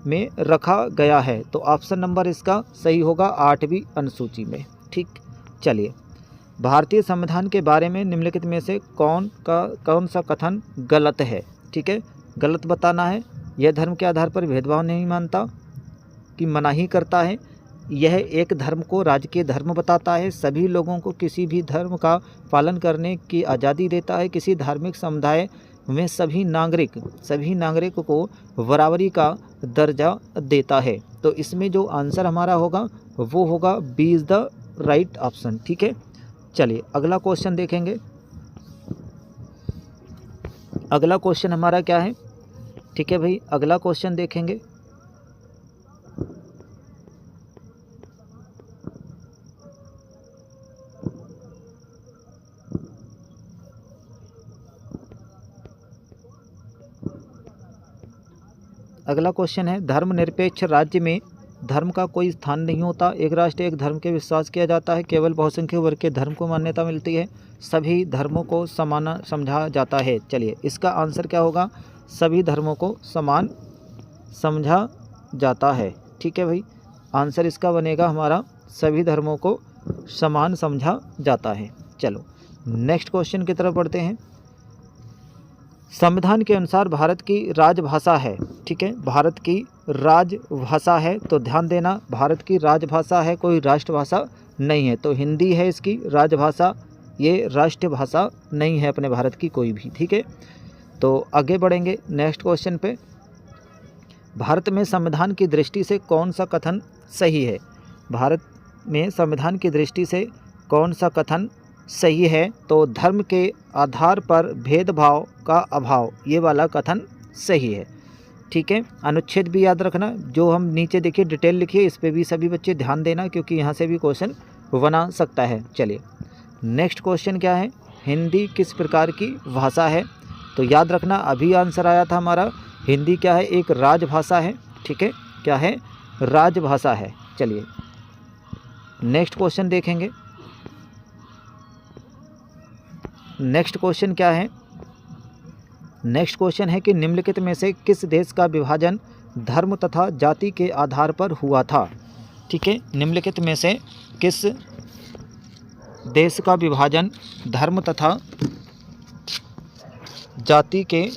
में रखा गया है, तो ऑप्शन नंबर इसका सही होगा 8वीं अनुसूची में। ठीक, चलिए भारतीय संविधान के बारे में निम्नलिखित में से कौन सा कथन गलत है। ठीक है, गलत बताना है। यह धर्म के आधार पर भेदभाव नहीं मानता कि मनाही करता है। यह एक धर्म को राजकीय धर्म बताता है। सभी लोगों को किसी भी धर्म का पालन करने की आज़ादी देता है। किसी धार्मिक समुदाय में सभी नागरिक को बराबरी का दर्जा देता है। तो इसमें जो आंसर हमारा होगा वो होगा B is the right option. ठीक है, चलिए अगला क्वेश्चन देखेंगे। अगला क्वेश्चन हमारा क्या है, ठीक है भाई, अगला क्वेश्चन देखेंगे। अगला क्वेश्चन है, धर्मनिरपेक्ष राज्य में धर्म का कोई स्थान नहीं होता। एक राष्ट्र एक धर्म के विश्वास किया जाता है। केवल बहुसंख्यक वर्ग के धर्म को मान्यता मिलती है। सभी धर्मों को समान समझा जाता है। चलिए इसका आंसर क्या होगा, सभी धर्मों को समान समझा जाता है। ठीक है भाई, आंसर इसका बनेगा हमारा सभी धर्मों को समान समझा जाता है। चलो नेक्स्ट क्वेश्चन की तरफ बढ़ते हैं। संविधान के अनुसार भारत की राजभाषा है। ठीक है, भारत की राजभाषा है, तो ध्यान देना भारत की राजभाषा है, कोई राष्ट्रभाषा नहीं है। तो हिंदी है इसकी राजभाषा, ये राष्ट्रभाषा नहीं है अपने भारत की कोई भी, ठीक है। तो आगे बढ़ेंगे नेक्स्ट क्वेश्चन पे। भारत में संविधान की दृष्टि से कौन सा कथन सही है? भारत में संविधान की दृष्टि से कौन सा कथन सही है? तो धर्म के आधार पर भेदभाव का अभाव, ये वाला कथन सही है, ठीक है। अनुच्छेद भी याद रखना, जो हम नीचे देखिए डिटेल लिखिए, इस पे भी सभी बच्चे ध्यान देना, क्योंकि यहाँ से भी क्वेश्चन बना सकता है। चलिए नेक्स्ट क्वेश्चन क्या है? हिंदी किस प्रकार की भाषा है? तो याद रखना अभी आंसर आया था हमारा, हिंदी क्या है? एक राजभाषा है, ठीक है। क्या है? राजभाषा है। चलिए नेक्स्ट क्वेश्चन देखेंगे। नेक्स्ट क्वेश्चन क्या है? नेक्स्ट क्वेश्चन है कि निम्नलिखित में से किस देश का विभाजन धर्म तथा जाति के आधार पर हुआ था? ठीक है, निम्नलिखित में से किस देश का विभाजन धर्म तथा जाति के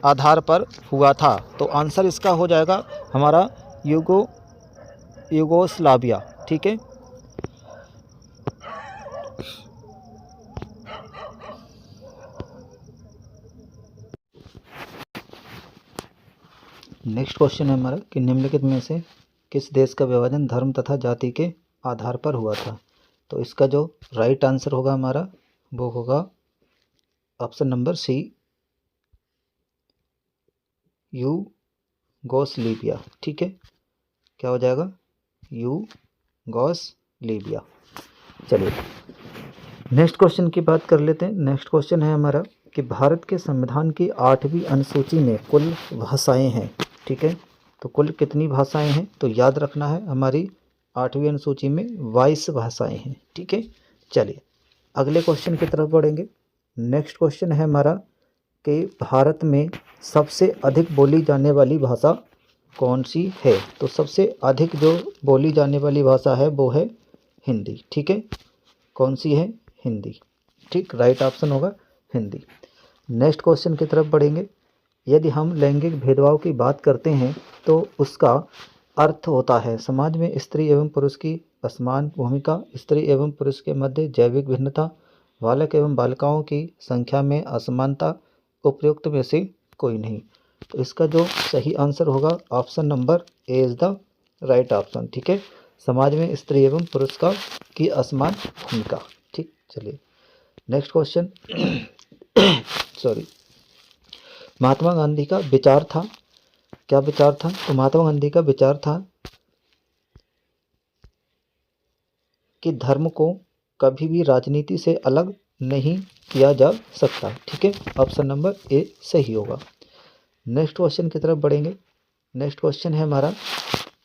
आधार पर हुआ था? तो आंसर इसका हो जाएगा हमारा यूगोस्लाविया, ठीक है। नेक्स्ट क्वेश्चन है हमारा कि निम्नलिखित में से किस देश का विभाजन धर्म तथा जाति के आधार पर हुआ था? तो इसका जो राइट आंसर होगा हमारा वो होगा ऑप्शन नंबर सी, यूगोस्लाविया, ठीक है। क्या हो जाएगा? यूगोस्लाविया। चलिए नेक्स्ट क्वेश्चन की बात कर लेते हैं। नेक्स्ट क्वेश्चन है हमारा कि भारत के संविधान की 8वीं अनुसूची में कुल भाषाएं हैं, ठीक है। तो कुल कितनी भाषाएं हैं? तो याद रखना है हमारी 8वीं अनुसूची में 22 भाषाएं हैं, ठीक है। चलिए अगले क्वेश्चन की तरफ बढ़ेंगे। नेक्स्ट क्वेश्चन है हमारा कि भारत में सबसे अधिक बोली जाने वाली भाषा कौन सी है? तो सबसे अधिक जो बोली जाने वाली भाषा है वो है हिंदी, ठीक है। कौन सी है? हिंदी, ठीक। राइट ऑप्शन होगा हिंदी। नेक्स्ट क्वेश्चन की तरफ बढ़ेंगे। यदि हम लैंगिक भेदभाव की बात करते हैं तो उसका अर्थ होता है समाज में स्त्री एवं पुरुष की असमान भूमिका, स्त्री एवं पुरुष के मध्य जैविक भिन्नता, बालक एवं बालिकाओं की संख्या में असमानता, उपयुक्त में से कोई नहीं। तो इसका जो सही आंसर होगा option number A is the right option, ठीक है। समाज में स्त्री एवं पुरुष का की असमान भूमिका, ठीक। चलिए next question sorry, Mahatma Gandhi का विचार था, क्या विचार था? तो महात्मा गांधी का विचार था कि धर्म को कभी भी राजनीति से अलग नहीं किया जा सकता, ठीक है। ऑप्शन नंबर ए सही होगा। नेक्स्ट क्वेश्चन की तरफ बढ़ेंगे। नेक्स्ट क्वेश्चन है हमारा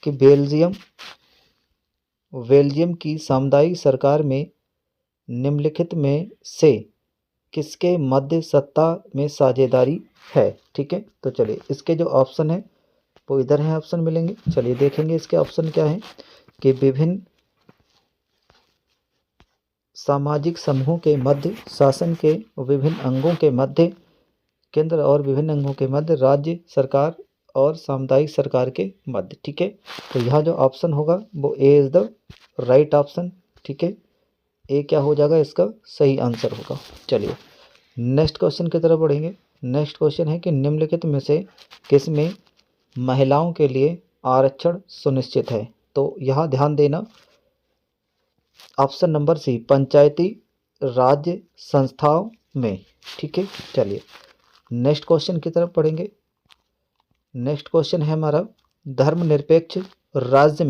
कि बेल्जियम की सामुदायिक सरकार में निम्नलिखित में से किसके मध्य सत्ता में साझेदारी है? ठीक है, तो चलिए इसके जो ऑप्शन है वो इधर हैं, ऑप्शन मिलेंगे। चलिए देखेंगे इसके ऑप्शन क्या है कि विभिन्न सामाजिक समूहों के मध्य, शासन के विभिन्न अंगों के मध्य, केंद्र और विभिन्न अंगों के मध्य, राज्य सरकार और सामुदायिक सरकार के मध्य, ठीक है। तो यहाँ जो ऑप्शन होगा वो A is the right option, ठीक है। ए क्या हो जाएगा? इसका सही आंसर होगा। चलिए नेक्स्ट क्वेश्चन की तरफ बढ़ेंगे। नेक्स्ट क्वेश्चन है कि निम्नलिखित में से किसमें महिलाओं के लिए आरक्षण सुनिश्चित है? तो यहाँ ध्यान देना, ऑप्शन नंबर सी, पंचायती राज्य संस्थाओं में, ठीक है। चलिए नेक्स्ट क्वेश्चन की तरफ पढ़ेंगे। नेक्स्ट क्वेश्चन है हमारा धर्मनिरपेक्ष राज्य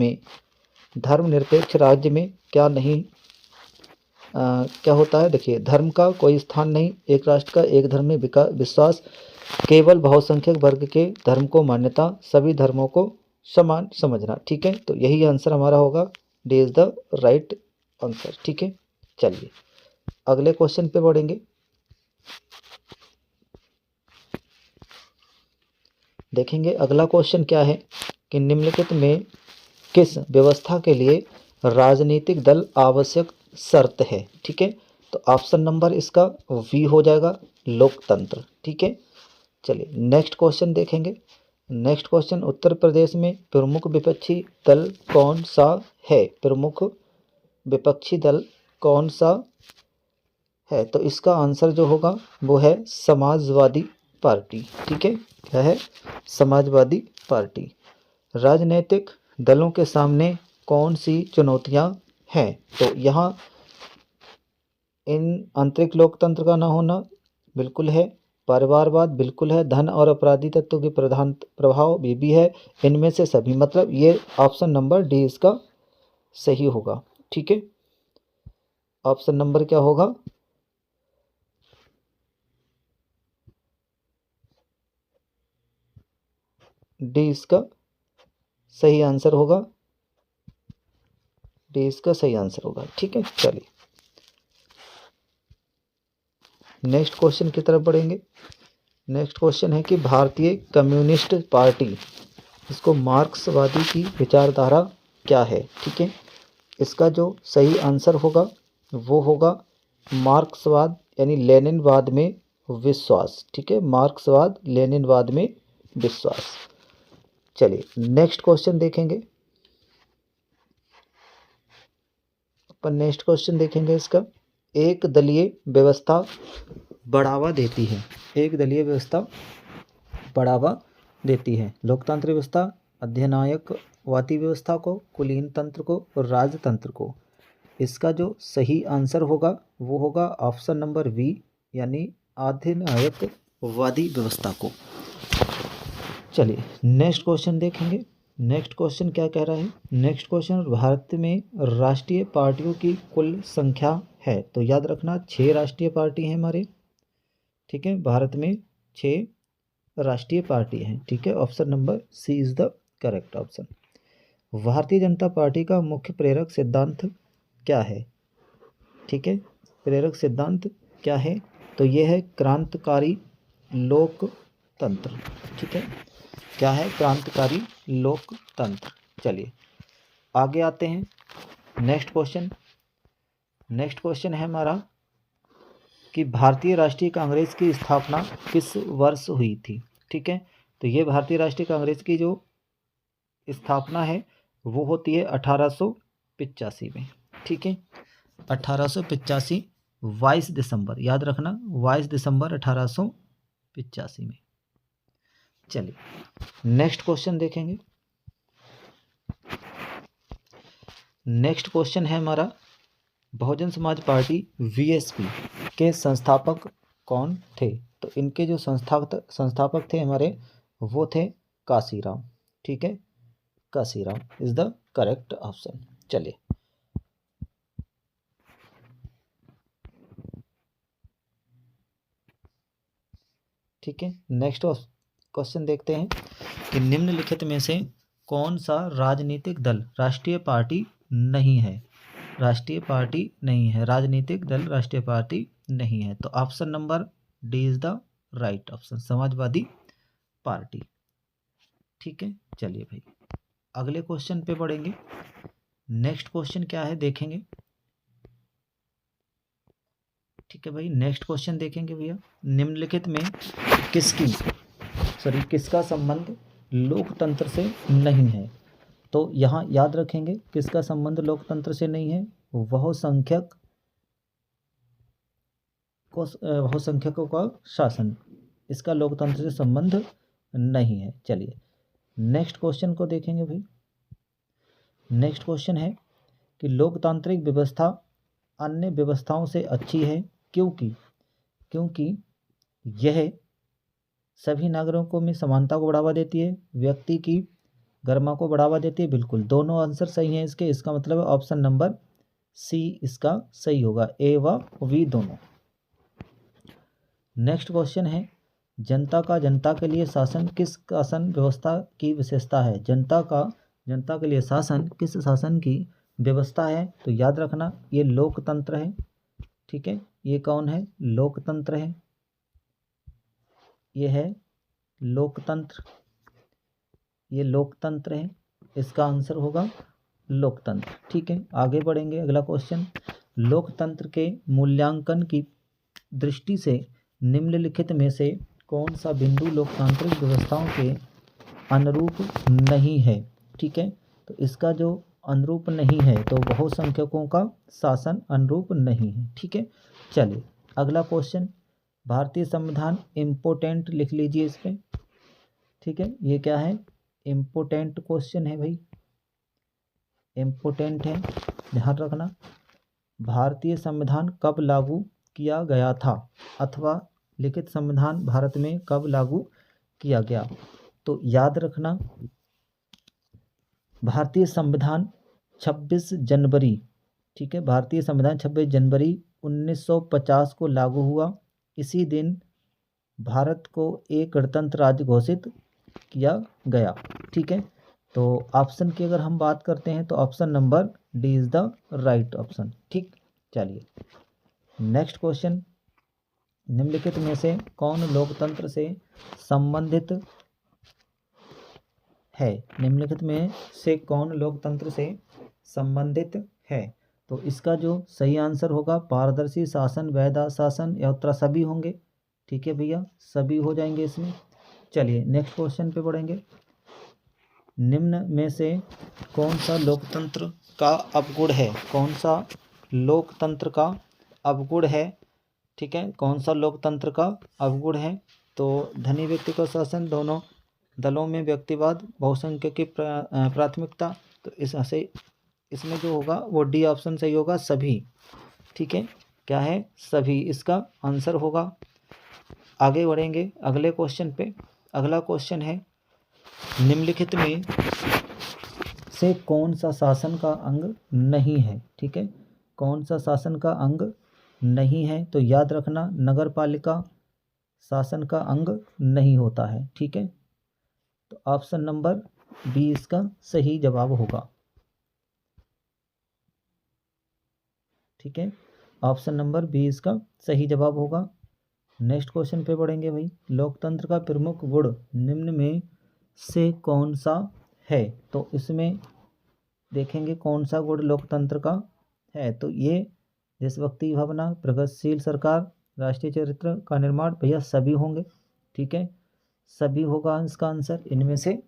में क्या नहीं क्या होता है? देखिए, धर्म का कोई स्थान नहीं, एक राष्ट्र का एक धर्म में विश्वास, केवल बहुसंख्यक वर्ग के धर्म को मान्यता, सभी धर्मों को समान समझना, ठीक है। तो यही आंसर हमारा होगा, D is the right answer, ठीक है। चलिए अगले क्वेश्चन पे बढ़ेंगे। देखेंगे अगला क्वेश्चन क्या है कि निम्नलिखित में किस व्यवस्था के लिए राजनीतिक दल आवश्यक शर्त है? ठीक है, तो ऑप्शन नंबर इसका वी हो जाएगा, लोकतंत्र, ठीक है। चलिए नेक्स्ट क्वेश्चन देखेंगे। नेक्स्ट क्वेश्चन, उत्तर प्रदेश में प्रमुख विपक्षी दल कौन सा है? प्रमुख विपक्षी दल कौन सा है? तो इसका आंसर जो होगा वो है समाजवादी पार्टी। ठीक है, क्या है? समाजवादी पार्टी। राजनीतिक दलों के सामने कौन सी चुनौतियां हैं? तो यहाँ इन आंतरिक लोकतंत्र का ना होना बिल्कुल है, परिवारवाद बिल्कुल है, धन और अपराधी तत्वों के प्रधान प्रभाव ये भी है, इनमें से सभी, मतलब ये ऑप्शन नंबर डी इसका सही होगा। ठीक है, ऑप्शन नंबर क्या होगा? डी इसका सही आंसर होगा। डी इसका सही आंसर होगा। ठीक है, चलिए नेक्स्ट क्वेश्चन की तरफ बढ़ेंगे। नेक्स्ट क्वेश्चन है कि भारतीय कम्युनिस्ट पार्टी, इसको मार्क्सवादी की विचारधारा क्या है? ठीक है, इसका जो सही आंसर होगा वो होगा मार्क्सवाद यानी लेनिनवाद में विश्वास। ठीक है, मार्क्सवाद लेनिनवाद में विश्वास। चलिए नेक्स्ट क्वेश्चन देखेंगे। अपन नेक्स्ट क्वेश्चन देखेंगे इसका, एक दलीय व्यवस्था बढ़ावा देती है। एक दलीय व्यवस्था बढ़ावा देती है लोकतांत्रिक व्यवस्था, अधिनायकवादी व्यवस्था को, कुलीन तंत्र को और राजतंत्र को। इसका जो सही आंसर होगा वो होगा ऑप्शन नंबर बी यानी अधिनायकवादी व्यवस्था को। चलिए नेक्स्ट क्वेश्चन देखेंगे। नेक्स्ट क्वेश्चन क्या कह रहा है? नेक्स्ट क्वेश्चन, भारत में राष्ट्रीय पार्टियों की कुल संख्या है? तो याद रखना 6 राष्ट्रीय पार्टी हैं हमारे। ठीक है, भारत में 6 राष्ट्रीय पार्टी हैं। ठीक है, option number C is the correct option. Bharatiya Janata party का मुख्य प्रेरक सिद्धांत क्या है? ठीक है, प्रेरक सिद्धांत क्या है? तो ये है क्रांतिकारी लोकतंत्र। ठीक है, क्या है? क्रांतिकारी लोकतंत्र। चलिए आगे आते हैं। नेक्स्ट क्वेश्चन, नेक्स्ट क्वेश्चन है हमारा कि भारतीय राष्ट्रीय कांग्रेस की स्थापना किस वर्ष हुई थी? ठीक है, तो ये भारतीय राष्ट्रीय कांग्रेस की जो स्थापना है वो होती है 1885 में। ठीक है, 1885 22 दिसंबर, याद रखना 22 दिसंबर 1885 में। चलिए नेक्स्ट क्वेश्चन देखेंगे। नेक्स्ट क्वेश्चन है हमारा, बहुजन समाज पार्टी वीएसपी के संस्थापक कौन थे? तो इनके जो संस्थापक थे हमारे वो थे काशीराम। ठीक है, Kashiram is the correct option. चलिए ठीक है, नेक्स्ट क्वेश्चन देखते हैं कि निम्नलिखित में से कौन सा राजनीतिक दल राष्ट्रीय पार्टी नहीं है? राष्ट्रीय पार्टी नहीं है, राजनीतिक दल राष्ट्रीय पार्टी नहीं है। तो option number D is the right option, Samajwadi party. ठीक है, चलिए भाई अगले क्वेश्चन पे बढ़ेंगे। नेक्स्ट क्वेश्चन क्या है देखेंगे। ठीक है भाई, नेक्स्ट क्वेश्चन देखेंगे भैया, निम्नलिखित में किसका संबंध लोकतंत्र से नहीं है? तो यहाँ याद रखेंगे किसका संबंध लोकतंत्र से नहीं है? बहुसंख्यकों का शासन, इसका लोकतंत्र से संबंध नहीं है। चलिए नेक्स्ट क्वेश्चन को देखेंगे भाई। नेक्स्ट क्वेश्चन है कि लोकतांत्रिक व्यवस्था अन्य व्यवस्थाओं से अच्छी है क्योंकि यह सभी नागरिकों में समानता को बढ़ावा देती है, व्यक्ति की गरिमा को बढ़ावा देती है। बिल्कुल दोनों आंसर सही हैं इसके, इसका मतलब है ऑप्शन नंबर सी इसका सही होगा, ए व वी दोनों। नेक्स्ट क्वेश्चन है, जनता के लिए शासन किस शासन व्यवस्था की विशेषता है? जनता के लिए शासन किस शासन की व्यवस्था है? तो याद रखना ये लोकतंत्र है। ठीक है, ये कौन है? लोकतंत्र है, ये है लोकतंत्र, ये लोकतंत्र है, इसका आंसर होगा लोकतंत्र। ठीक है, आगे बढ़ेंगे। अगला क्वेश्चन, लोकतंत्र के मूल्यांकन की दृष्टि से निम्नलिखित में से कौन सा बिंदु लोकतांत्रिक व्यवस्थाओं के अनुरूप नहीं है। ठीक है, तो इसका जो अनुरूप नहीं है तो बहुसंख्यकों का शासन अनुरूप नहीं है। ठीक है, चलिए अगला क्वेश्चन, भारतीय संविधान इम्पोर्टेंट लिख लीजिए इस पे। ठीक है, ये क्या है, इम्पोर्टेंट क्वेश्चन है भाई, इम्पोर्टेंट है, ध्यान रखना। भारतीय संविधान कब लागू किया गया था, अथवा लिखित संविधान भारत में कब लागू किया गया? तो याद रखना, भारतीय संविधान 26 जनवरी, ठीक है, भारतीय संविधान 26 जनवरी 1950 को लागू हुआ। इसी दिन भारत को एक गणतंत्र राज्य घोषित किया गया। ठीक है, तो ऑप्शन की अगर हम बात करते हैं तो option number D is the right option. ठीक, चलिए नेक्स्ट क्वेश्चन, निम्नलिखित में से कौन लोकतंत्र से संबंधित है? निम्नलिखित में से कौन लोकतंत्र से संबंधित है? तो इसका जो सही आंसर होगा पारदर्शी शासन, वैध शासन या उत्तरा सभी होंगे। ठीक है भैया, सभी हो जाएंगे इसमें। चलिए नेक्स्ट क्वेश्चन पे बढ़ेंगे, निम्न में से कौन सा लोकतंत्र का अवगुण है? कौन सा लोकतंत्र का अवगुण है? ठीक है, कौन सा लोकतंत्र का अवगुण है? तो धनी व्यक्ति का शासन, दोनों दलों में व्यक्तिवाद, बहुसंख्यक की प्राथमिकता। तो इसमें जो होगा वो डी ऑप्शन सही होगा, सभी। ठीक है, क्या है, सभी इसका आंसर होगा। आगे बढ़ेंगे अगले क्वेश्चन पे। अगला क्वेश्चन है, निम्नलिखित में से कौन सा शासन का अंग नहीं है? ठीक है, कौन सा शासन का अंग नहीं है? तो याद रखना, नगर पालिका शासन का अंग नहीं होता है। ठीक है, तो ऑप्शन नंबर बी इसका सही जवाब होगा। ठीक है, ऑप्शन नंबर बी इसका सही जवाब होगा। नेक्स्ट क्वेश्चन पे बढ़ेंगे भाई, लोकतंत्र का प्रमुख गुण निम्न में से कौन सा है? तो इसमें देखेंगे कौन सा गुण लोकतंत्र का है। तो ये देशभक्ति भावना, प्रगतिशील सरकार, राष्ट्रीय चरित्र का निर्माण, भैया सभी होंगे। ठीक है, सभी होगा इसका आंसर, इनमें से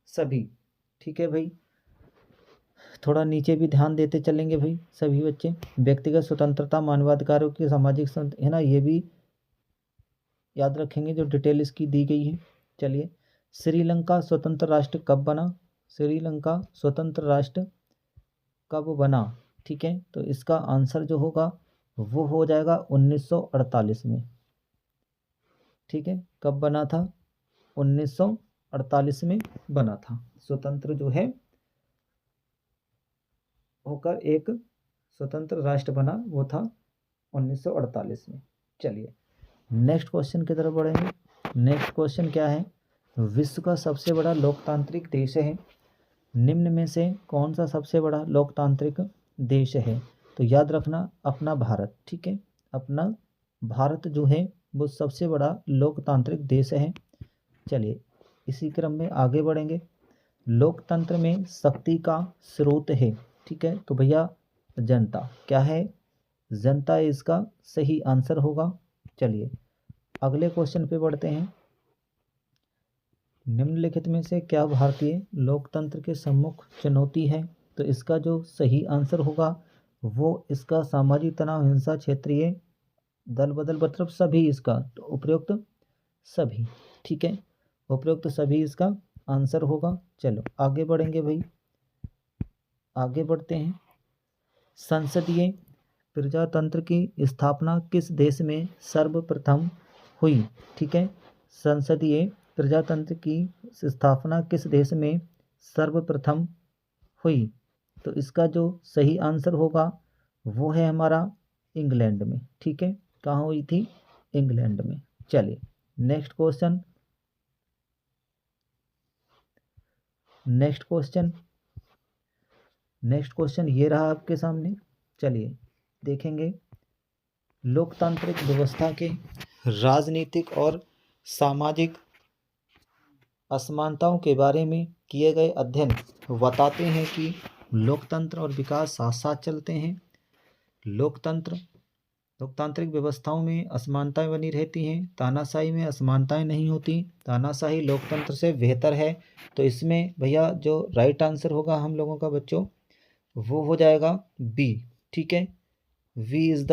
सभी। ठीक है भाई, थोड़ा नीचे भी ध्यान देते चलेंगे भाई सभी बच्चे। व्यक्तिगत स्वतंत्रता, मानवाधिकारों की सामाजिक है ना, ये भी याद रखेंगे जो डिटेल इसकी दी गई है। चलिए, श्रीलंका स्वतंत्र राष्ट्र कब बना? श्रीलंका स्वतंत्र राष्ट्र कब बना? ठीक है, तो इसका आंसर जो होगा वो हो जाएगा 1948 में। ठीक है, कब बना था? 1948 में बना था। स्वतंत्र जो है होकर एक स्वतंत्र राष्ट्र बना वो था 1948 में। चलिए नेक्स्ट क्वेश्चन की तरफ बढ़ेंगे। नेक्स्ट क्वेश्चन क्या है, विश्व का सबसे बड़ा लोकतांत्रिक देश है, निम्न में से कौन सा सबसे बड़ा लोकतांत्रिक देश है? तो याद रखना, अपना भारत। ठीक है, अपना भारत जो है वो सबसे बड़ा लोकतांत्रिक देश है। चलिए इसी क्रम में आगे बढ़ेंगे, लोकतंत्र में शक्ति का स्रोत है। ठीक है, तो भैया जनता, क्या है, जनता इसका सही आंसर होगा। चलिए अगले क्वेश्चन पे बढ़ते हैं, निम्नलिखित में से क्या भारतीय लोकतंत्र के सम्मुख चुनौती है? तो इसका जो सही आंसर होगा वो इसका सामाजिक तनाव, हिंसा, क्षेत्रीय दल बदल, मतलब सभी इसका, तो उपयुक्त सभी। ठीक है, उपयुक्त सभी इसका आंसर होगा। चलो आगे बढ़ेंगे भाई, आगे बढ़ते हैं, संसदीय प्रजातंत्र की स्थापना किस देश में सर्वप्रथम हुई? ठीक है, संसदीय प्रजातंत्र की स्थापना किस देश में सर्वप्रथम हुई? तो इसका जो सही आंसर होगा वो है हमारा इंग्लैंड में। ठीक है, कहाँ हुई थी? इंग्लैंड में। चलिए नेक्स्ट क्वेश्चन, नेक्स्ट क्वेश्चन ये रहा आपके सामने। चलिए देखेंगे, लोकतांत्रिक व्यवस्था के राजनीतिक और सामाजिक असमानताओं के बारे में किए गए अध्ययन बताते हैं कि लोकतंत्र और विकास साथ साथ चलते हैं। लोकतंत्र लोकतांत्रिक व्यवस्थाओं में असमानताएं बनी रहती हैं, तानाशाही में असमानताएं नहीं होती, तानाशाही लोकतंत्र से बेहतर है। तो इसमें भैया जो राइट आंसर होगा हम लोगों का बच्चों वो हो जाएगा बी। ठीक है, B is the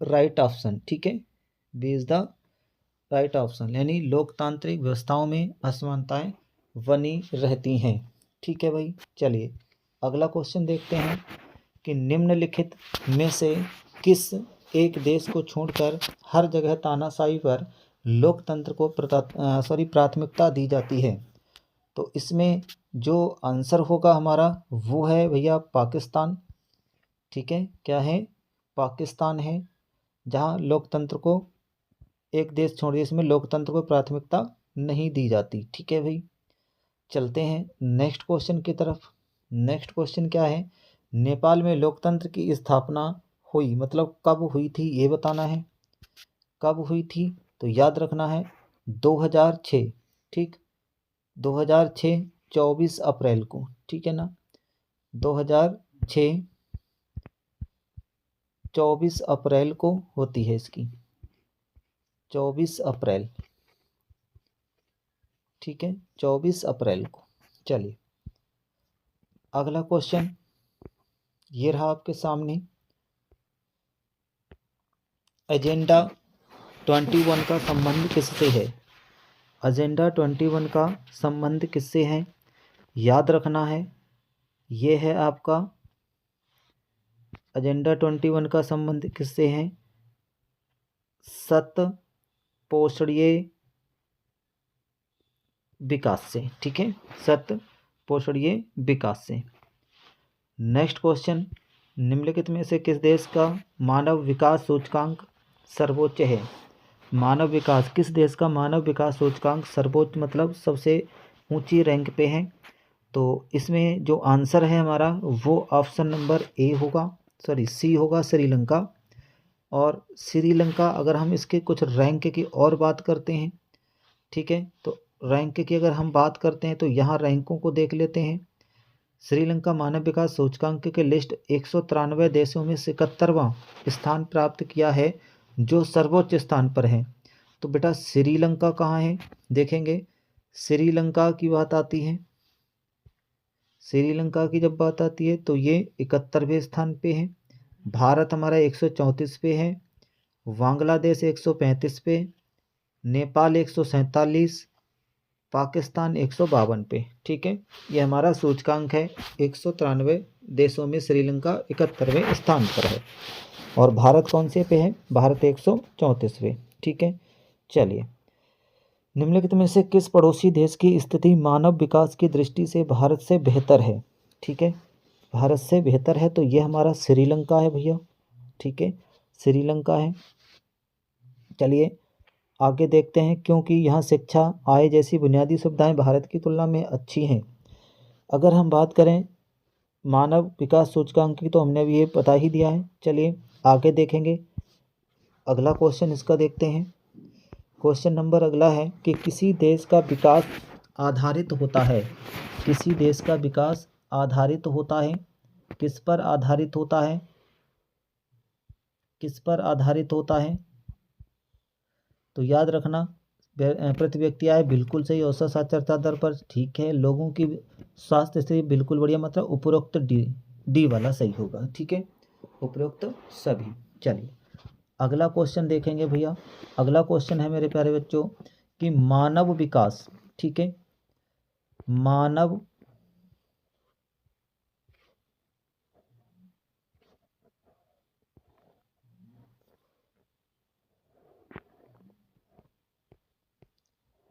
right option. ठीक है, B is the right option, यानी लोकतांत्रिक व्यवस्थाओं में असमानताएं बनी रहती हैं। ठीक है भाई, चलिए अगला क्वेश्चन देखते हैं कि निम्नलिखित में से किस एक देश को छोड़कर हर जगह तानाशाही पर लोकतंत्र को प्राथमिकता दी जाती है। तो इसमें जो आंसर होगा हमारा वो है भैया पाकिस्तान। ठीक है, क्या है? पाकिस्तान है, जहाँ लोकतंत्र को एक देश छोड़ दिया, इसमें लोकतंत्र को प्राथमिकता नहीं दी जाती। ठीक है भाई, चलते हैं नेक्स्ट क्वेश्चन की तरफ। नेक्स्ट क्वेश्चन क्या है? नेपाल में लोकतंत्र की स्थापना हुई, मतलब कब हुई थी ये बताना है। कब हुई थी? तो याद रखना है 2006। ठीक, 2006 24 अप्रैल को। ठीक है ना, 2006 24 अप्रैल को होती है इसकी, 24 अप्रैल। ठीक है, 24 अप्रैल को। चलिए अगला क्वेश्चन ये रहा आपके सामने। एजेंडा 21 का संबंध किससे है? एजेंडा 21 का संबंध किससे है? याद रखना है, ये है आपका एजेंडा 21 का संबंध किससे है? सत पोषणीय विकास से। ठीक है, सत पोषणीय विकास से। नेक्स्ट क्वेश्चन, निम्नलिखित में से किस देश का मानव विकास सूचकांक सर्वोच्च है? मानव विकास, किस देश का मानव विकास सूचकांक सर्वोच्च मतलब सबसे ऊंची रैंक पे है? तो इसमें जो आंसर है हमारा वो ऑप्शन नंबर ए होगा, सी होगा, श्रीलंका। और श्रीलंका, अगर हम इसके कुछ रैंक की और बात करते हैं, ठीक है, तो रैंक की अगर हम बात करते हैं तो यहाँ रैंकों को देख लेते हैं। श्रीलंका मानव विकास सूचकांक के लिस्ट 193 देशों में 77वां स्थान प्राप्त किया है, जो सर्वोच्च स्थान पर है। तो बेटा श्रीलंका कहाँ है? देखेंगे, श्रीलंका की बात आती है, श्रीलंका की जब बात आती है तो ये 71वें स्थान पे है। भारत हमारा 134 पे है, बांग्लादेश 135 पे, नेपाल 147, पाकिस्तान 152 पे। ठीक है, ये हमारा सूचकांक है। 193 देशों में श्रीलंका 71वें स्थान पर है। और भारत कौन से पे है? भारत 134वें। ठीक है, चलिए निम्नलिखित में से किस पड़ोसी देश की स्थिति मानव विकास की दृष्टि से भारत से बेहतर है? ठीक है, भारत से बेहतर है तो ये हमारा श्रीलंका है भैया। ठीक है, श्रीलंका है। चलिए आगे देखते हैं, क्योंकि यहाँ शिक्षा, आय जैसी बुनियादी सुविधाएं भारत की तुलना में अच्छी हैं। अगर हम बात करें मानव विकास सूचकांक की तो हमने अभी ये बता ही दिया है। चलिए आगे देखेंगे, अगला क्वेश्चन इसका देखते हैं। क्वेश्चन नंबर अगला है कि किसी देश का विकास आधारित होता है, किसी देश का विकास आधारित होता है, किस पर आधारित होता है? किस पर आधारित होता है? तो याद रखना, प्रति व्यक्ति आय बिल्कुल सही, औसत साक्षरता दर पर ठीक है, लोगों की स्वास्थ्य स्थिति बिल्कुल बढ़िया, मतलब उपरोक्त डी वाला सही होगा। ठीक है, उपरोक्त सभी। चलिए अगला क्वेश्चन देखेंगे भैया। अगला क्वेश्चन है मेरे प्यारे बच्चों कि मानव विकास, ठीक है,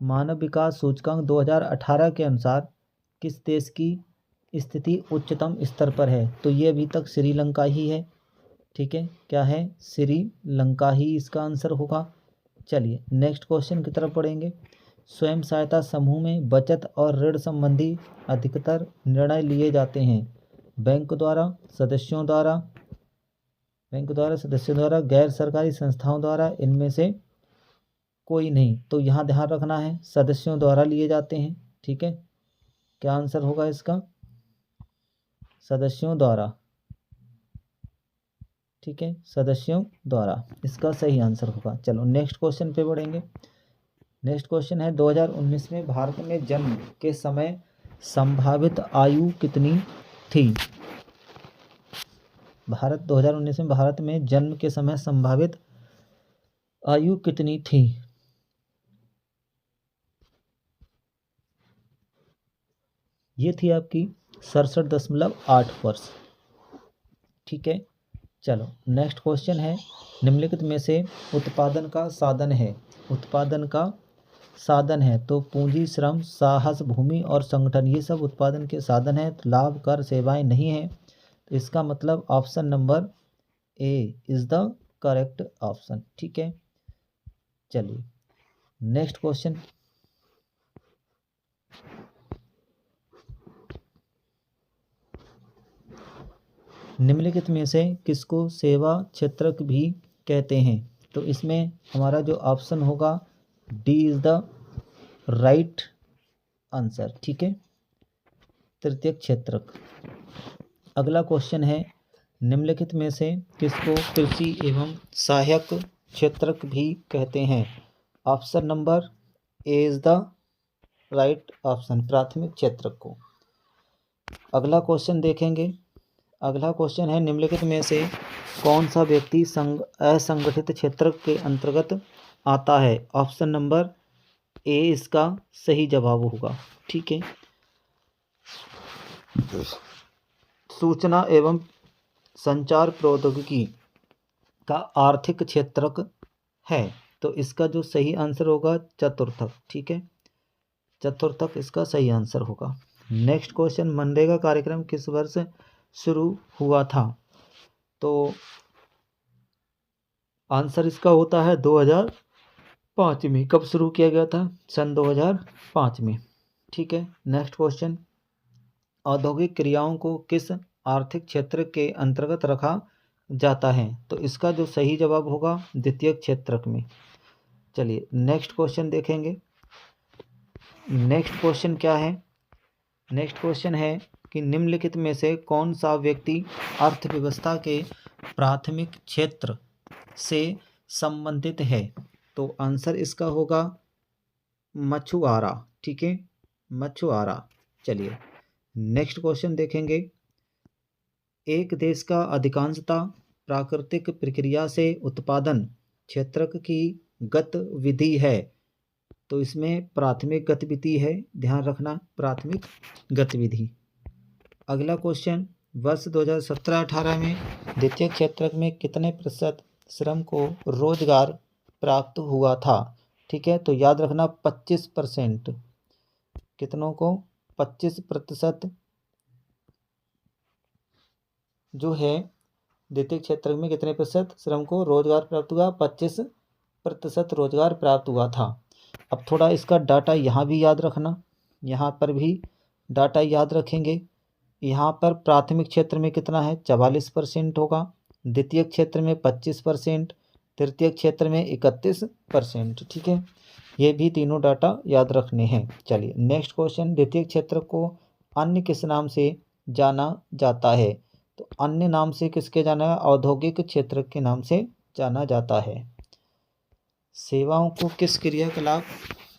मानव विकास सूचकांक 2018 के अनुसार किस देश की स्थिति उच्चतम स्तर पर है? तो ये अभी तक श्रीलंका ही है। ठीक है, क्या है? श्रीलंका ही इसका आंसर होगा। चलिए नेक्स्ट क्वेश्चन की तरफ बढ़ेंगे। स्वयं सहायता समूह में बचत और ऋण संबंधी अधिकतर निर्णय लिए जाते हैं बैंक द्वारा, सदस्यों द्वारा, गैर सरकारी संस्थाओं द्वारा, इनमें से कोई नहीं। तो यहाँ ध्यान रखना है, सदस्यों द्वारा लिए जाते हैं। ठीक है, क्या आंसर होगा इसका? सदस्यों द्वारा। ठीक है, सदस्यों द्वारा, इसका सही आंसर होगा। चलो नेक्स्ट क्वेश्चन पे बढ़ेंगे। नेक्स्ट क्वेश्चन है 2019 में भारत में जन्म के समय संभावित आयु कितनी थी? भारत 2019 में भारत में जन्म के समय संभावित आयु कितनी थी? ये थी आपकी 67.8 वर्ष। ठीक है, चलो नेक्स्ट क्वेश्चन है, निम्नलिखित में से उत्पादन का साधन है, उत्पादन का साधन है तो पूंजी, श्रम, साहस, भूमि और संगठन, ये सब उत्पादन के साधन है। तो लाभ, कर, सेवाएं नहीं है, तो इसका मतलब option number A is the correct option. ठीक है, चलिए नेक्स्ट क्वेश्चन। निम्नलिखित में से किसको सेवा क्षेत्रक भी कहते हैं? तो इसमें हमारा जो ऑप्शन होगा D is the right answer. ठीक है, तृतीयक क्षेत्रक। अगला क्वेश्चन है, निम्नलिखित में से किसको कृषि एवं सहायक क्षेत्रक भी कहते हैं? Option number A is the right option, प्राथमिक क्षेत्रक को। अगला क्वेश्चन देखेंगे। अगला क्वेश्चन है, निम्नलिखित में से कौन सा व्यक्ति असंगठित क्षेत्र के अंतर्गत आता है? ऑप्शन नंबर ए इसका सही जवाब होगा। ठीक है, सूचना एवं संचार प्रौद्योगिकी का आर्थिक क्षेत्रक है, तो इसका जो सही आंसर होगा चतुर्थक। ठीक है, चतुर्थक इसका सही आंसर होगा। नेक्स्ट क्वेश्चन, मनरेगा कार्यक्रम किस वर्ष शुरू हुआ था? तो आंसर इसका होता है 2005 में। कब शुरू किया गया था? सन 2005 में। ठीक है, नेक्स्ट क्वेश्चन, औद्योगिक क्रियाओं को किस आर्थिक क्षेत्र के अंतर्गत रखा जाता है? तो इसका जो सही जवाब होगा द्वितीयक क्षेत्रक में। चलिए नेक्स्ट क्वेश्चन देखेंगे। नेक्स्ट क्वेश्चन क्या है? नेक्स्ट क्वेश्चन है कि निम्नलिखित में से कौन सा व्यक्ति अर्थव्यवस्था के प्राथमिक क्षेत्र से संबंधित है? तो आंसर इसका होगा मछुआरा। ठीक है, मछुआरा। चलिए नेक्स्ट क्वेश्चन देखेंगे। एक देश का अधिकांशतः प्राकृतिक प्रक्रिया से उत्पादन क्षेत्रक की गतिविधि है, तो इसमें प्राथमिक गतिविधि है, ध्यान रखना, प्राथमिक गतिविधि। अगला क्वेश्चन, वर्ष 2017-18 में द्वितीय क्षेत्रक में कितने प्रतिशत श्रम को रोजगार प्राप्त हुआ था? ठीक है, तो याद रखना 25%। कितनों को? 25% जो है द्वितीय क्षेत्र में कितने प्रतिशत श्रम को रोजगार प्राप्त हुआ? 25% रोजगार प्राप्त हुआ था। अब थोड़ा इसका डाटा यहाँ भी याद रखना, यहाँ पर भी डाटा याद रखेंगे। यहाँ पर प्राथमिक क्षेत्र में कितना है? 44% होगा, द्वितीय क्षेत्र में 25%, तृतीय क्षेत्र में 31%। ठीक है, ये भी तीनों डाटा याद रखने हैं। चलिए नेक्स्ट क्वेश्चन, द्वितीय क्षेत्र को अन्य किस नाम से जाना जाता है? तो अन्य नाम से किसके जाना है? औद्योगिक क्षेत्र के नाम से जाना जाता है। सेवाओं को किस क्रियाकलाप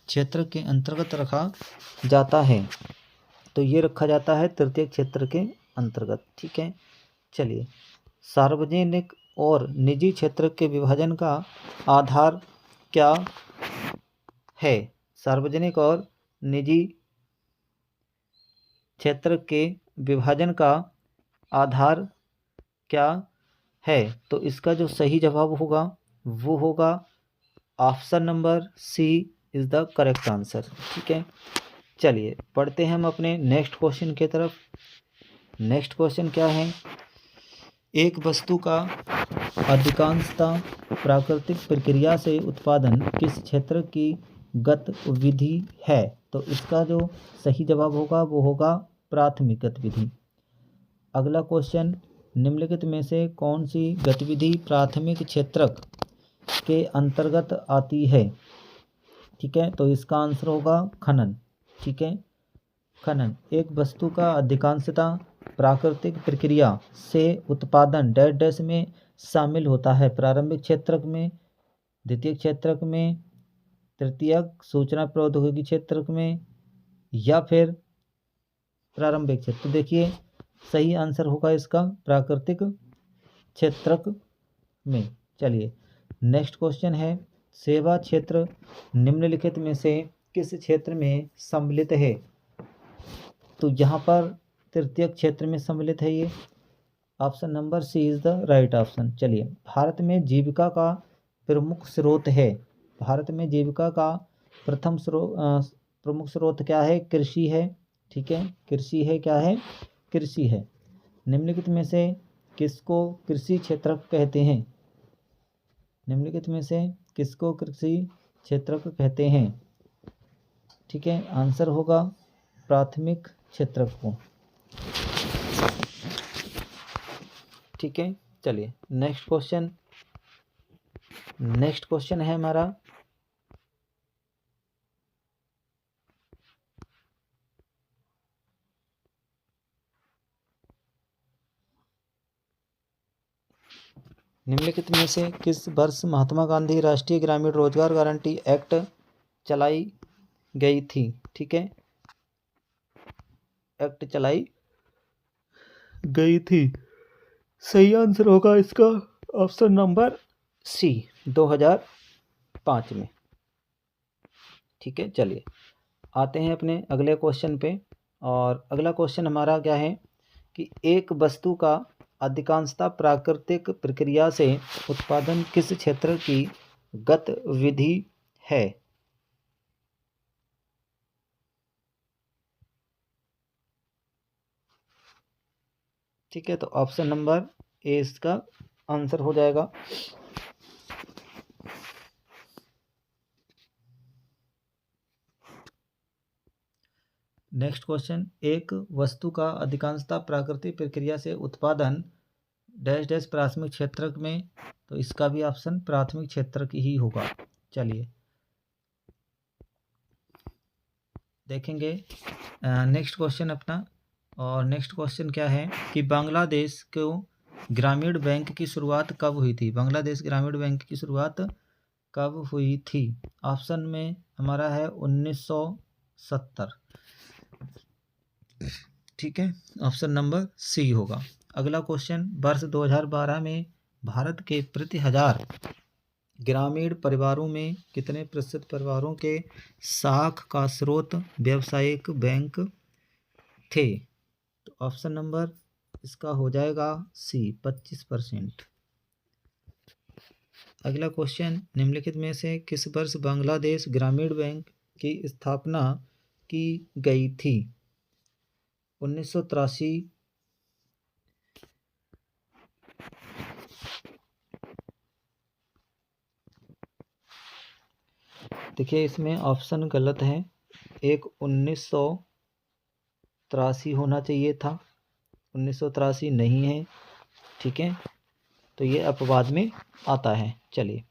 क्षेत्र के अंतर्गत रखा जाता है? तो ये रखा जाता है तृतीय क्षेत्र के अंतर्गत। ठीक है, चलिए सार्वजनिक और निजी क्षेत्र के विभाजन का आधार क्या है? सार्वजनिक और निजी क्षेत्र के विभाजन का आधार क्या है? तो इसका जो सही जवाब होगा वो होगा option number C is the correct answer. ठीक है, चलिए पढ़ते हैं हम अपने नेक्स्ट क्वेश्चन की तरफ। नेक्स्ट क्वेश्चन क्या है? एक वस्तु का अधिकांशतः प्राकृतिक प्रक्रिया से उत्पादन किस क्षेत्र की गतिविधि है? तो इसका जो सही जवाब होगा वो होगा प्राथमिक गतिविधि। अगला क्वेश्चन, निम्नलिखित में से कौन सी गतिविधि प्राथमिक क्षेत्रक के अंतर्गत आती है? ठीक है, तो इसका आंसर होगा खनन। ठीक है, खनन। एक वस्तु का अधिकांशतः प्राकृतिक प्रक्रिया से उत्पादन डैश डैश में शामिल होता है? प्रारंभिक क्षेत्रक में, द्वितीय क्षेत्रक में, तृतीयक सूचना प्रौद्योगिकी क्षेत्रक में, या फिर प्रारंभिक क्षेत्र? तो देखिए सही आंसर होगा इसका प्राकृतिक क्षेत्रक में। चलिए नेक्स्ट क्वेश्चन है, सेवा क्षेत्र निम्नलिखित में से किस क्षेत्र में सम्मिलित है? तो यहाँ पर तृतीय क्षेत्र में सम्मिलित है ये। Option number C is the right option. चलिए, भारत में जीविका का प्रमुख स्रोत है। भारत में जीविका का प्रमुख स्रोत क्या है? कृषि है। ठीक है, कृषि है। क्या है? कृषि है। निम्नलिखित में से किसको कृषि क्षेत्र कहते हैं? निम्नलिखित में से किसको कृषि क्षेत्र कहते हैं? ठीक है, आंसर होगा प्राथमिक क्षेत्र को। ठीक है, चलिए नेक्स्ट क्वेश्चन है हमारा, निम्नलिखित में से किस वर्ष महात्मा गांधी राष्ट्रीय ग्रामीण रोजगार गारंटी एक्ट चलाई गई थी? ठीक है, एक्ट चलाई गई थी। सही आंसर होगा इसका ऑप्शन नंबर सी, 2005 में। ठीक है, चलिए आते हैं अपने अगले क्वेश्चन पे। और अगला क्वेश्चन हमारा क्या है कि एक वस्तु का अधिकांशतः प्राकृतिक प्रक्रिया से उत्पादन किस क्षेत्र की गतिविधि है? ठीक है, तो ऑप्शन नंबर ए इसका आंसर हो जाएगा। नेक्स्ट क्वेश्चन, एक वस्तु का अधिकांशतः प्राकृतिक प्रक्रिया से उत्पादन डैश डैश प्राथमिक क्षेत्र में, तो इसका भी ऑप्शन प्राथमिक क्षेत्र की ही होगा। चलिए देखेंगे नेक्स्ट क्वेश्चन अपना। और नेक्स्ट क्वेश्चन क्या है कि बांग्लादेश को ग्रामीण बैंक की शुरुआत कब हुई थी? बांग्लादेश ग्रामीण बैंक की शुरुआत कब हुई थी? ऑप्शन में हमारा है 1970। ठीक है, ऑप्शन नंबर सी होगा। अगला क्वेश्चन, वर्ष 2012 में भारत के प्रति 1000 ग्रामीण परिवारों में कितने प्रतिशत परिवारों के साख का स्रोत व्यावसायिक बैंक थे? तो ऑप्शन नंबर इसका हो जाएगा सी, 25%। अगला क्वेश्चन, निम्नलिखित में से किस वर्ष बांग्लादेश ग्रामीण बैंक की स्थापना की गई थी? 1983, देखिए इसमें ऑप्शन गलत है। एक 1983 होना चाहिए था, 1983 नहीं है। ठीक है, तो ये अपवाद में आता है। चलिए,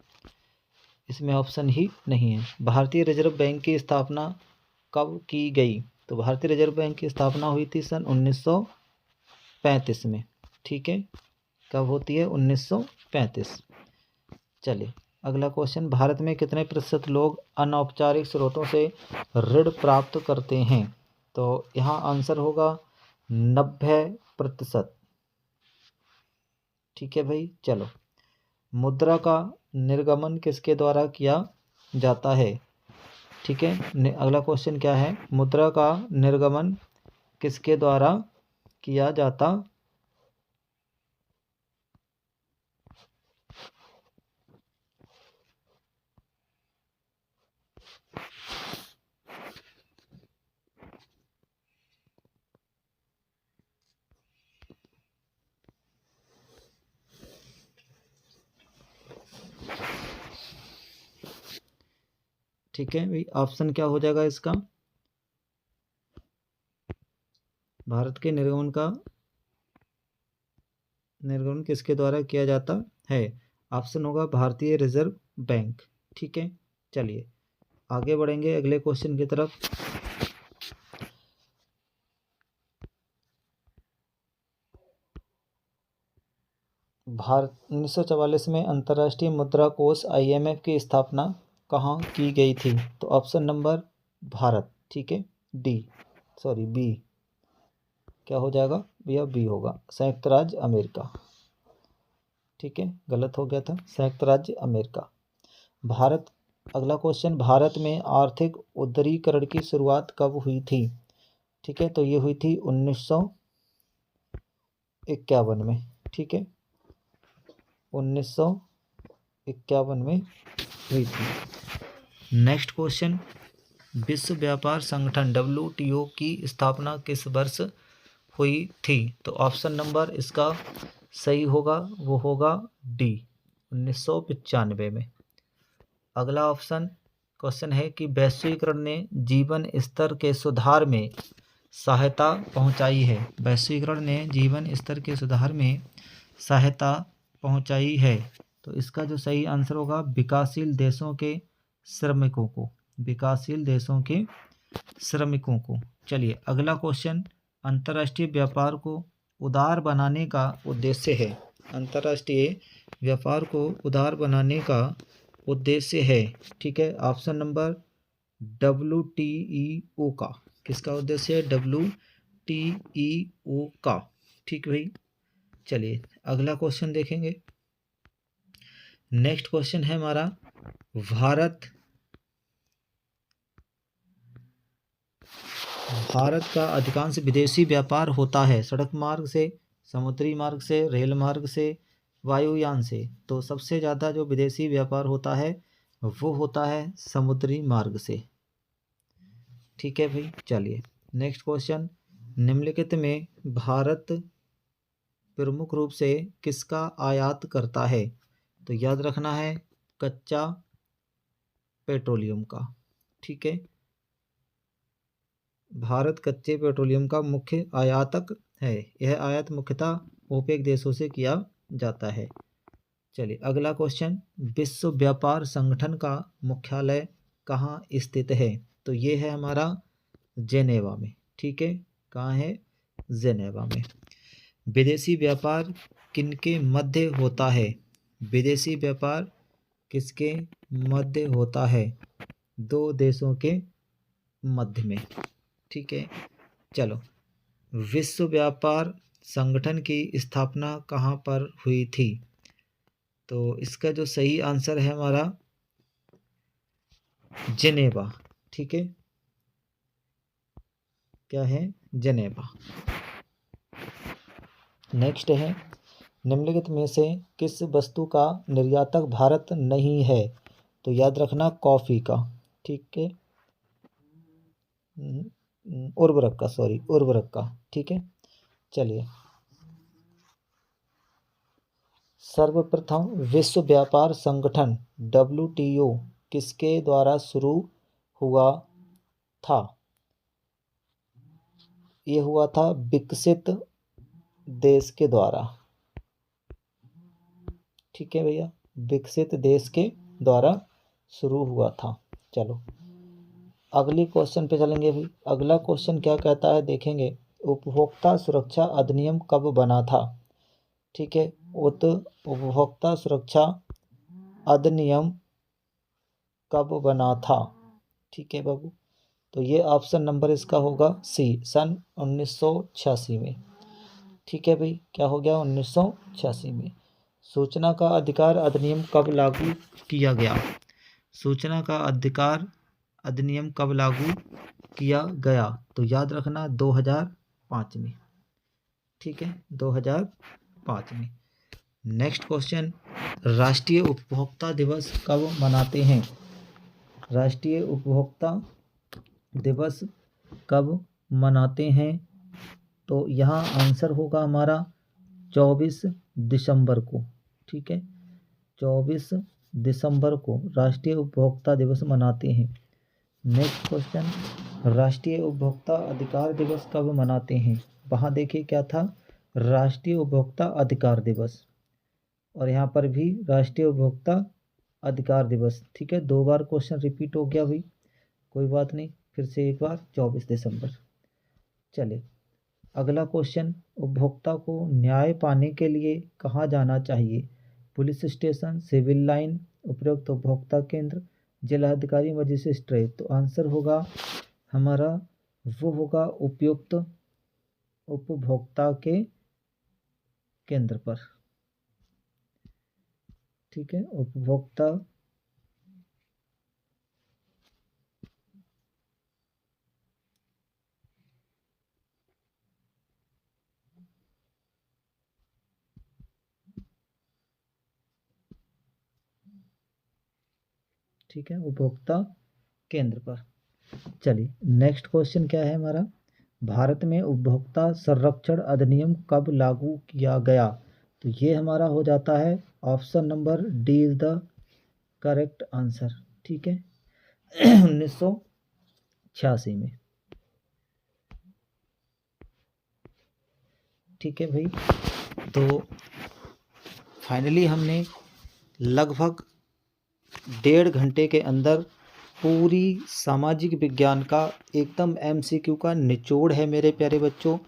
इसमें ऑप्शन ही नहीं है। भारतीय रिजर्व बैंक की स्थापना कब की गई? तो भारतीय रिजर्व बैंक की स्थापना हुई थी सन 1935 में। ठीक है, कब होती है? 1935। चलिए अगला क्वेश्चन, भारत में कितने प्रतिशत लोग अनौपचारिक स्रोतों से ऋण प्राप्त करते हैं? तो यहाँ आंसर होगा 90%। ठीक है भाई, चलो मुद्रा का निर्गमन किसके द्वारा किया जाता है? ठीक है, अगला क्वेश्चन क्या है, मुद्रा का निर्गमन किसके द्वारा किया जाता ठीक है भाई, ऑप्शन क्या हो जाएगा इसका? भारत के निर्गमन किसके द्वारा किया जाता है? ऑप्शन होगा भारतीय रिजर्व बैंक। ठीक है, चलिए आगे बढ़ेंगे अगले क्वेश्चन की तरफ। भारत 1944 में अंतर्राष्ट्रीय मुद्रा कोष IMF की स्थापना कहाँ की गई थी? तो ऑप्शन नंबर भारत, ठीक है, बी, क्या हो जाएगा भैया? बी होगा, संयुक्त राज्य अमेरिका, ठीक है, गलत हो गया था, संयुक्त राज्य अमेरिका। भारत, अगला क्वेश्चन, भारत में आर्थिक उदारीकरण की शुरुआत कब हुई थी? ठीक है, तो ये हुई थी 1951 में, ठीक है, 1951 में हुई थी। नेक्स्ट क्वेश्चन, विश्व व्यापार संगठन WTO की स्थापना किस वर्ष हुई थी? तो ऑप्शन नंबर इसका सही होगा, वो होगा डी, 1995 में। अगला ऑप्शन क्वेश्चन है कि वैश्वीकरण ने जीवन स्तर के सुधार में सहायता पहुंचाई है। वैश्वीकरण ने जीवन स्तर के सुधार में सहायता पहुंचाई है, तो इसका जो सही आंसर होगा विकासशील देशों के श्रमिकों को, विकासशील देशों के श्रमिकों को। चलिए अगला क्वेश्चन, अंतर्राष्ट्रीय व्यापार को उदार बनाने का उद्देश्य है। अंतर्राष्ट्रीय व्यापार को उदार बनाने का उद्देश्य है, ठीक है, ऑप्शन नंबर WTO का। किसका उद्देश्य है? WTO का, ठीक भाई। चलिए अगला क्वेश्चन देखेंगे। नेक्स्ट क्वेश्चन है हमारा, भारत का अधिकांश विदेशी व्यापार होता है सड़क मार्ग से, समुद्री मार्ग से, रेल मार्ग से, वायुयान से। तो सबसे ज़्यादा जो विदेशी व्यापार होता है वो होता है समुद्री मार्ग से, ठीक है भाई। चलिए नेक्स्ट क्वेश्चन, निम्नलिखित में भारत प्रमुख रूप से किसका आयात करता है? तो याद रखना है कच्चा पेट्रोलियम का, ठीक है, भारत कच्चे पेट्रोलियम का मुख्य आयातक है। यह आयात मुख्यतः ओपेक देशों से किया जाता है। चलिए अगला क्वेश्चन, विश्व व्यापार संगठन का मुख्यालय कहाँ स्थित है? तो ये है हमारा जेनेवा में, ठीक है, कहाँ है? जेनेवा में। विदेशी व्यापार किनके मध्य होता है? विदेशी व्यापार किसके मध्य होता है? दो देशों के मध्य में, ठीक है। चलो, विश्व व्यापार संगठन की स्थापना कहाँ पर हुई थी? तो इसका जो सही आंसर है हमारा जेनेवा, ठीक है, क्या है? जेनेवा। नेक्स्ट है, निम्नलिखित में से किस वस्तु का निर्यातक भारत नहीं है? तो याद रखना कॉफ़ी का, ठीक है, उर्वरक का, ठीक है। चलिए सर्वप्रथम विश्व व्यापार संगठन WTO किसके द्वारा शुरू हुआ था? ये हुआ था विकसित देश के द्वारा, ठीक है भैया, विकसित देश के द्वारा शुरू हुआ था। चलो अगली क्वेश्चन पे चलेंगे भाई। अगला क्वेश्चन क्या कहता है देखेंगे, उपभोक्ता सुरक्षा अधिनियम कब बना था? ठीक है, उपभोक्ता सुरक्षा अधिनियम कब बना था? ठीक है बाबू, तो ये ऑप्शन नंबर इसका होगा सी, सन 1986 में, ठीक है भाई, क्या हो गया? 1986 में। सूचना का अधिकार अधिनियम कब लागू किया गया? सूचना का अधिकार अधिनियम कब लागू किया गया? तो याद रखना 2005 में, ठीक है, 2005 में। नेक्स्ट क्वेश्चन, राष्ट्रीय उपभोक्ता दिवस कब मनाते हैं? राष्ट्रीय उपभोक्ता दिवस कब मनाते हैं? तो यहाँ आंसर होगा हमारा 24 दिसंबर को, ठीक है, 24 दिसंबर को राष्ट्रीय उपभोक्ता दिवस मनाते हैं। नेक्स्ट क्वेश्चन, राष्ट्रीय उपभोक्ता अधिकार दिवस कब मनाते हैं? वहाँ देखिए क्या था, राष्ट्रीय उपभोक्ता अधिकार दिवस, और यहाँ पर भी राष्ट्रीय उपभोक्ता अधिकार दिवस, ठीक है, दो बार क्वेश्चन रिपीट हो गया भाई, कोई बात नहीं, फिर से एक बार 24 दिसंबर। चलिए अगला क्वेश्चन, उपभोक्ता को न्याय पाने के लिए कहाँ जाना चाहिए? पुलिस स्टेशन, सिविल लाइन, उपरोक्त उपभोक्ता केंद्र, जिलाधिकारी, मजिस्ट्रेट। तो आंसर होगा हमारा वो होगा उपयुक्त उपभोक्ता के केंद्र पर। ठीक है, उपभोक्ता ठीक है, उपभोक्ता केंद्र पर। चलिए नेक्स्ट क्वेश्चन क्या है हमारा, भारत में उपभोक्ता संरक्षण अधिनियम कब लागू किया गया? तो ये हमारा हो जाता है option number D is the correct answer. ठीक है 1986 में। ठीक है भाई, तो फाइनली हमने लगभग 1.5 घंटे के अंदर पूरी सामाजिक विज्ञान का एकदम एमसीक्यू का निचोड़ है मेरे प्यारे बच्चों।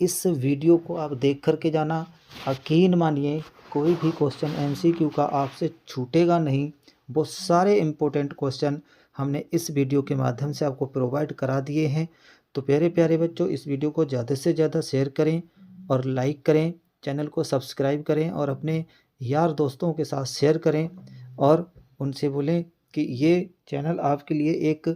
इस वीडियो को आप देख कर के जाना, यकीन मानिए कोई भी क्वेश्चन एमसीक्यू का आपसे छूटेगा नहीं। वो सारे इम्पोर्टेंट क्वेश्चन हमने इस वीडियो के माध्यम से आपको प्रोवाइड करा दिए हैं। तो प्यारे प्यारे बच्चों, इस वीडियो को ज़्यादा से ज़्यादा शेयर करें और लाइक करें, चैनल को सब्सक्राइब करें और अपने यार दोस्तों के साथ शेयर करें और उनसे बोलें कि ये चैनल आपके लिए एक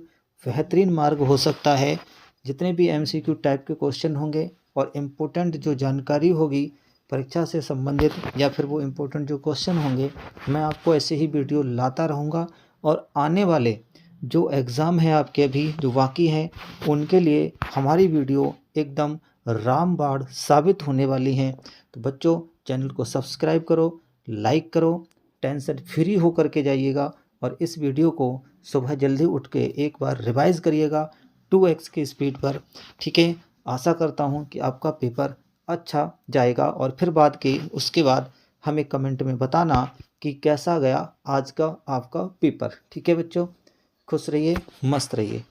बेहतरीन मार्ग हो सकता है। जितने भी एमसीक्यू टाइप के क्वेश्चन होंगे और इम्पोर्टेंट जो जानकारी होगी परीक्षा से संबंधित या फिर वो इम्पोर्टेंट जो क्वेश्चन होंगे, मैं आपको ऐसे ही वीडियो लाता रहूँगा। और आने वाले जो एग्ज़ाम है आपके अभी जो बाकी हैं, उनके लिए हमारी वीडियो एकदम रामबाण साबित होने वाली हैं। तो बच्चों, चैनल को सब्सक्राइब करो, लाइक करो, टेंशन फ्री हो करके जाइएगा और इस वीडियो को सुबह जल्दी उठ के एक बार रिवाइज़ करिएगा 2x की स्पीड पर। ठीक है, आशा करता हूँ कि आपका पेपर अच्छा जाएगा और फिर उसके बाद हमें कमेंट में बताना कि कैसा गया आज का आपका पेपर। ठीक है बच्चों, खुश रहिए, मस्त रहिए।